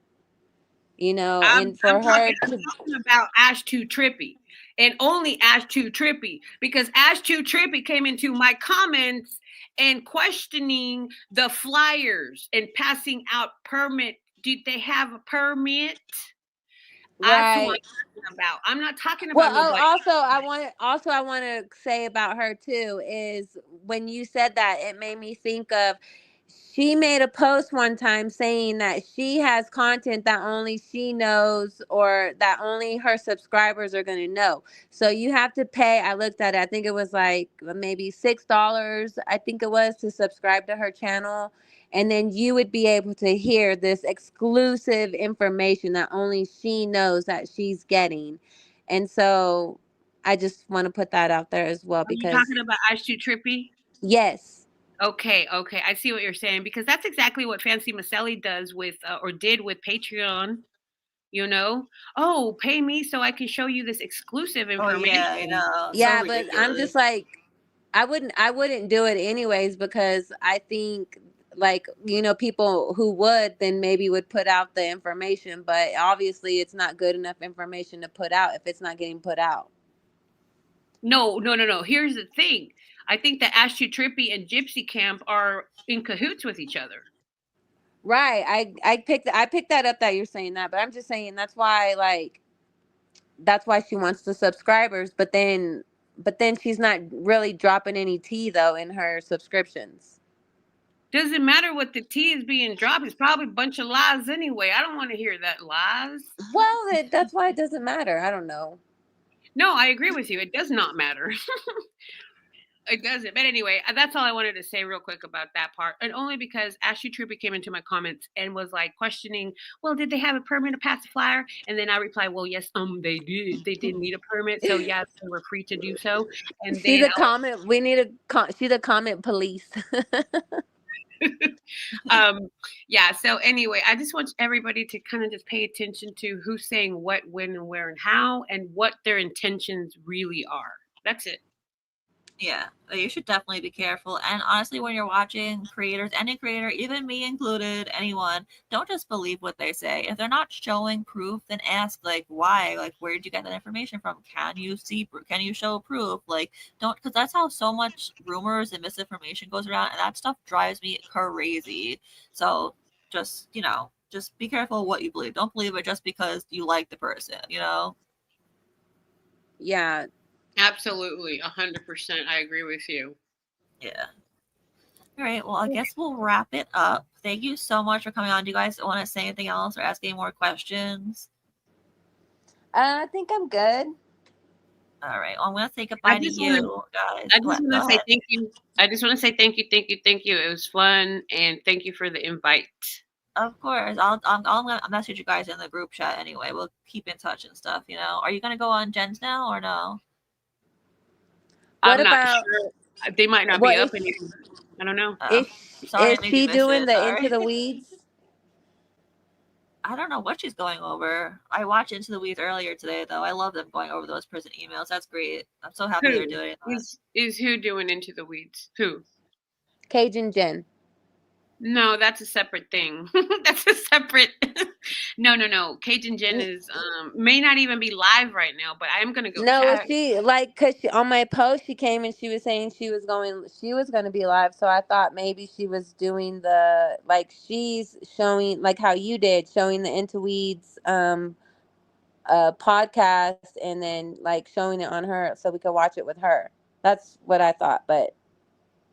and for her I'm talking about Ash Too Trippy, and only Ash Too Trippy, because Ash Too Trippy came into my comments and questioning the flyers and passing out permit. Did they have a permit? That's what I'm talking about. I'm not talking about nobody. I want to say about her too is, when you said that, it made me think of, she made a post one time saying that she has content that only she knows, or that only her subscribers are going to know. So you have to pay. I looked at it. I think it was like maybe $6, I think it was, to subscribe to her channel. And then you would be able to hear this exclusive information that only she knows that she's getting. And so I just want to put that out there as well. Because you're talking about Ash Too Trippy? Yes. Okay. I see what you're saying, because that's exactly what Fancy Maselli does with, or did with Patreon. Oh, pay me so I can show you this exclusive information. Oh, yeah, I know. Yeah, so but ridiculous. I'm just like, I wouldn't do it anyways, because I think, like, people who would then maybe would put out the information, but obviously it's not good enough information to put out if it's not getting put out. No. Here's the thing. I think that Ash Too Trippy and Gypsy Camp are in cahoots with each other. Right. I picked that up, that you're saying that, but I'm just saying that's why she wants the subscribers, but then she's not really dropping any tea though in her subscriptions. Doesn't matter what the tea is being dropped. It's probably a bunch of lies anyway. I don't want to hear that lies. Well, that's why it doesn't matter. I don't know. No, I agree with you. It does not matter. It doesn't. But anyway, that's all I wanted to say real quick about that part. And only because Ashley Trooper came into my comments and was like questioning, well, did they have a permit to pass the flyer? And then I replied, well, yes, they did. They didn't need a permit. So yeah, they were free to do so. And see the comment. We need see the comment police. Yeah. So anyway, I just want everybody to kind of just pay attention to who's saying what, when, and where, and how, and what their intentions really are. That's it. Yeah, you should definitely be careful. And honestly, when you're watching creators, any creator, even me included, anyone, don't just believe what they say. If they're not showing proof, then ask, like, why? Like, where did you get that information from? Can you show proof? Like, don't, because that's how so much rumors and misinformation goes around, and that stuff drives me crazy. So just, just be careful what you believe. Don't believe it just because you like the person, Yeah. Absolutely, 100%. I agree with you. Yeah. All right. Well, I guess we'll wrap it up. Thank you so much for coming on. Do you guys want to say anything else or ask any more questions? I think I'm good. All right. Well, I'm going to say goodbye to you guys. I just want to say thank you. I just want to say thank you. It was fun, and thank you for the invite. Of course. I'll message you guys in the group chat anyway. We'll keep in touch and stuff, Are you going to go on Jen's now or no? What I'm not about sure. They might not be up anymore. I don't know. Is she doing the Into the Weeds? I don't know what she's going over. I watched Into the Weeds earlier today, though. I love them going over those prison emails. That's great. I'm so happy they're doing it. Is who doing Into the Weeds? Who? Cajun Jen. No, that's a separate thing. That's a separate. No. Cajun Jen is may not even be live right now, but I'm gonna go No, check. she like cause she on my post she came and she was saying she was gonna be live. So I thought maybe she was doing the like she's showing like how you did showing the Interweeds podcast and then like showing it on her so we could watch it with her. That's what I thought, but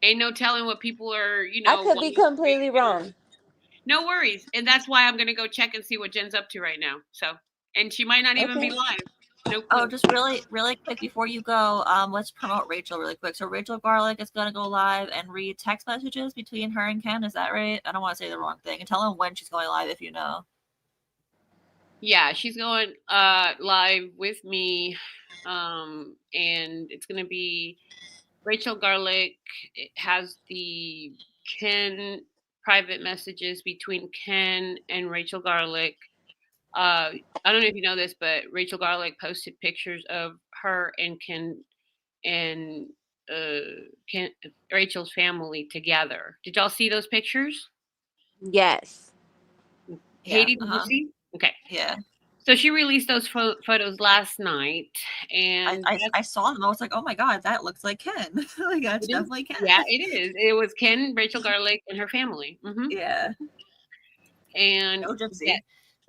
Ain't no telling what people are, I could be completely wrong. No worries, and that's why I'm gonna go check and see what Jen's up to right now. So, and she might not even be Okay. live. No clue. Oh, just really quick before you go, let's promote Rachel really quick. So Rachel Garlick is gonna go live and read text messages between her and Ken. Is that right? I don't want to say the wrong thing. And tell him when she's going live if you know. Yeah, she's going live with me, and it's gonna be Rachel Garlick. It has the Ken private messages between Ken and Rachel Garlick. I don't know if you know this, but Rachel Garlick posted pictures of her and Ken and Rachel's family together. Did y'all see those pictures? Yes. Katie, did you see? Okay. Yeah. So she released those photos last night, and I saw them. I was like, oh my god, that looks like Ken. Like that's definitely Ken. Yeah, it is. It was Ken, Rachel Garlick, and her family. Mm-hmm. Yeah. And no Gypsy. Yeah,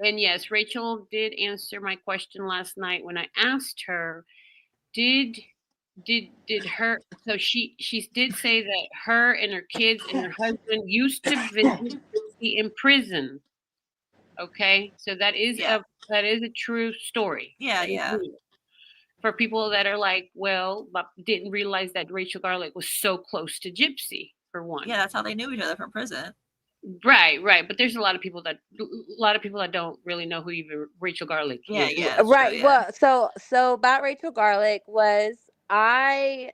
and yes, Rachel did answer my question last night when I asked her, did her, so she did say that her and her kids and her husband used to visit Gypsy in prison. Okay, so that is a true story. Yeah. For people that are like, well, but didn't realize that Rachel Garlick was so close to Gypsy, for one. Yeah, that's how they knew each other from prison. Right. But there's a lot of people that don't really know who even Rachel Garlick is. Yeah. Right. Well, so about Rachel Garlick was I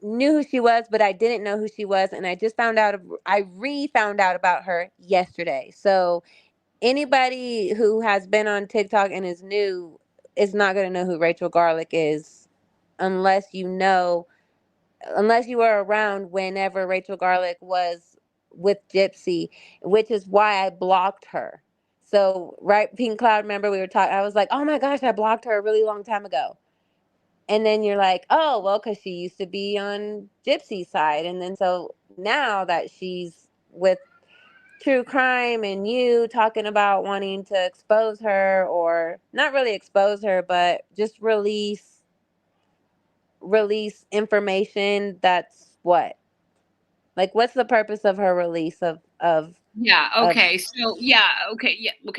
knew who she was, but I didn't know who she was, and I just found out about her yesterday. So anybody who has been on TikTok and is new is not going to know who Rachel Garlick is unless you were around whenever Rachel Garlick was with Gypsy, which is why I blocked her. So, right, PinkCloud, remember we were talking, I was like, oh my gosh, I blocked her a really long time ago. And then you're like, oh, well, because she used to be on Gypsy's side. And then so now that she's with true crime and you talking about wanting to expose her, or not really expose her, but just release information that's what's the purpose of her release of okay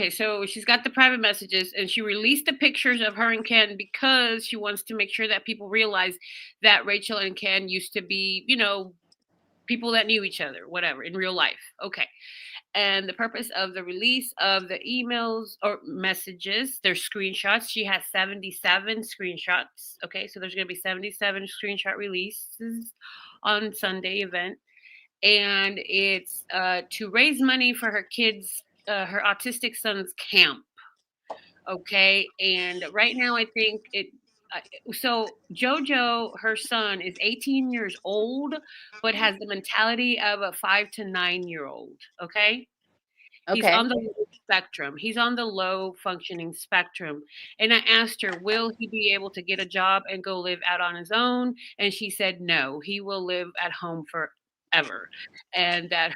so she's got the private messages and she released the pictures of her and Ken because she wants to make sure that people realize that Rachel and Ken used to be people that knew each other, whatever, in real life. Okay. And the purpose of the release of the emails or messages, there's screenshots. She has 77 screenshots. Okay, so there's going to be 77 screenshot releases on Sunday event. And it's to raise money for her kids, her autistic son's camp. Okay, and right now I think so Jojo, her son, is 18 years old, but has the mentality of a 5 to 9 year old. Okay. He's on the low spectrum. He's on the low functioning spectrum. And I asked her, will he be able to get a job and go live out on his own? And she said, no, he will live at home forever. And that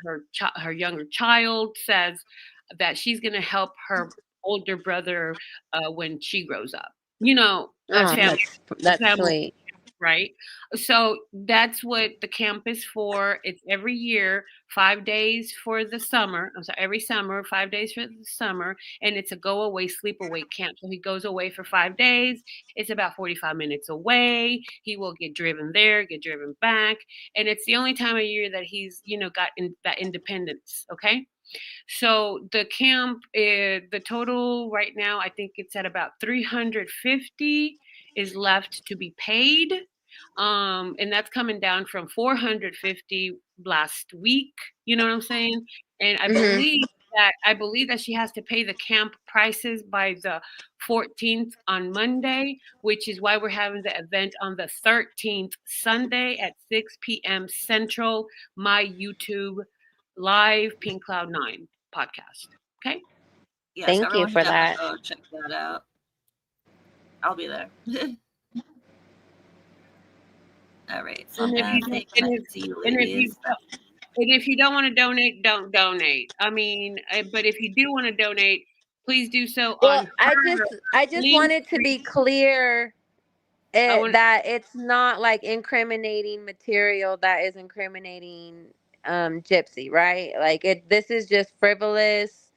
her younger child says that she's going to help her older brother when she grows up. That's family. That's family. sweet. Right. So that's what the camp is for. It's every year, 5 days for the summer. Every summer, 5 days for the summer. And it's a go away, sleep away camp. So he goes away for 5 days. It's about 45 minutes away. He will get driven there, get driven back. And it's the only time of year that he's, got that independence. Okay. So the camp, the total right now, I think it's at about 350 is left to be paid. And that's coming down from 450 last week. You know what I'm saying? And I believe that she has to pay the camp prices by the 14th on Monday, which is why we're having the event on the 13th Sunday at 6 p.m. Central. My YouTube live PinkCloud9 podcast. Okay. Yes, Thank you everyone should for definitely that. go check that out. I'll be there. All right. So I'm And if gonna you say and goodnight if, to you and if you ladies. and if you don't want to donate, don't donate. I mean, but if you do want to donate, please do so Well, on I her just link. wanted to be clear I want that it's not like incriminating material that is incriminating Gypsy, right? Like this is just frivolous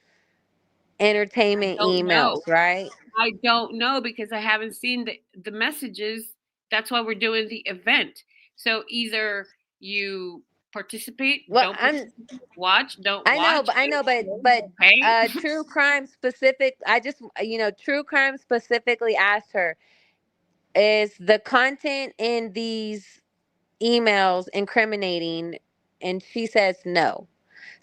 entertainment don't know. emails, right? I don't know because I haven't seen the messages. That's why we're doing the event. So either you participate, Well, don't participate, watch, don't watch. I know, but Okay. true crime specific. I just true crime specifically asked her, is the content in these emails incriminating, and she says no.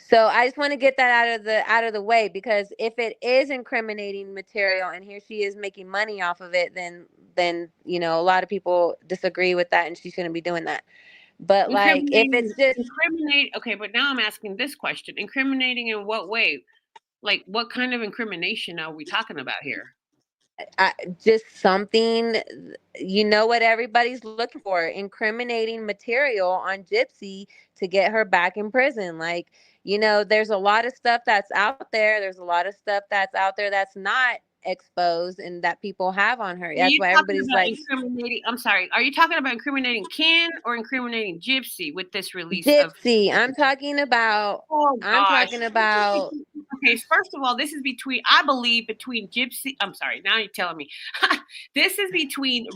So I just want to get that out of the way, because if it is incriminating material and here she is making money off of it, then a lot of people disagree with that and she shouldn't be doing that. But like if it's just Okay, but now I'm asking this question. Incriminating in what way? Like what kind of incrimination are we talking about here? just something, what everybody's looking for, incriminating material on Gypsy to get her back in prison. Like, there's a lot of stuff that's out there. There's a lot of stuff that's out there that's not exposed and that people have on her. Are That's you why talking everybody's about like, incriminating? I'm sorry. Are you talking about incriminating Ken or incriminating Gypsy with this release of? Gypsy. I'm talking about. Oh I'm gosh. talking about. Okay, first of all, this is I believe between Gypsy. I'm sorry. Now you're telling me. This is between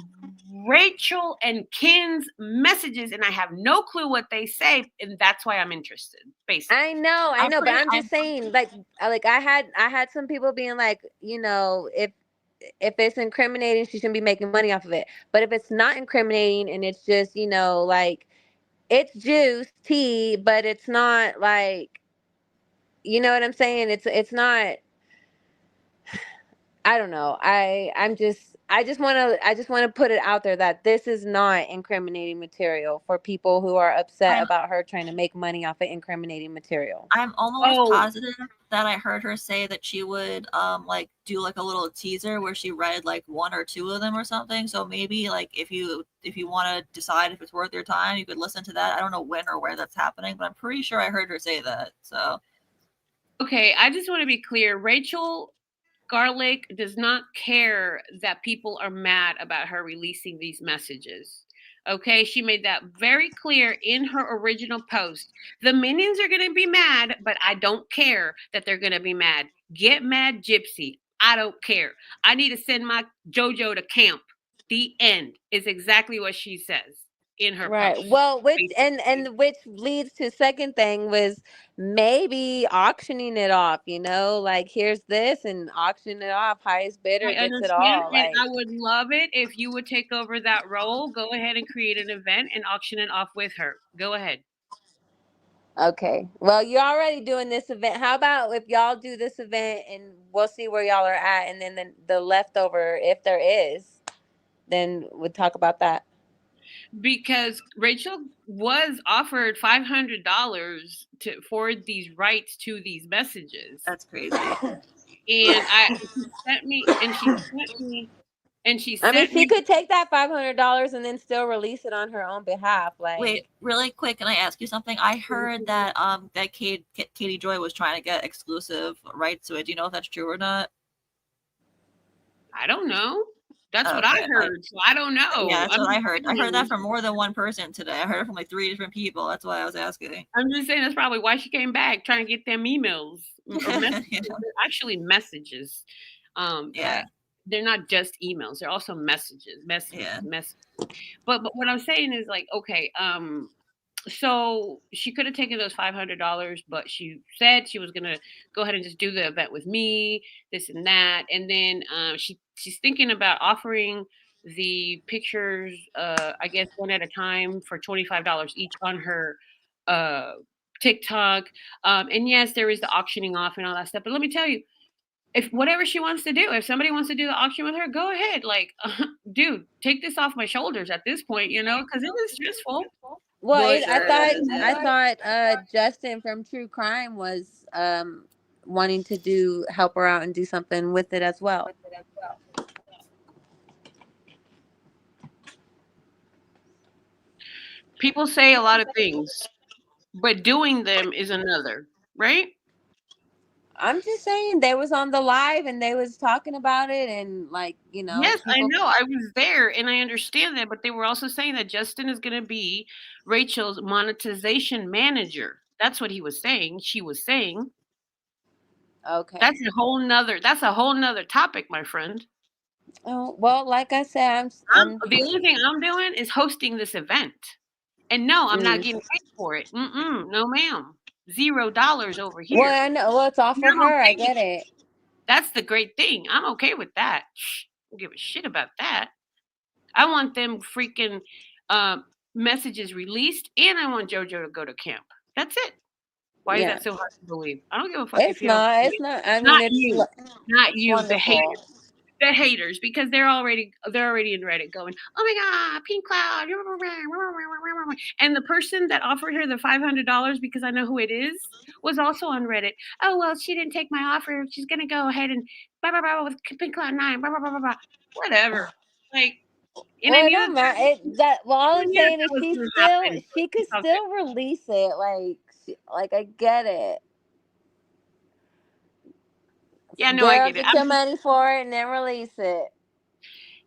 Rachel and Ken's messages, and I have no clue what they say, and that's why I'm interested. Basically, I know, but I'm just saying, like I had some people being like, if it's incriminating, she shouldn't be making money off of it. But if it's not incriminating and it's just, like it's juice, tea, but it's not like, you know what I'm saying? It's not. I don't know. I just want to put it out there that this is not incriminating material for people who are upset about her trying to make money off of incriminating material. I'm almost positive that I heard her say that she would like do like a little teaser where she read like one or two of them or something. So maybe like if you want to decide if it's worth your time, you could listen to that. I don't know when or where that's happening, but I'm pretty sure I heard her say that. So okay, I just want to be clear. Rachel Garlick does not care that people are mad about her releasing these messages. Okay, she made that very clear in her original post. The minions are going to be mad, but I don't care that they're going to be mad. Get mad, Gypsy. I don't care. I need to send my JoJo to camp. The end is exactly what she says in her post. Well, which leads to second thing was maybe auctioning it off, like here's this and auction it off, highest bidder I gets it understand, all. and I would love it if you would take over that role. Go ahead and create an event and auction it off with her. Go ahead. Okay. Well, you're already doing this event. How about if y'all do this event and we'll see where y'all are at, and then the leftover, if there is, then we'll talk about that. Because Rachel was offered $500 to for these rights to these messages. That's crazy. And she me. could take that $500 and then still release it on her own behalf. Like, wait, really quick, can I ask you something? I heard that that Katie Joy was trying to get exclusive rights to it. Do you know if that's true or not? I don't know. That's what I heard. So I don't know. Yeah, that's what I heard. I heard that from more than one person today. I heard it from like 3 different people. That's why I was asking. I'm just saying that's probably why she came back, trying to get them emails. Or messages. Actually messages. Yeah. They're not just emails. They're also messages. Messages. But what I'm saying is like, okay, so she could have taken those $500, but she said she was gonna go ahead and just do the event with me, this and that, and then she's thinking about offering the pictures, I guess one at a time for $25 each on her TikTok. And yes, there is the auctioning off and all that stuff. But let me tell you, if whatever she wants to do, if somebody wants to do the auction with her, go ahead. Like, dude, take this off my shoulders at this point, because it is stressful. Well, Well, I sure it thought is, yeah. Justin from True Crime was wanting to help her out and do something with it as well. People say a lot of things, but doing them is another, right? I'm just saying they was on the live and they was talking about it and Yes, I people. know. I was there and I understand that, but they were also saying that Justin is going to be Rachel's monetization manager. That's what he was saying. She was saying. Okay. That's a whole nother topic, my friend. Oh, well, like I said, The only thing I'm doing is hosting this event. And no, I'm not getting paid for it. No, ma'am. $0 over here. Well, I know. Well, it's all for her. I get it. That's the great thing. I'm okay with that. I don't give a shit about that. I want them freaking messages released, and I want JoJo to go to camp. That's it. Why is that so hard to believe? I don't give a fuck if you don't. It's not. I mean, Not it's you. Not you, wonderful. the haters, because they're already in Reddit going, oh my god, Pink Cloud, and the person that offered her the $500, because I know who it is, was also on Reddit. Oh well, she didn't take my offer. She's gonna go ahead and blah blah blah with PinkCloud9, blah blah blah blah blah. Whatever. Like, and well, I it knew don't matter. All I'm saying is she could Okay. still release it. Like I get it. Yeah, no, I get it. Get your money for it and then release it.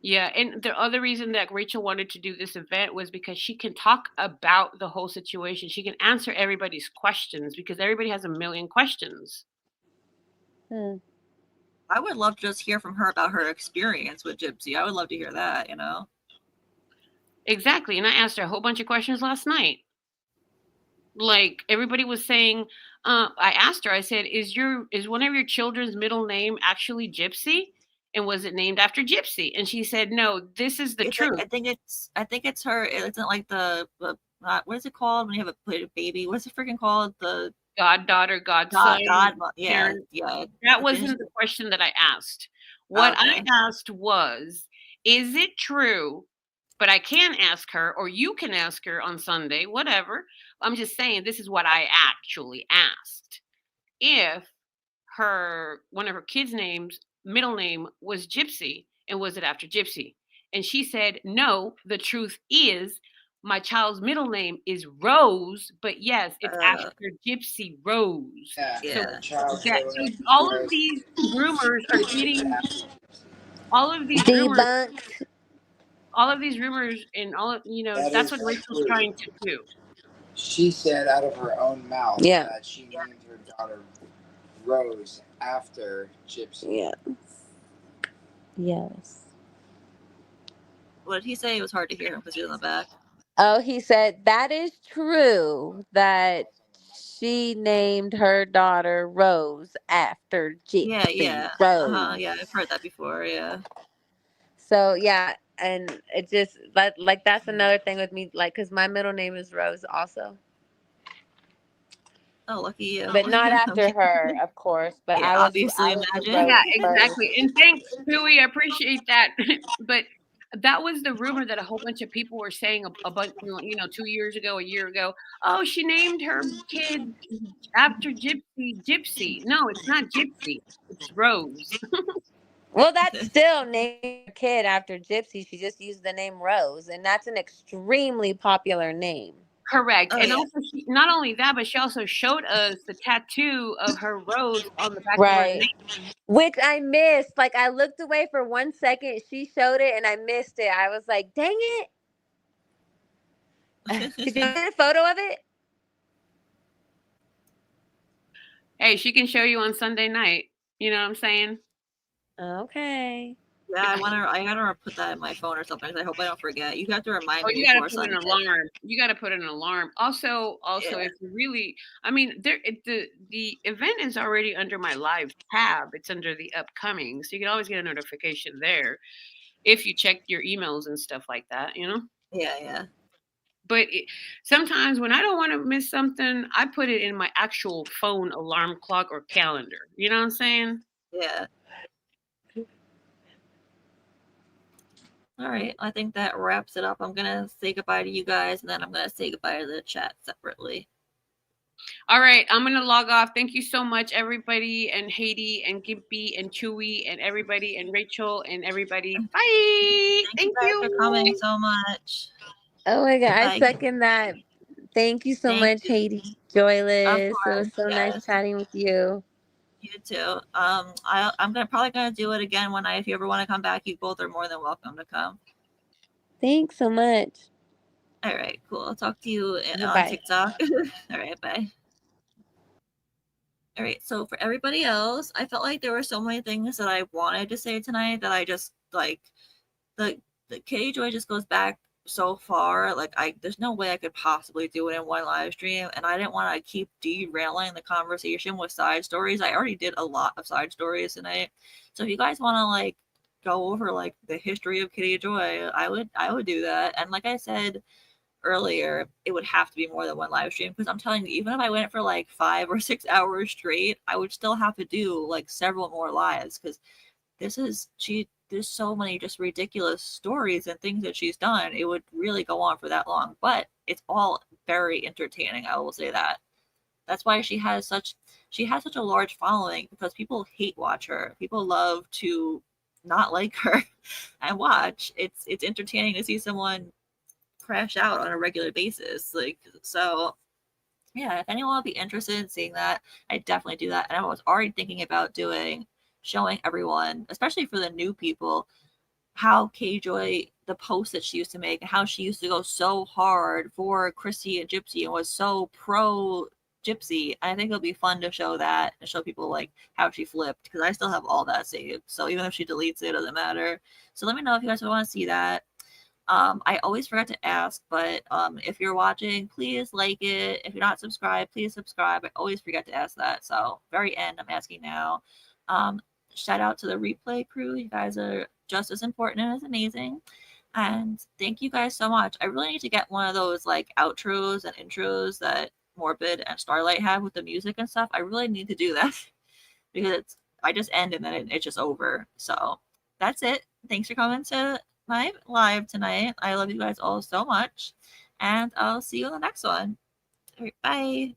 Yeah, and the other reason that Rachel wanted to do this event was because she can talk about the whole situation. She can answer everybody's questions because everybody has a million questions. I would love to just hear from her about her experience with Gypsy. I would love to hear that, you know? Exactly. And I asked her a whole bunch of questions last night. Like, everybody was saying, I asked her, I said, is one of your children's middle name actually Gypsy? And was it named after Gypsy? And she said, no, this is the truth. I think it's her. It isn't like the what is it called when you have a baby? What's it freaking called? The goddaughter, godson. Yeah. That wasn't the question that I asked. What I asked was, is it true? But I can ask her, or you can ask her on Sunday, whatever. I'm just saying, this is what I actually asked. If one of her kids' names, middle name was Gypsy, and was it after Gypsy? And she said, no, the truth is my child's middle name is Rose, but yes, it's after Gypsy Rose. So all of these rumors are getting debunked. All of these rumors and that's what Rachel's trying to do. She said out of her own mouth that she named her daughter Rose after Gypsy. Yes. What did he say? It was hard to hear him because he was in the back. Oh, he said that is true that she named her daughter Rose after Gypsy Rose. Yeah, I've heard that before. Yeah. So yeah, and it just like that's another thing with me, like, because my middle name is Rose also. Oh, lucky you. But not after her, of course. But I was imagine. Yeah, exactly. And thanks, Louie. I appreciate that. But that was the rumor that a whole bunch of people were saying a bunch, 2 years ago, a year ago. Oh, she named her kid after Gypsy. No, it's not Gypsy. It's Rose. Well, that's still named a kid after Gypsy. She just used the name Rose, and that's an extremely popular name. Correct. And also, not only that, but she also showed us the tattoo of her rose on the back of her neck. Which I missed. Like, I looked away for 1 second. She showed it, and I missed it. I was like, dang it. Did you get a photo of it? Hey, she can show you on Sunday night. You know what I'm saying? Okay. Yeah, I gotta put that in my phone or something. I hope I don't forget. You have to remind me. You gotta put an alarm. You gotta put an alarm. Also, if you really, I mean, the event is already under my live tab. It's under the upcoming, so you can always get a notification there if you check your emails and stuff like that. Yeah. But sometimes when I don't want to miss something, I put it in my actual phone alarm clock or calendar. You know what I'm saying? Yeah. All right, I think that wraps it up. I'm gonna say goodbye to you guys, and then I'm gonna say goodbye to the chat separately. All right, I'm gonna log off. Thank you so much, everybody, and Haiti, and Gimpy, and Chewy, and everybody, and Rachel, and everybody. Bye. Thank you guys for coming so much. Oh my god, I Bye. second that. Thank you so much, Katie Joyless. It was so nice chatting with you. You too. I'm probably gonna do it again one night. If you ever want to come back, you both are more than welcome to come. Thanks so much. All right, cool. I'll talk to you on Bye. TikTok. All right, bye. All right, so for everybody else, I felt like there were so many things that I wanted to say tonight that I just like the Katie Joy just goes back so far. Like there's no way I could possibly do it in one live stream, and I didn't want to keep derailing the conversation with side stories. I already did a lot of side stories tonight. So if you guys want to like go over like the history of Katie Joy, I would do that. And like I said earlier, it would have to be more than one live stream, because I'm telling you, even if I went for like 5 or 6 hours straight, I would still have to do like several more lives, because there's so many just ridiculous stories and things that she's done. It would really go on for that long, but it's all very entertaining. I will say that. That's why she has such a large following, because people hate watch her. People love to not like her and watch. It's entertaining to see someone crash out on a regular basis. Like, so yeah, if anyone would be interested in seeing that, I definitely do that. And I was already thinking about showing everyone, especially for the new people, how Katie Joy, the posts that she used to make, and how she used to go so hard for Chrissy and Gypsy and was so pro Gypsy. I think it'll be fun to show that and show people like how she flipped, because I still have all that saved. So even if she deletes it, doesn't matter. So let me know if you guys want to see that. I always forgot to ask, but if you're watching, please like it. If you're not subscribed, please subscribe. I always forget to ask that. So very end, I'm asking now. Shout out to the replay crew. You guys are just as important and as amazing. And thank you guys so much. I really need to get one of those like outros and intros that Morbid and Starlight have with the music and stuff. I really need to do that because I just end and then it's just over. So that's it. Thanks for coming to my live tonight. I love you guys all so much, and I'll see you in the next one. All right, bye.